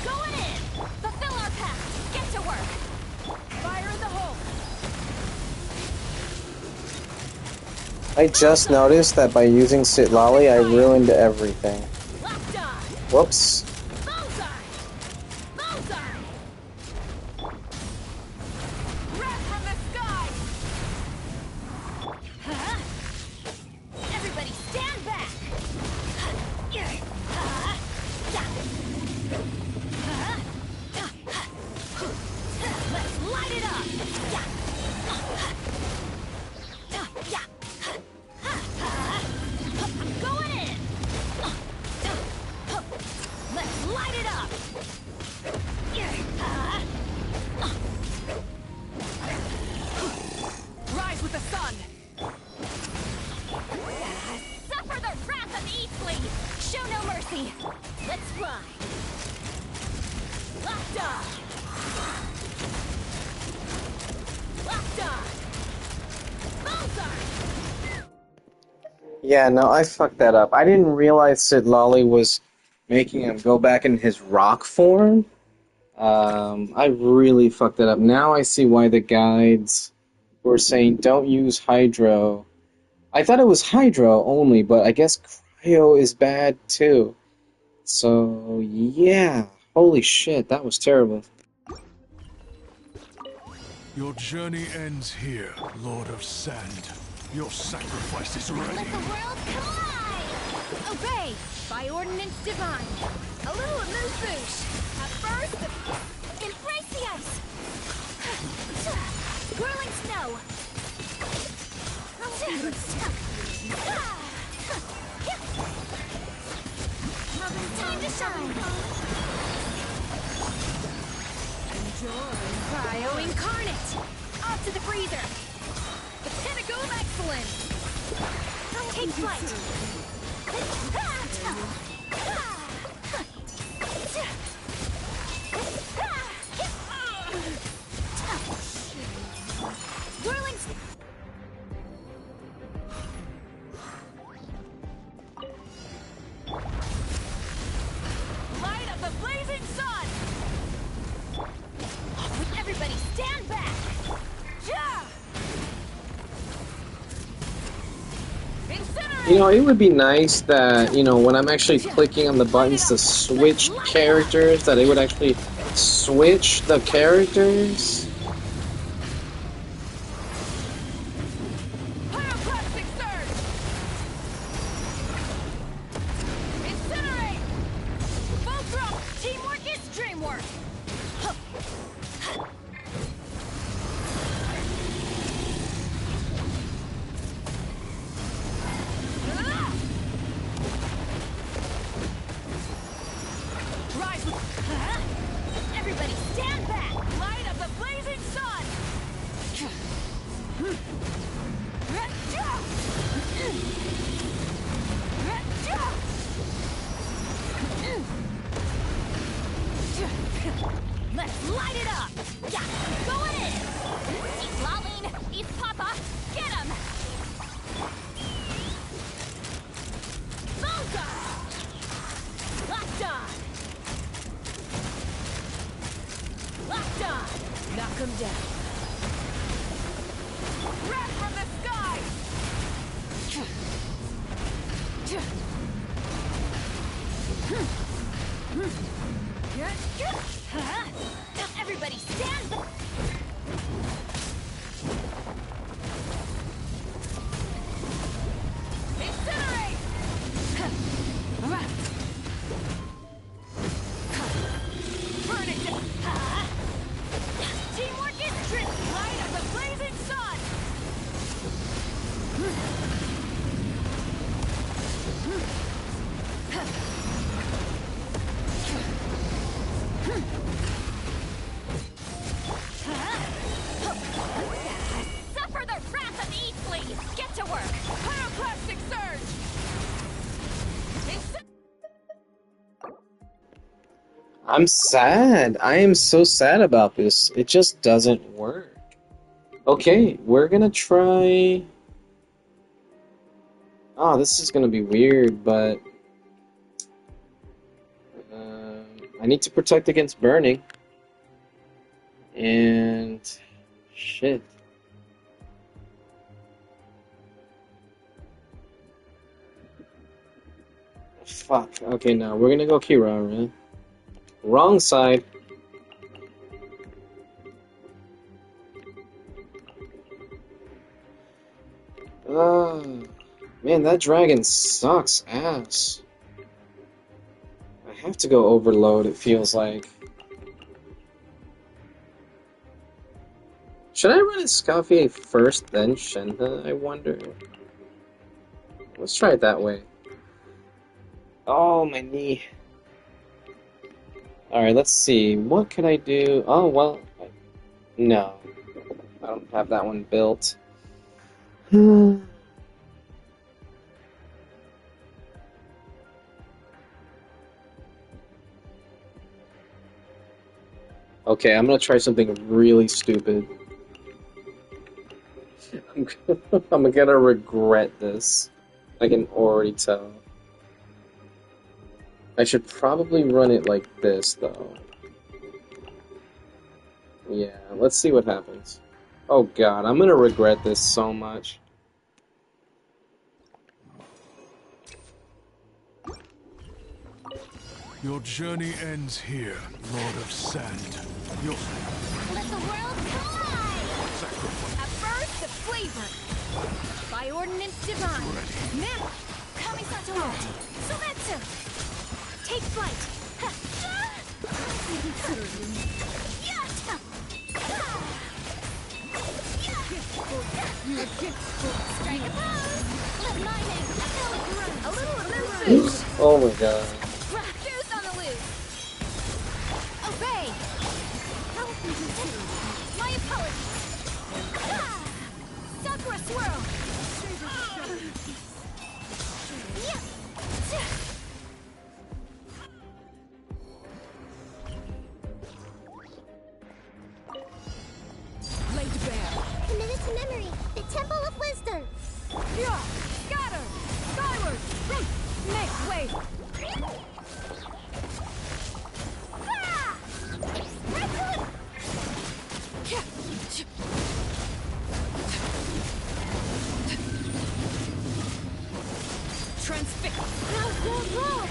Going in! Fulfill our pact! Get to work! Fire in the hole! I just noticed that by using Sitlali, I ruined everything. Locked on! Whoops. Bullseye! Bullseye! Wrath from the sky! Huh? Everybody stand back! Let's light it up! I'm going in! Let's light it up! Rise with the sun! Suffer the wrath of Eastling! Show no mercy! Let's fly! Locked on! Locked on! Bullseye! Yeah, no, I fucked that up. I didn't realize Sitlali was making him go back in his rock form. I really fucked that up. Now I see why the guides were saying don't use Hydro. I thought it was Hydro only, but I guess Cryo is bad too. So, yeah. Holy shit, that was terrible. Your journey ends here, Lord of Sand. Your sacrifice is ready. Let the world collide! Obey! By ordinance divine. A little amuse-bouche. At first, embrace the ice. Whirling snow. Time to shine. Enjoy. Cryo Incarnate! Off to the freezer. The pinnacle of excellence. Take flight. Whirling. Light of the blazing sun. Everybody stand back. Incinerate. You know, it would be nice that, you know, when I'm actually clicking on the buttons to switch characters, that it would actually switch the characters. Pyroclastic surge. Incinerate. Full throttle. Teamwork is dreamwork. Everybody stand back! Light of the blazing sun! Let's light it up! Yeah, going in! Eat Laline! Eat Papa! Get him! Bunker! Locked on! Locked on! Knock him down! Red from the sky! Everybody stand back! Incinerate! Burn it down! Teamwork is true! Light of the blazing sun! Suffer the wrath of Eatfleet! Get to work! Pyroclastic surge! I'm sad. I am so sad about this. It just doesn't work. Okay, we're gonna try... Oh, this is gonna be weird, but... I need to protect against burning. And... Shit. Fuck. Okay, now we're gonna go Kirara. Wrong side. Man, that dragon sucks ass. I have to go overload, it feels like. Should I run Escoffier first, then Shenhe, I wonder? Let's try it that way. Oh, my knee. Alright, let's see. What could I do? Oh, well... No. I don't have that one built. Okay, I'm gonna try something really stupid. I'm gonna regret this. I can already tell. I should probably run it like this, though. Yeah, let's see what happens. Oh god, I'm gonna regret this so much. Your journey ends here, Lord of Sand. Your Let the world collide! sacrifice. At first, the flavor. By ordinance divine. Now, Kamisato. Sumetsu. Take flight. Strike a pose. Let lightning fill the room. A little elusive. Oh my god. Goose on the loose. Obey. My apologies. Sakura swirl. Yeah. Laid bare. Committed to memory. The Temple of Wisdom. Yeah. Scatter. Skyward. Make way. Transfix. Roll.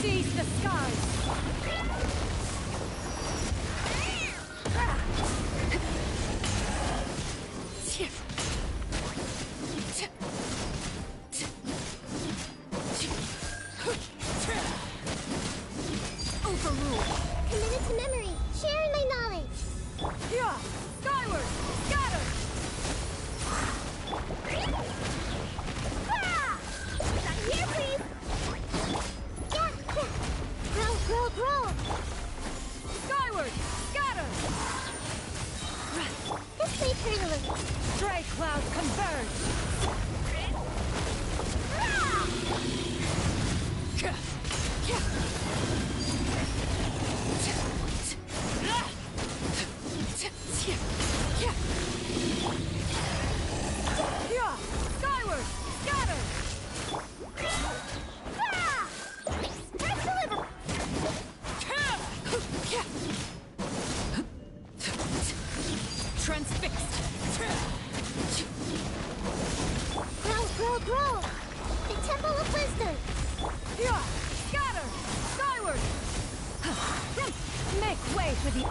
Seize the skies. Overrule. Committed to memory. Sharing my knowledge. Yeah. Skyward. Scatter. Not here, please. Twister! Yeah! Scatter! Skyward! Make way for the...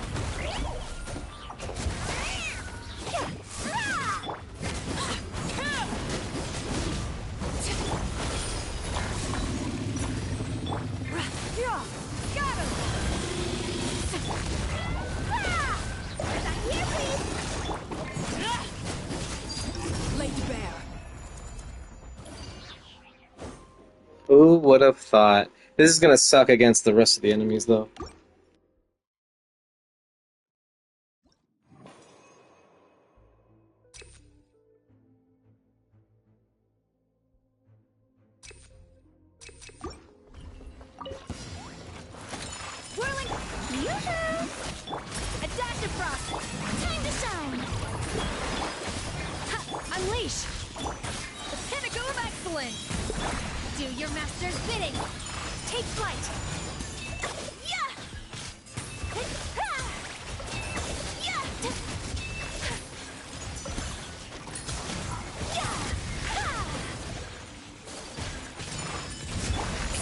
Yeah! Scatter! Here, please! Laid bare. Who would have thought? This is gonna suck against the rest of the enemies, though. Whirling! Yoo-hoo! A dash of frost! Time to shine! Ha! Unleash! The pinnacle of excellence! Do your master's bidding! Take flight! Yeah! Ha! Yeah! Yeah! Ha!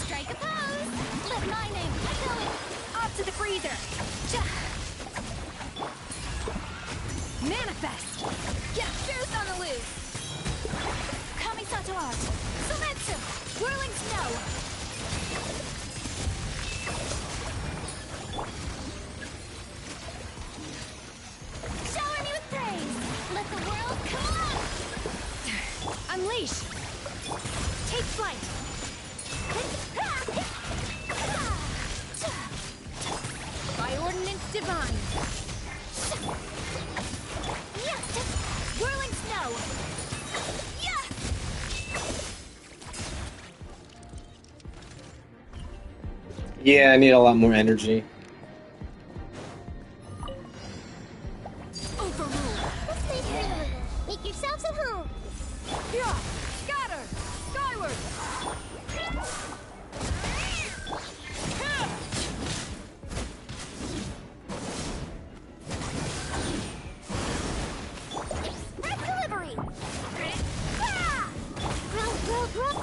Strike a pose! Let my name echo it! Off to the freezer! Manifest! Yeah, truth on the loose! Kamisato art! Sumetsu! Whirling snow! Shower me with praise! Let the world come on! Unleash! Take flight! By ordinance divine! Whirling snow! Yeah, I need a lot more energy. Overrule! Let's make her a little. Make yourselves at home. Yeah! Scatter! Skyward! Back delivery! Grow, grow, grow!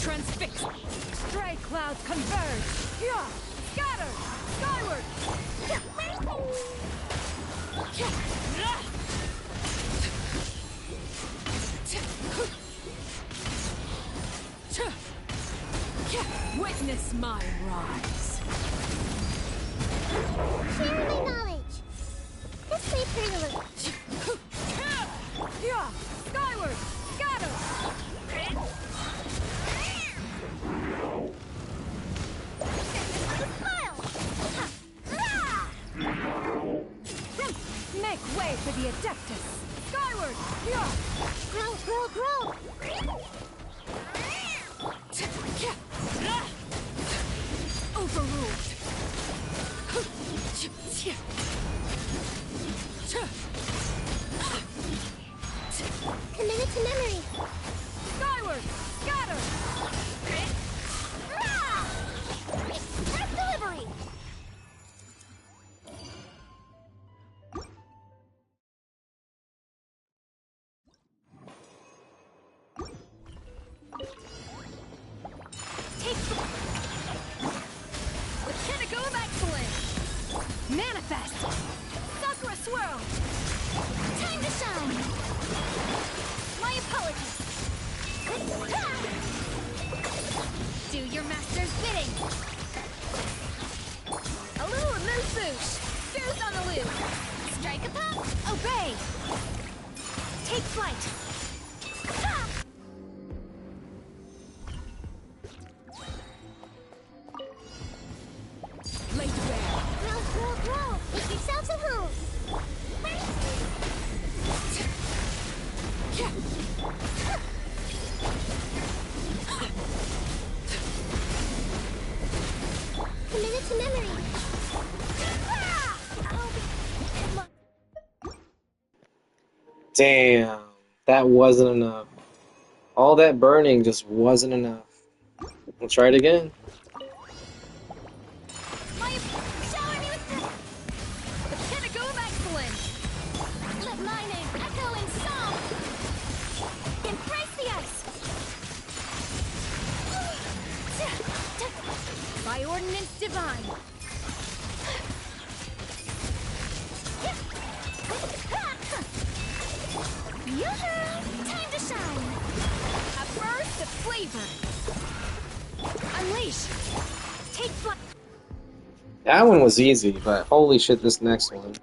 Transfix! Stray clouds converge! Yeah! Scatter! Skyward! Witness my rise! Share my knowledge. Let's make her a little. Yeah! Skyward! Scatter! Make way for the Adeptus! Skyward! Yeah! Grow, grow, grow! Overruled! Committed to memory. Skyward! Scatter! Back delivery! Take the pinnacle of excellence! Manifest! Sakura swirl! Time to shine! My apologies! Do your master's bidding! A little remove boosh! Truth on the loose! Strike a pop! Obey! Take flight! Ha! Laid bare! Grow, grow, grow! Make yourselves at home. Committed to memory. Damn, that wasn't enough. All that burning just wasn't enough. We'll try it again. Shower me with the pinnacle of excellence! Let my name echo in song! Embrace the ice! ordinance divine. Time to shine. A burst of flavor. Unleash. Take flight. That one was easy, but holy shit, this next one.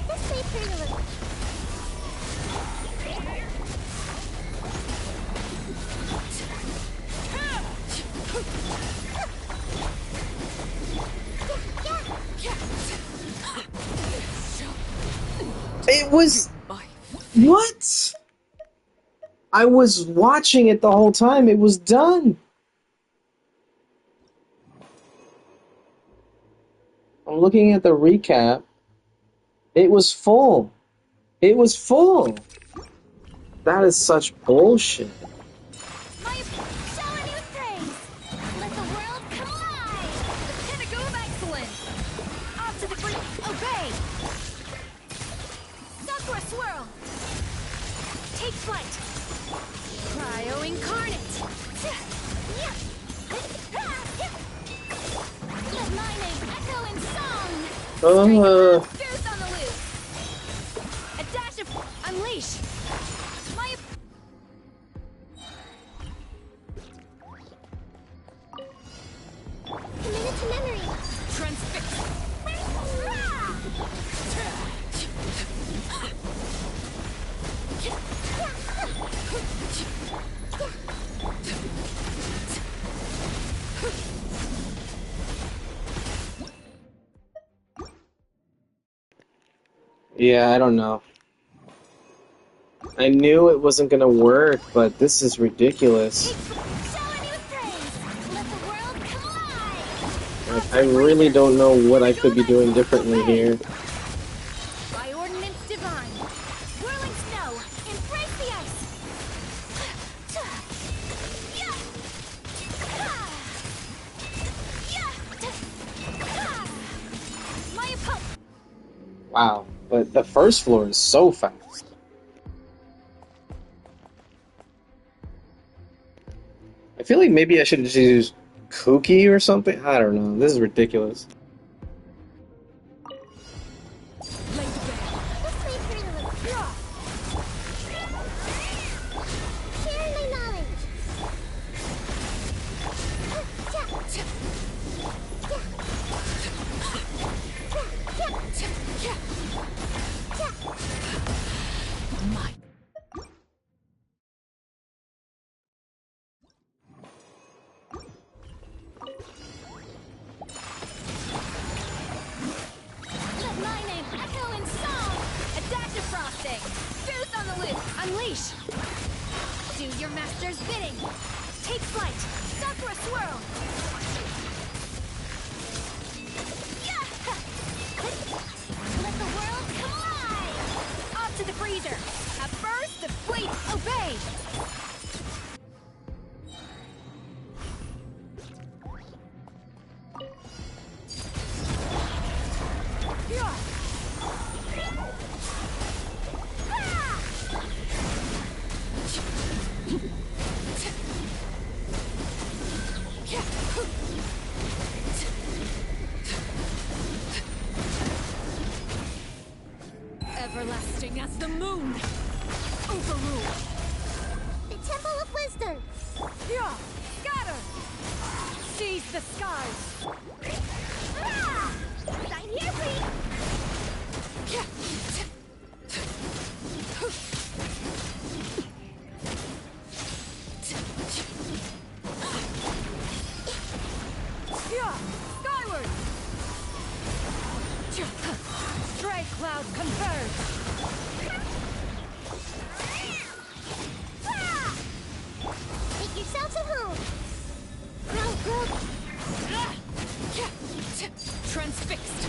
This way, pretty little. It was... What? I was watching it the whole time. It was done. I'm looking at the recap. It was full. It was full. That is such bullshit. Show a new praise. Let the world collide. The pinnacle of excellence. Off to the brink. Obey. Sakura swirl. Take flight. Cryo incarnate. Let my name echo in song. Boost on the loose. A dash of unleash. My Committed to memory. transfix. Yeah, I don't know. I knew it wasn't gonna work, but this is ridiculous. Show a new praise. Let the world collide. Like, I really don't know what I could be doing differently here. By ordinance divine. Whirling snow. Embrace the ice. My opponent. Wow, but the first floor is so fast. I feel like maybe I should just use Kooky or something. I don't know. This is ridiculous. This way, pretty little. Share my knowledge. Let my name echo in song. A dash of frosting. Boost on the loose. Unleash. Do your master's bidding. Take flight. Sakura swirl. Let the world collide. Off to the freezer. A burst of fleet. Obey. Everlasting as the moon. Overrule. The Temple of Wisdom. Yeah. Scatter. Seize the skies. Right here, please. Yeah. Skyward. Strike cloud converge. Make yourselves at home. Grow, grow. Transfixed.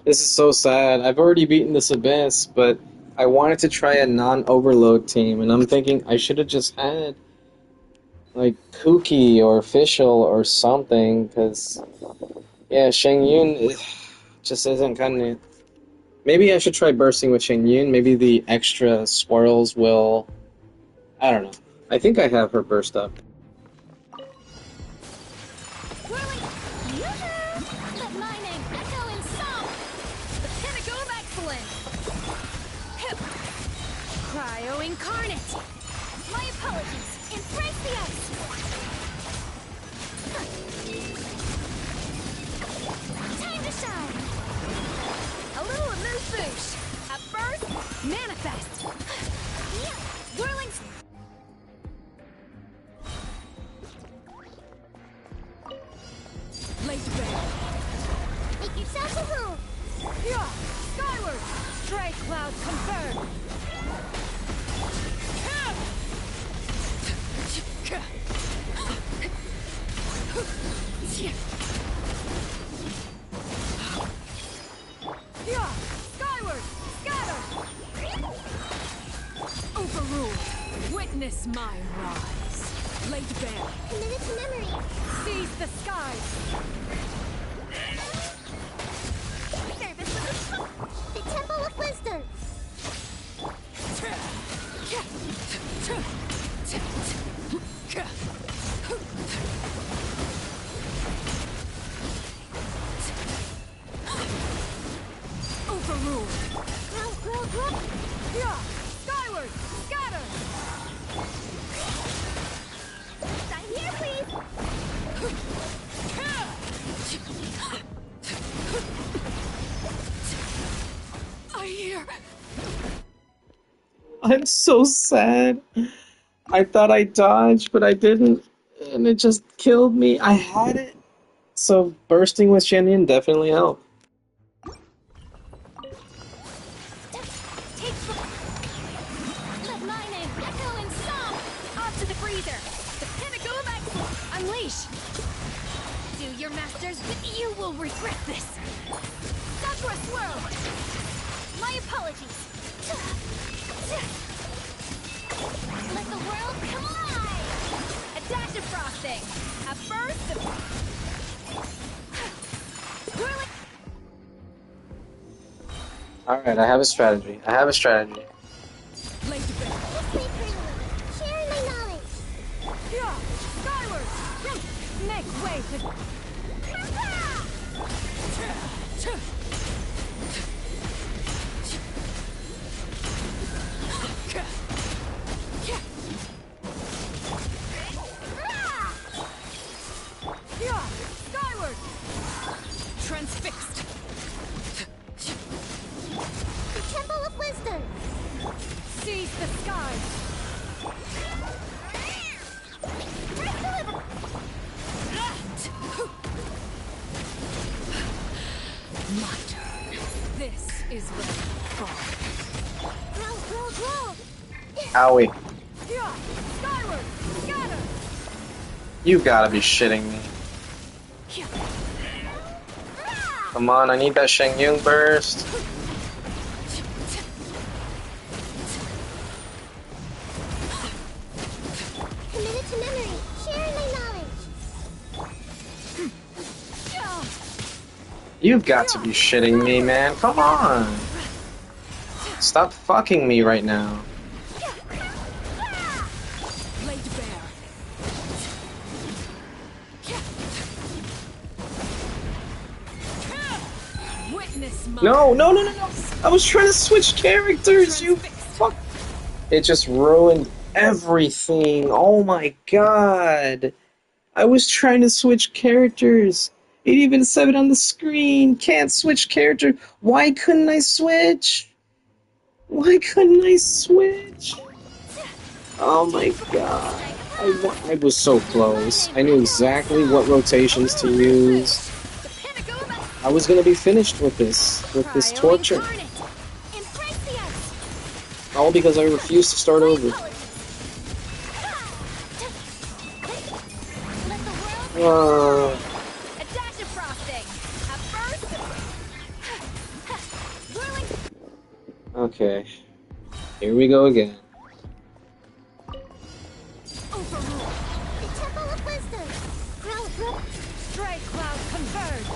This is so sad. I've already beaten this abyss, but I wanted to try a non-overload team, and I'm thinking I should have just had like Kooky or Official or something, because yeah, Sheng Yun just isn't cutting it. Maybe I should try bursting with Sheng Yun. Maybe the extra swirls will... I don't know. I think I have her burst up. Whirling, yoo-hoo! Let my name echo in song. The pinnacle of excellence. Hip. Cryo incarnate. My apologies. Embrace the ice. Time to shine. A little amuse bouche. At first, Manifest. whirling. Late bear. Make yourself a home. Yeah. Skyward. Stray cloud confirmed. Yeah. Skyward. Scatter. Overruled. Witness my rise. Late bear. Commit to memory. Seize the skies. Service with a... The Temple of Wisdom. Overruled. Grow. Yeah. Skyward. Scatter. Sign here, please. I hear. I'm so sad. I thought I dodged, but I didn't, and it just killed me. I had it. So bursting with Sheng Yun definitely helped. Take the... Let my name echo in song. Off to the freezer. The pinnacle of excellence. Unleash. Do your masters, but you will regret this. Sakura swirl. My apologies. Let the world come alive. A dash of frosting. A burst of... Whirling... Alright, I have a strategy. Late bear. Play prelude. Sharing my knowledge. Yeah. Skyward. Make way to. Yeah. Skyward. Transfixed. The Temple of Wisdom. Seize the skies. My turn. This is where I fall. Grow. Owie. Yeah. Skyward. Scatter. You gotta be shitting me. Come on, I need that Sheng Yun burst. Committed to memory. Sharing my knowledge. You've got to be shitting me, man. Come on. Stop fucking me right now. Late bear. Witness my. No. I was trying to switch characters, you fuck. It just ruined everything. Oh my god. I was trying to switch characters. It even said it on the screen. Can't switch character. Why couldn't I switch? Oh my god. I was so close. I knew exactly what rotations to use. I was gonna be finished with this torture. All because I refused to start over. Okay. Here we go again. Overrule. The Temple of Wisdom. Stray cloud converge.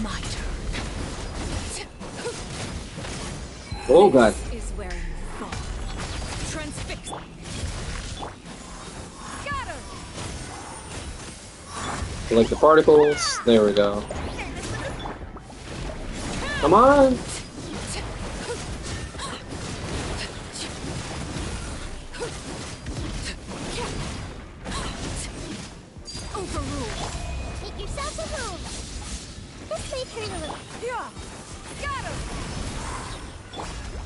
My turn. Oh god. Is where you fall. Transfix. Scatter. Like the particles. There we go. Come on. Overrule. Make yourself a move. This may hurt a little. Yeah. Scatter.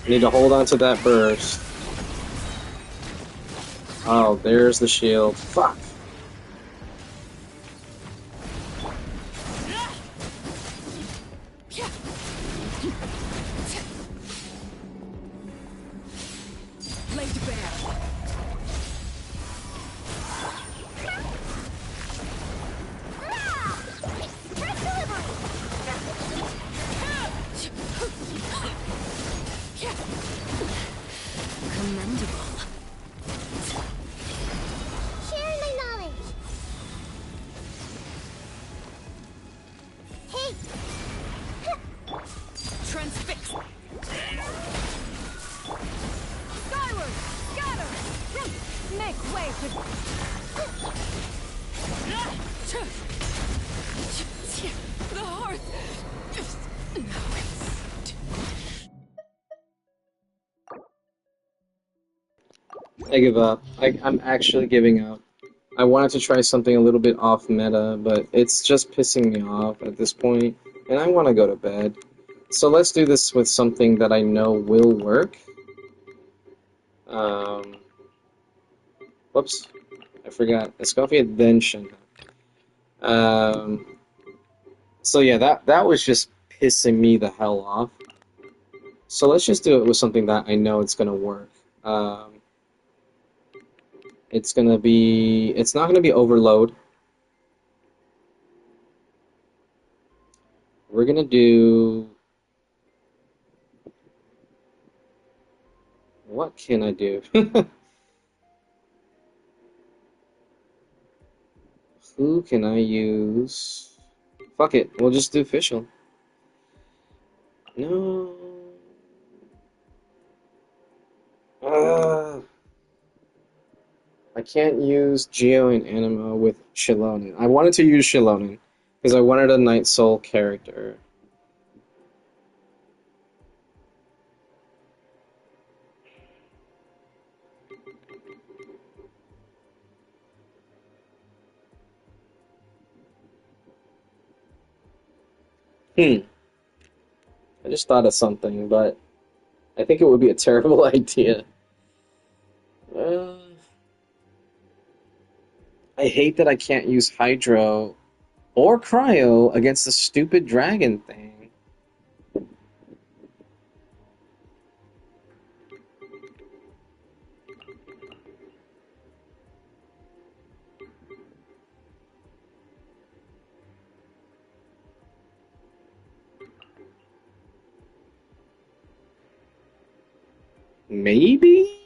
Need to hold on to that burst. Oh, there's the shield. Fuck. Laid bare. Commendable. Share my knowledge. Hey, Transfix. Skyward. Scatter. Make way for. The hearth. I give up. I'm actually giving up. I wanted to try something a little bit off meta, but it's just pissing me off at this point, and I want to go to bed. So let's do this with something that I know will work. Whoops. I forgot. Escoffier, then Shinra. So yeah, that was just pissing me the hell off. So let's just do it with something that I know it's gonna work. It's not gonna be overload. We're gonna do... What can I do? Who can I use? Fuck it, we'll just do official. No. I can't use Geo and Anima with Shilonin. I wanted to use Shilonin because I wanted a Night Soul character. I just thought of something, but I think it would be a terrible idea. I hate that I can't use Hydro or Cryo against the stupid dragon thing. Maybe?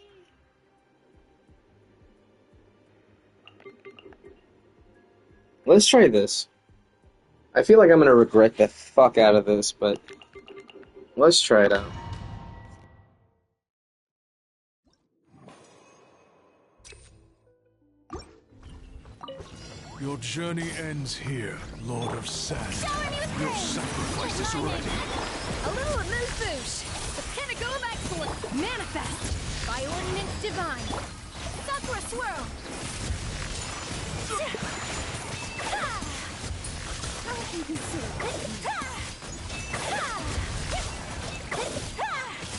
Let's try this. I feel like I'm gonna regret the fuck out of this, but let's try it out. Your journey ends here, Lord of Sand. Your sacrifice is ready. A little amuse-bouche. The pinnacle of excellence. Manifest. By ordinance divine. Sakura swirl.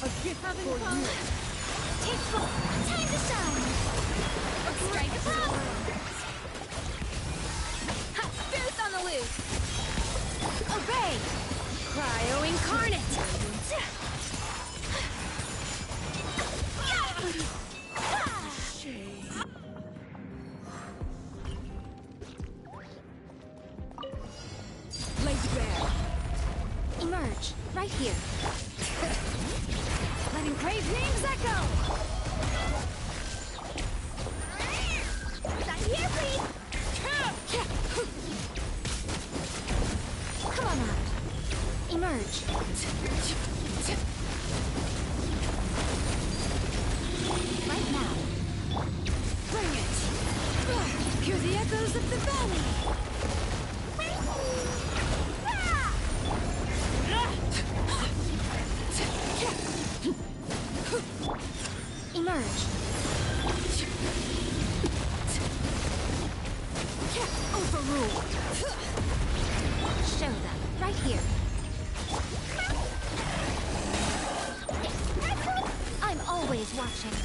A gift for you. take full. Time to shine. Strike the power. Boost on the loose. Obey. Cryo incarnate. Emerge, right here. Letting crave names echo! Not here, please! Come on out. Emerge. Right now. Bring it! Hear the echoes of the valley! Emerge. Overrule. Show them. Right here. I'm always watching.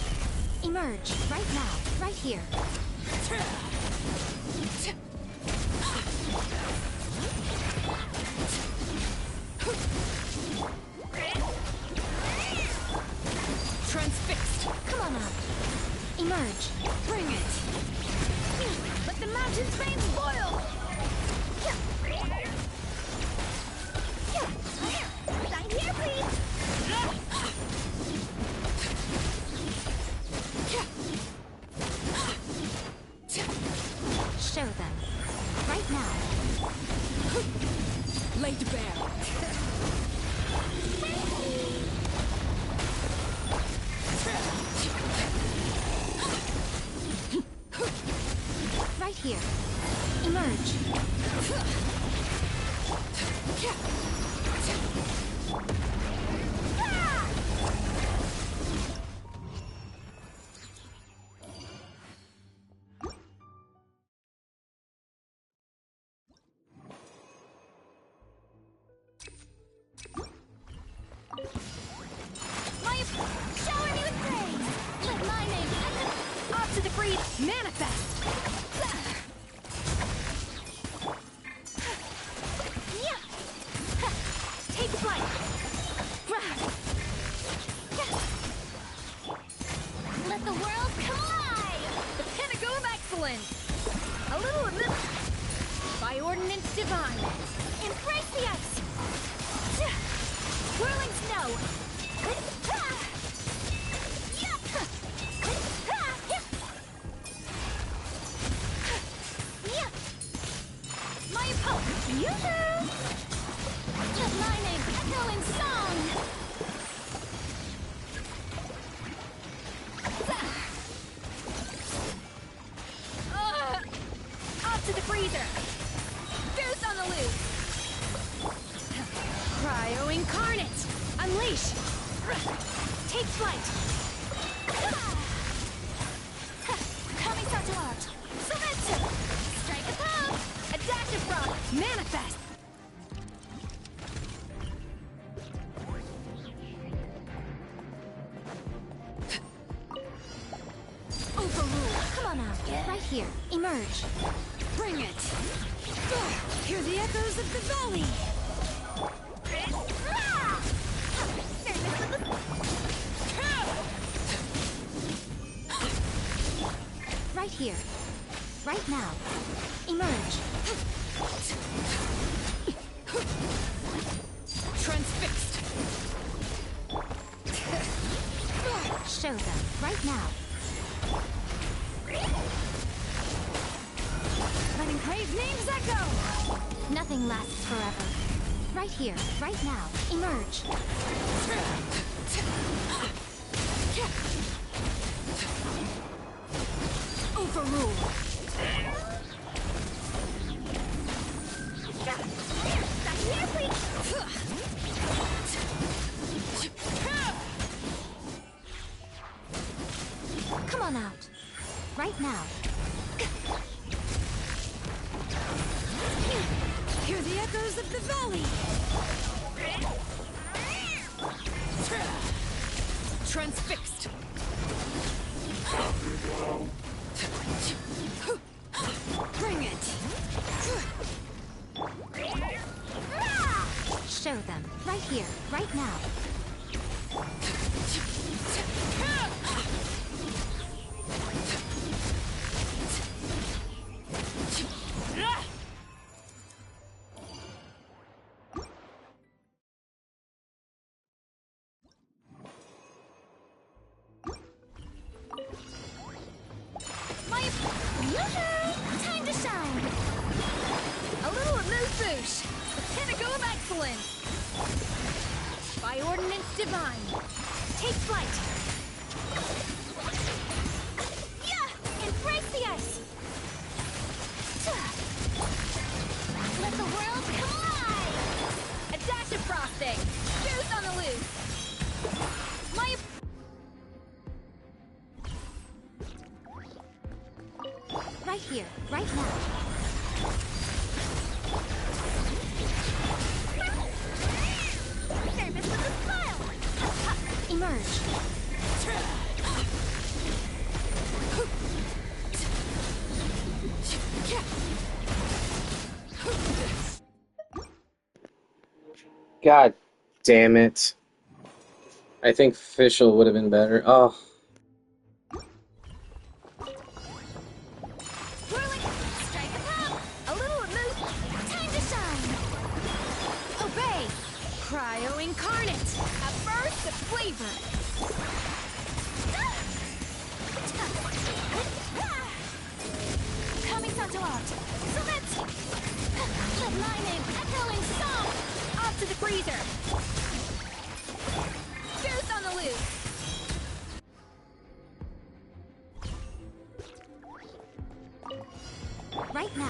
Emerge. Right now. Right here. Transfixed. Come on out. Emerge. Bring it. Let the mountain's veins boil. Not here, please! Show them. Right now. Laid bare. Right here. Emerge. Shower me with praise! Let my name echo! Off to the breed. Manifest. Take flight. Let the world come alive! The pinnacle of excellence. A little of this. By ordinance divine. Embrace the ice! Whirling snow. My opponent, yoo-hoo! Let my name echo in song! Off to the freezer. Goose on the loose. Cryo incarnate. Unleash. Take flight. Coming out to art! Surrender! Strike a pose! A dash of frost. Manifest. Overrule. Come on out. Right here. Emerge. Bring it. Hear the echoes of the valley. Right here. Right now. Emerge. Transfixed. Show them. Right now. Letting crave names echo. Nothing lasts forever. Right here. Right now. Emerge. Overrule. Here, please! Come on out. Right now. Hear the echoes of the valley. Transfixed. Bring it. Show them. Right here. Right now. Excellent! By ordinance divine, take flight! Yeah! Embrace the ice! Let the world collide! A dash of frosting! Juice on the loose! My... Right here, right now. Service with a smile! Emerge. God damn it. I think Fischl would have been better. Oh. Whirling, strike a pop! A little move, time to shine! Obey! Cryo incarnate! A burst of flavor! Coming Santo out! Submit! The lightning, echoing song! Off to the freezer! Juice on the loose! Right now.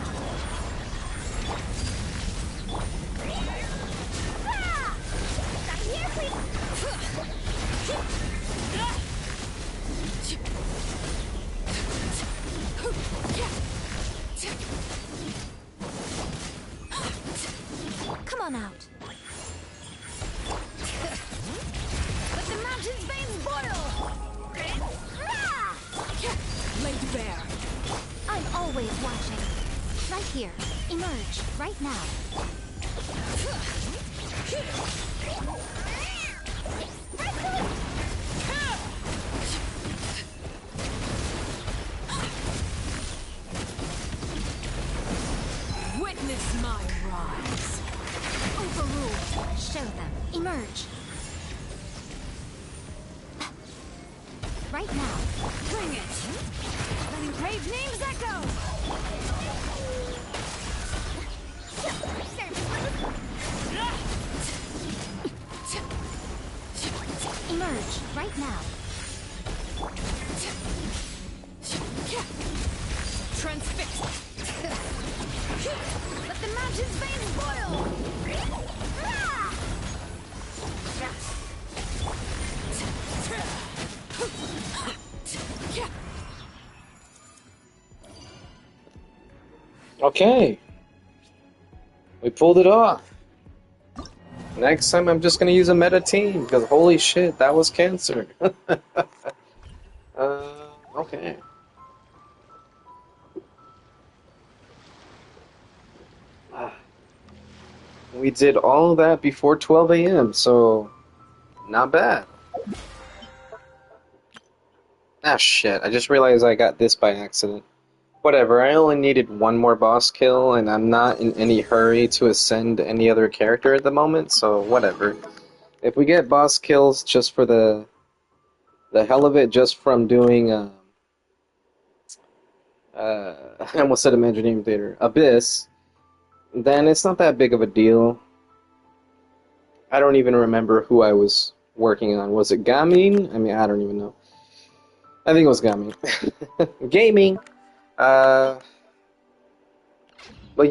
Right here, please! Come on out. Let the mountain's veins boil! Laid bare! I'm always watching. Right here. Emerge. Right now. Witness my rise! Overruled. Show them. Emerge. Right now. Bring it! Letting brave names echo! Emerge. Right now. Transfixed! Let the mountain's veins boil! Okay. We pulled it off. Next time I'm just gonna use a meta team, because holy shit, that was cancer. Okay. We did all of that before 12 a.m., so not bad. Ah shit, I just realized I got this by accident. Whatever, I only needed one more boss kill, and I'm not in any hurry to ascend any other character at the moment, so whatever. If we get boss kills just for the hell of it, just from doing, I almost said Imagineering Theater, Abyss, then it's not that big of a deal. I don't even remember who I was working on. Was it Gaming? I mean, I don't even know. I think it was Gaming. Gaming! But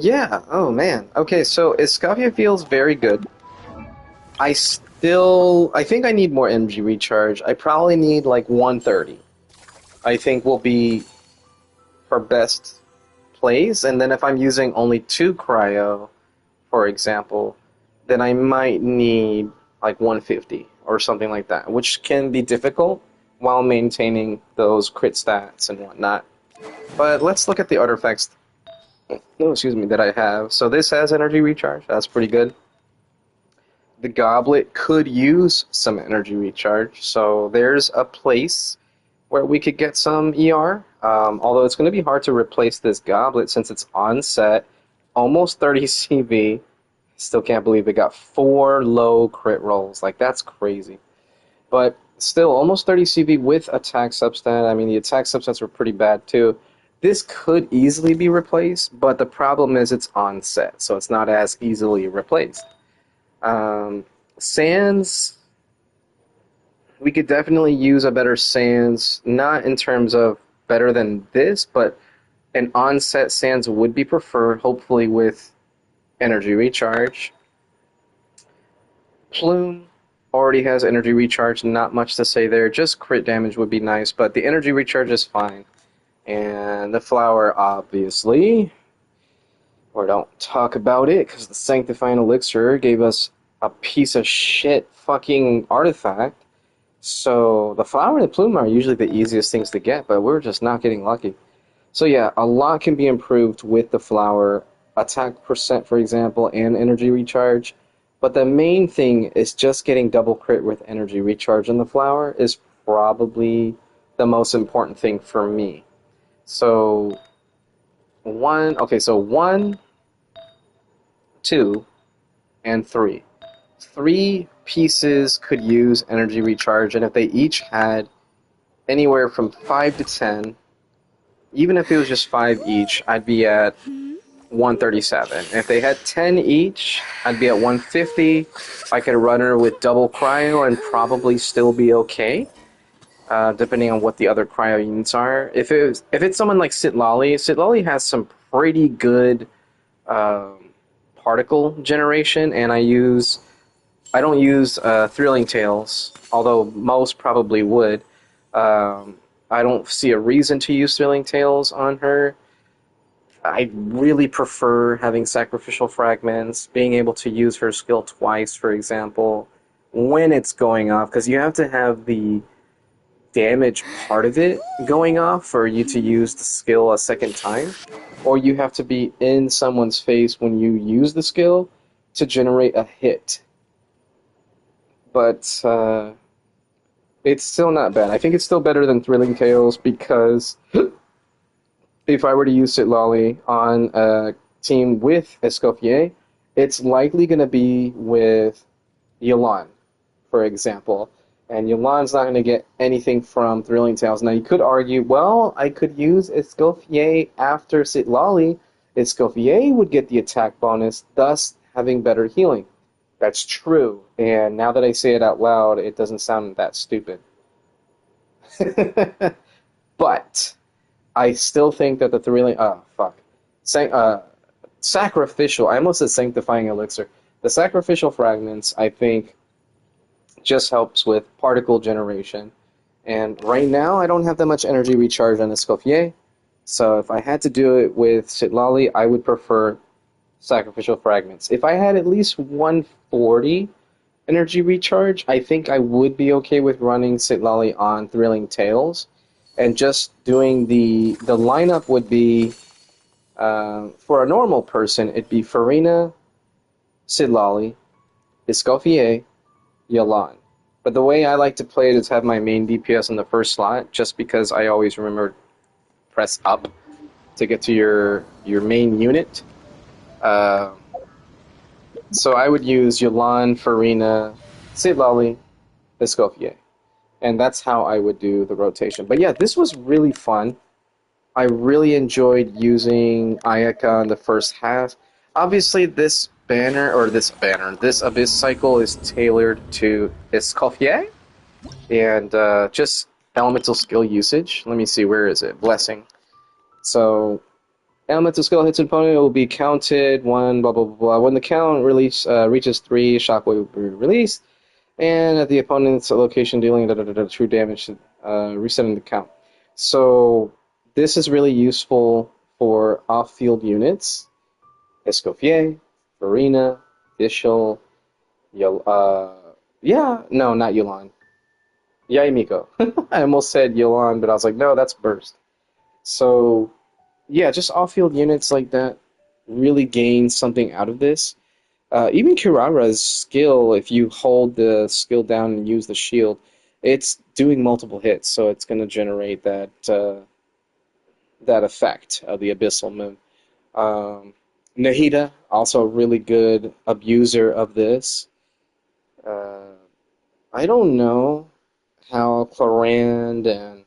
yeah, oh man. Okay, so Escoffier feels very good. I think I need more energy recharge. I probably need like 130. I think will be her best plays, and then if I'm using only 2 cryo, for example, then I might need like 150 or something like that, which can be difficult while maintaining those crit stats and whatnot. But let's look at the artifacts that I have. So this has energy recharge. That's pretty good. The goblet could use some energy recharge. So there's a place where we could get some ER. Although it's going to be hard to replace this goblet since it's on set. Almost 30 CV. Still can't believe it got 4 low crit rolls. Like, that's crazy. But still, almost 30 CV with attack substat. I mean, the attack substats were pretty bad too. This could easily be replaced, but the problem is it's on set, so it's not as easily replaced. Sands, we could definitely use a better Sands, not in terms of better than this, but an onset Sands would be preferred, hopefully with energy recharge. Plume already has energy recharge, not much to say there. Just crit damage would be nice, but the energy recharge is fine. And the flower, obviously, or don't talk about it, because the Sanctifying Elixir gave us a piece of shit fucking artifact. So the flower and the plume are usually the easiest things to get, but we're just not getting lucky. So yeah, a lot can be improved with the flower, attack percent, for example, and energy recharge. But the main thing is just getting double crit with energy recharge in the flower is probably the most important thing for me. So one, 2, and 3. 3 pieces could use energy recharge, and if they each had anywhere from 5 to 10, even if it was just 5 each, I'd be at 137. If they had 10 each, I'd be at 150. I could run her with double cryo and probably still be okay, depending on what the other cryo units are. If it's someone like Sitlali has some pretty good particle generation, and I don't use Thrilling Tales, although most probably would. I don't see a reason to use Thrilling Tales on her. I really prefer having Sacrificial Fragments, being able to use her skill twice, for example, when it's going off, because you have to have the damage part of it going off for you to use the skill a second time, or you have to be in someone's face when you use the skill to generate a hit. But it's still not bad. I think it's still better than Thrilling Tales, because if I were to use Sitlali on a team with Escoffier, it's likely going to be with Yelan, for example. And Yelan's not going to get anything from Thrilling Tales. Now, you could argue, well, I could use Escoffier after Sitlali. Escoffier would get the attack bonus, thus having better healing. That's true. And now that I say it out loud, it doesn't sound that stupid. But I still think that the Thrilling... Sacrificial... I almost said Sanctifying Elixir. The Sacrificial Fragments, I think, just helps with particle generation. And right now, I don't have that much energy recharge on Escoffier. So if I had to do it with Sitlali, I would prefer Sacrificial Fragments. If I had at least 140 energy recharge, I think I would be okay with running Sitlali on Thrilling Tales. And just doing the lineup would be, for a normal person, it'd be Farina, Sitlali, Escoffier, Yelan. But the way I like to play it is have my main DPS in the first slot, just because I always remember press up to get to your main unit. So I would use Yelan, Farina, Sitlali, Escoffier. And that's how I would do the rotation. But yeah, this was really fun. I really enjoyed using Ayaka in the first half. Obviously, this Abyss cycle is tailored to Escoffier. And just elemental skill usage. Let me see, where is it? Blessing. So, elemental skill hits an opponent, it will be counted, 1, blah, blah, blah, blah. When the count reaches 3, Shockwave will be released. And at the opponent's location, dealing true damage, resetting the count. So this is really useful for off-field units. Escoffier, Farina, Ishil, not Yelan. Yaimiko. I almost said Yelan, but I was like, no, that's Burst. So, yeah, just off-field units like that really gain something out of this. Even Kirara's skill, if you hold the skill down and use the shield, it's doing multiple hits, so it's going to generate that effect of the Abyssal Moon. Nahida, also a really good abuser of this. I don't know how Clorand and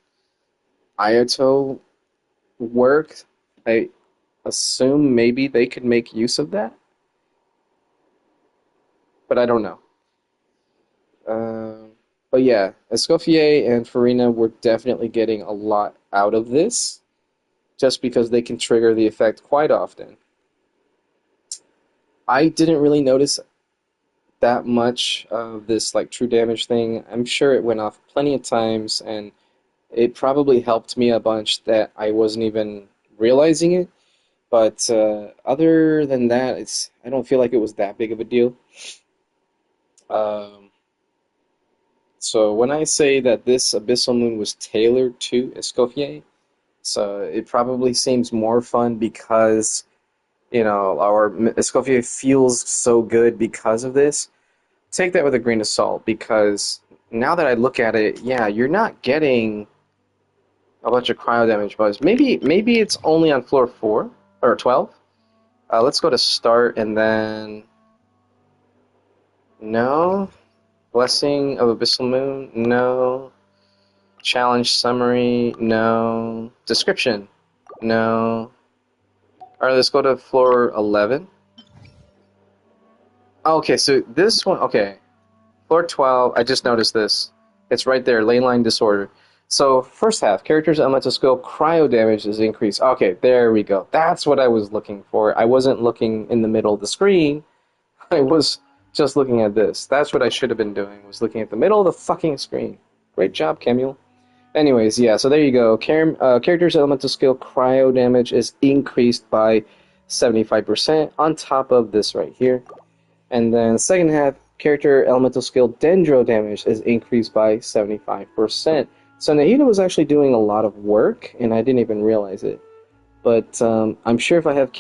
Ayato work. I assume maybe they could make use of that. but I don't know. But yeah, Escoffier and Farina were definitely getting a lot out of this, just because they can trigger the effect quite often. I didn't really notice that much of this like true damage thing. I'm sure it went off plenty of times, and it probably helped me a bunch that I wasn't even realizing it. But other than that, I don't feel like it was that big of a deal. So when I say that this Abyssal Moon was tailored to Escoffier, so it probably seems more fun because, you know, our Escoffier feels so good because of this. Take that with a grain of salt, because now that I look at it, yeah, you're not getting a bunch of cryo damage buzz. Maybe it's only on floor 4 or 12. Let's go to start and then no. Blessing of Abyssal Moon, no. Challenge summary, no. Description, no. Alright, let's go to floor 11. Okay, so this one, okay. Floor 12, I just noticed this. It's right there, ley line disorder. So, first half, character's elemental skill, cryo damage is increased. Okay, there we go. That's what I was looking for. I wasn't looking in the middle of the screen. I was just looking at this. That's what I should have been doing, was looking at the middle of the fucking screen. Great job, Camille. Anyways, yeah, so there you go. Character's elemental skill, cryo damage, is increased by 75% on top of this right here. And then second half, character elemental skill, dendro damage, is increased by 75%. So Nahida was actually doing a lot of work, and I didn't even realize it. But I'm sure if I had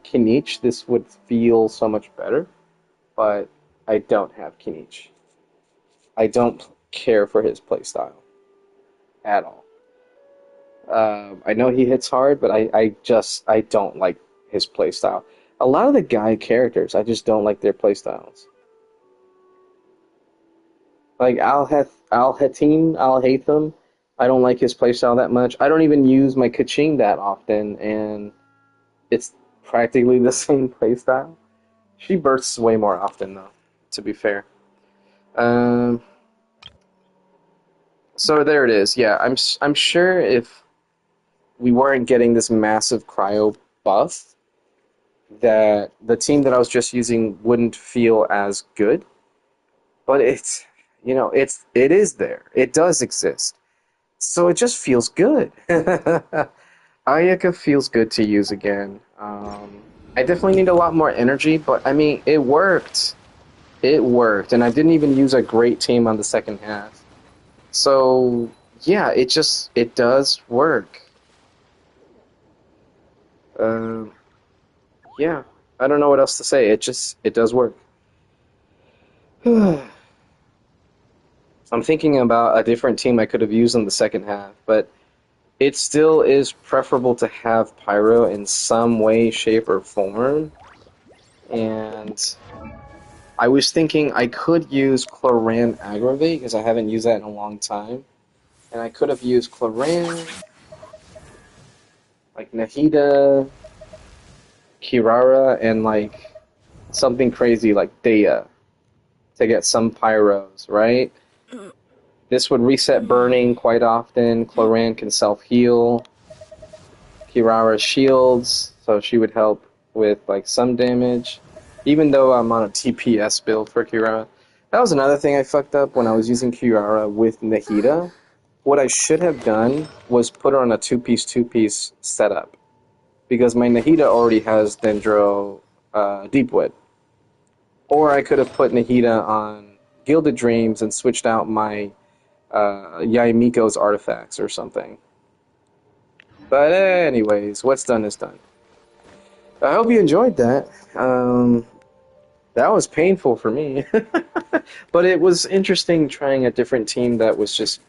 Kinich, this would feel so much better. But I don't have Kinich. I don't care for his playstyle at all. I know he hits hard, but I don't like his playstyle. A lot of the guy characters, I just don't like their playstyles. Like Al-Hatim, Al-Haytham, I don't like his playstyle that much. I don't even use my Kaching that often, and it's practically the same playstyle. She bursts way more often, though, to be fair. So there it is. Yeah, I'm sure if we weren't getting this massive cryo buff, that the team that I was just using wouldn't feel as good. But it's, you know, it is there. It does exist. So it just feels good. Ayaka feels good to use again. I definitely need a lot more energy, but I mean, it worked. It worked, and I didn't even use a great team on the second half. So, yeah, it does work. Yeah, I don't know what else to say. It does work. I'm thinking about a different team I could have used in the second half, but it still is preferable to have Pyro in some way, shape, or form. And I was thinking I could use Cloran Aggravate, because I haven't used that in a long time. And I could have used Cloran, like Nahida, Kirara, and like something crazy like Dea to get some Pyros, right? This would reset burning quite often. Cloran can self-heal. Kirara shields, so she would help with like some damage. Even though I'm on a TPS build for Kirara. That was another thing I fucked up when I was using Kirara with Nahida. What I should have done was put her on a two-piece setup. Because my Nahida already has Dendro Deepwood. Or I could have put Nahida on Gilded Dreams and switched out my Yaimiko's artifacts or something. But anyways, what's done is done. I hope you enjoyed that. That was painful for me. But it was interesting trying a different team that was just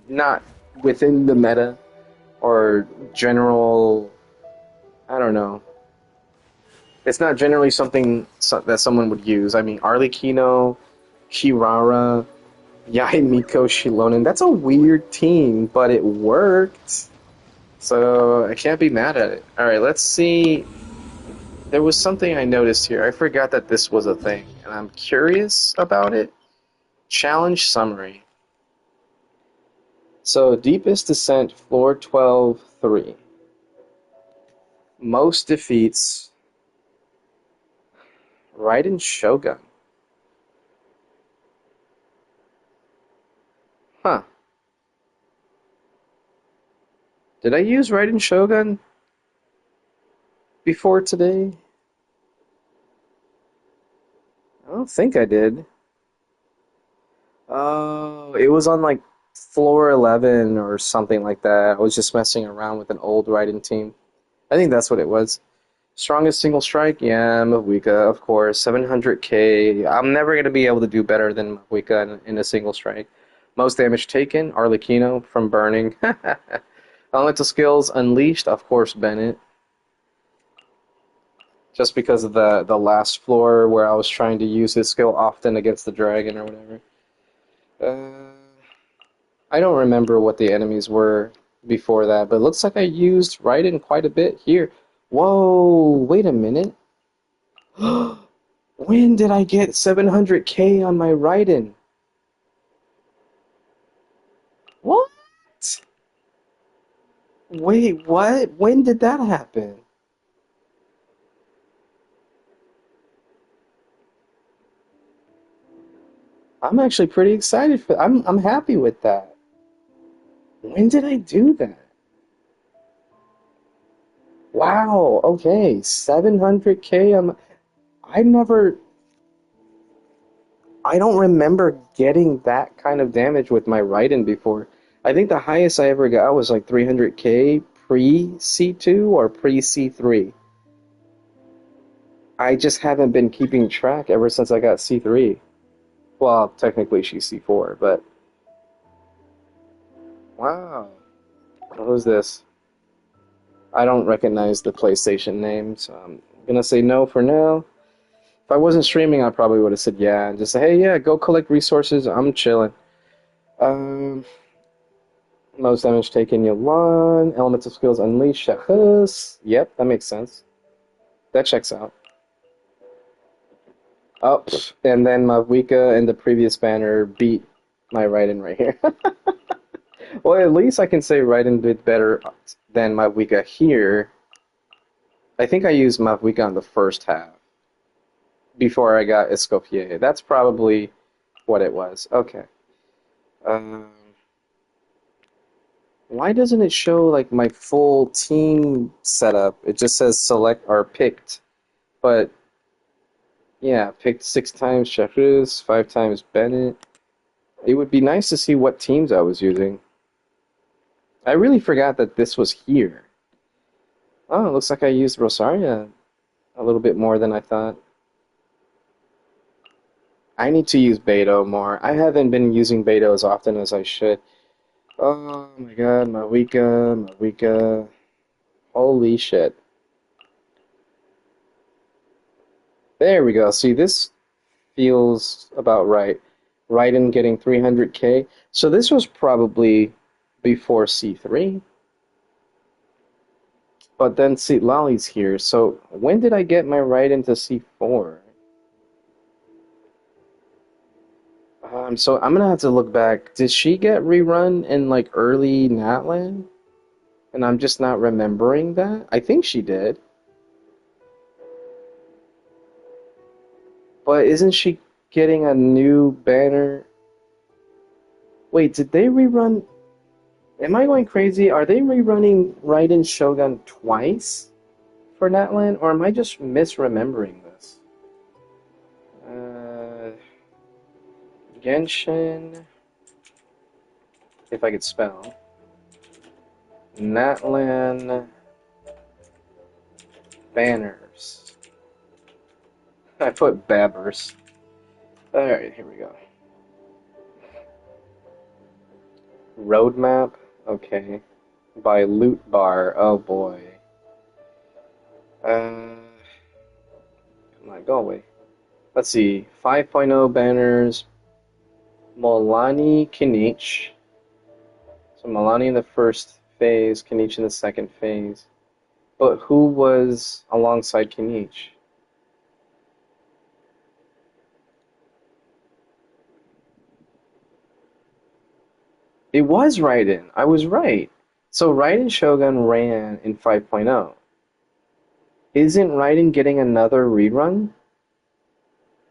not within the meta or general... I don't know. It's not generally something that someone would use. I mean, Arlecchino, Kirara, Yaimiko, Shilonen. That's a weird team, but it worked. So I can't be mad at it. Alright, let's see there was something I noticed here. I forgot that this was a thing, and I'm curious about it. Challenge summary. So, deepest descent, floor 12, 3. Most defeats, Raiden Shogun. Huh. Did I use Raiden Shogun before today? I don't think I did. Oh, it was on like floor 11 or something like that. I was just messing around with an old Raiden team. I think that's what it was. Strongest single strike? Yeah, Mavuika, of course. 700k. I'm never going to be able to do better than Mavuika in a single strike. Most damage taken? Arlecchino from burning. Elemental skills unleashed? Of course, Bennett. Just because of the last floor where I was trying to use his skill often against the dragon or whatever. I don't remember what the enemies were before that, but it looks like I used Raiden quite a bit here. Whoa, wait a minute. When did I get 700k on my Raiden? What? Wait, what? When did that happen? I'm actually pretty excited for I'm happy with that. When did I do that? Wow, okay, 700k. I don't remember getting that kind of damage with my Raiden before. I think the highest I ever got was like 300k pre-C2 or pre-C3. I just haven't been keeping track ever since I got C3. Well, technically she's C4, but... Wow. Who's this? I don't recognize the PlayStation name, so I'm gonna say no for now. If I wasn't streaming, I probably would have said yeah, and just say, hey, yeah, go collect resources, I'm chilling. Most damage taken, Yolan. Elemental skills unleashed, Shahus. Yep, that makes sense. That checks out. Oh, and then Mavuika in the previous banner beat my Raiden right here. Well, at least I can say Raiden did better than Mavuika here. I think I used Mavuika on the first half before I got Escoffier. That's probably what it was. Okay. Why doesn't it show like my full team setup? It just says select or picked. But yeah, picked 6 times Shafruz, 5 times Bennett. It would be nice to see what teams I was using. I really forgot that this was here. Oh, it looks like I used Rosaria a little bit more than I thought. I need to use Beto more. I haven't been using Beto as often as I should. Oh my god, Mavuika. Holy shit. There we go. See, this feels about right. Raiden getting 300k. So this was probably before C3. But then see, Lolly's here. So when did I get my Raiden to C4? So I'm gonna have to look back. Did she get rerun in like early Natlan? And I'm just not remembering that? I think she did. But isn't she getting a new banner? Wait, did they rerun? Am I going crazy? Are they rerunning Raiden Shogun twice for Natlan? Or am I just misremembering this? Genshin, if I could spell, Natlan banners. I put babbers. Alright, here we go. Roadmap, okay. By loot bar, oh boy. Come on, go away. Let's see, 5.0 banners. Molani Kinich. So Molani in the first phase, Kinich in the second phase. But who was alongside Kinich? It was Raiden. I was right. So Raiden Shogun ran in 5.0. Isn't Raiden getting another rerun?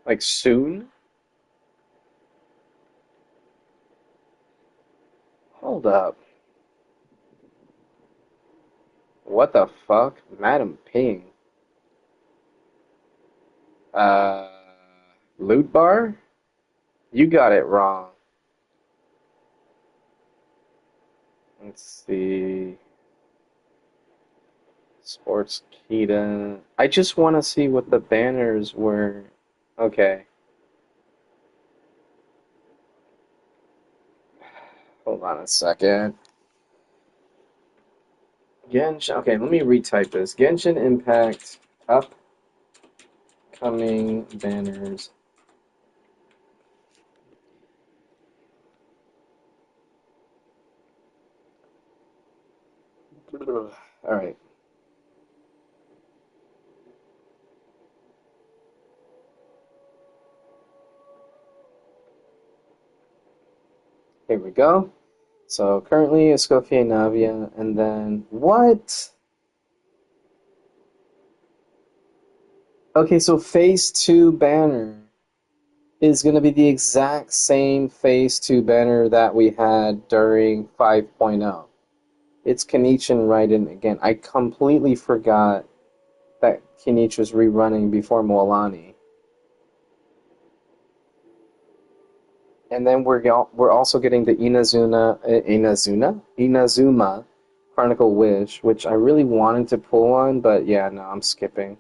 Like soon? Hold up. What the fuck? Madam Ping. Loot bar? You got it wrong. Let's see. Sports Kita. I just want to see what the banners were. Okay. Hold on a second. Genshin. Okay, let me retype this. Genshin Impact upcoming banners. All right. Here we go. So currently Escoffier Navia, and then what? Okay, so Phase 2 banner is going to be the exact same Phase 2 banner that we had during 5.0. It's Kinich and Raiden again. I completely forgot that Kinich was rerunning before Moalani. And then we're also getting the Inazuma Chronicle Wish, which I really wanted to pull on, but yeah, no, I'm skipping.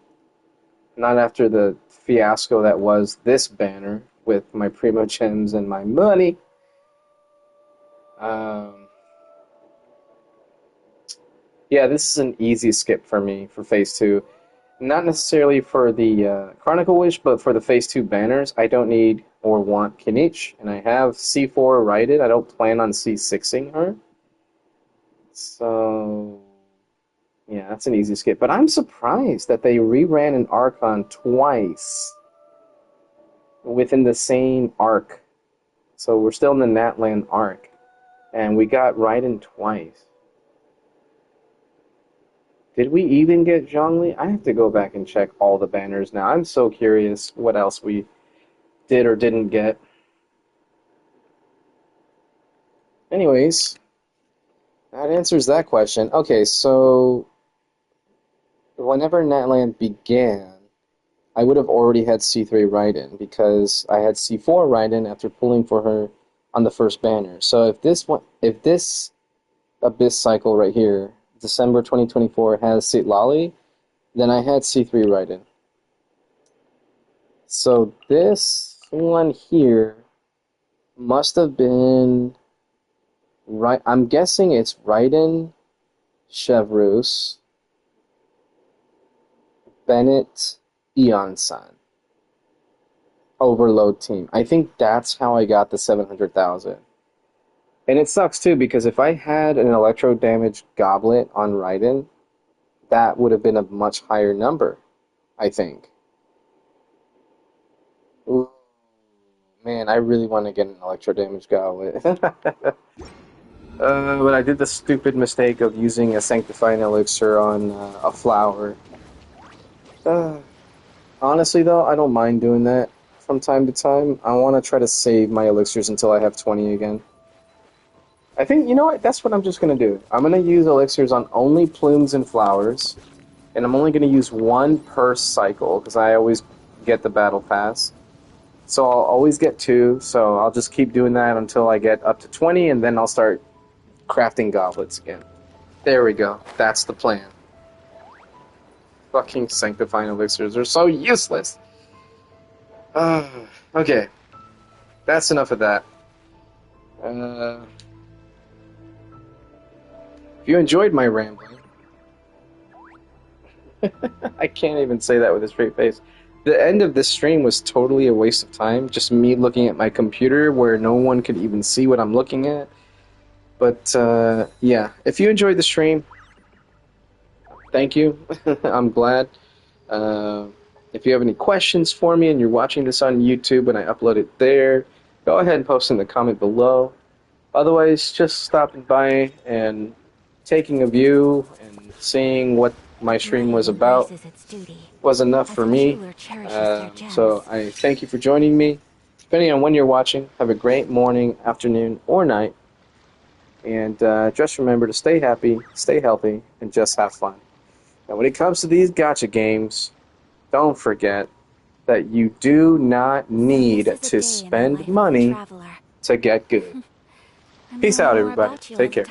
Not after the fiasco that was this banner with my Primo Gems and my money. Yeah, this is an easy skip for me for Phase 2. Not necessarily for the Chronicle Wish, but for the Phase 2 banners, I don't need or want Kinich, and I have C4 righted. I don't plan on C6ing her. So, yeah, that's an easy skip. But I'm surprised that they reran an Archon twice within the same arc. So we're still in the Natlan arc, and we got Raiden twice. Did we even get Zhongli? I have to go back and check all the banners now. I'm so curious what else we did or didn't get. Anyways, that answers that question. Okay, so whenever Natland began, I would have already had C3 Raiden because I had C4 Raiden after pulling for her on the first banner. So if this Abyss cycle right here, December 2024, has Citlali, then I had C3 Raiden. So this one here must have been right. I'm guessing it's Raiden, Chevrus, Bennett, Eon-san. Overload team. I think that's how I got the 700,000. And it sucks too, because if I had an electro damage goblet on Raiden, that would have been a much higher number, I think. Ooh, man, I really want to get an electro damage goblet. But I did the stupid mistake of using a sanctifying elixir on a flower. Honestly though, I don't mind doing that from time to time. I want to try to save my elixirs until I have 20 again. I think, you know what, that's what I'm just going to do. I'm going to use elixirs on only plumes and flowers, and I'm only going to use one per cycle, because I always get the battle pass. So I'll always get 2, so I'll just keep doing that until I get up to 20, and then I'll start crafting goblets again. There we go. That's the plan. Fucking sanctifying elixirs are so useless. Okay. That's enough of that. If you enjoyed my rambling, I can't even say that with a straight face. The end of this stream was totally a waste of time, just me looking at my computer where no one could even see what I'm looking at. But, yeah, if you enjoyed the stream, thank you. I'm glad. If you have any questions for me and you're watching this on YouTube and I upload it there, go ahead and post in the comment below. Otherwise, just stopping by and taking a view and seeing what my stream was about was enough for me. So I thank you for joining me. Depending on when you're watching, have a great morning, afternoon, or night. And just remember to stay happy, stay healthy, and just have fun. And when it comes to these gacha games, don't forget that you do not need to spend money to get good. Peace out, everybody. Take care.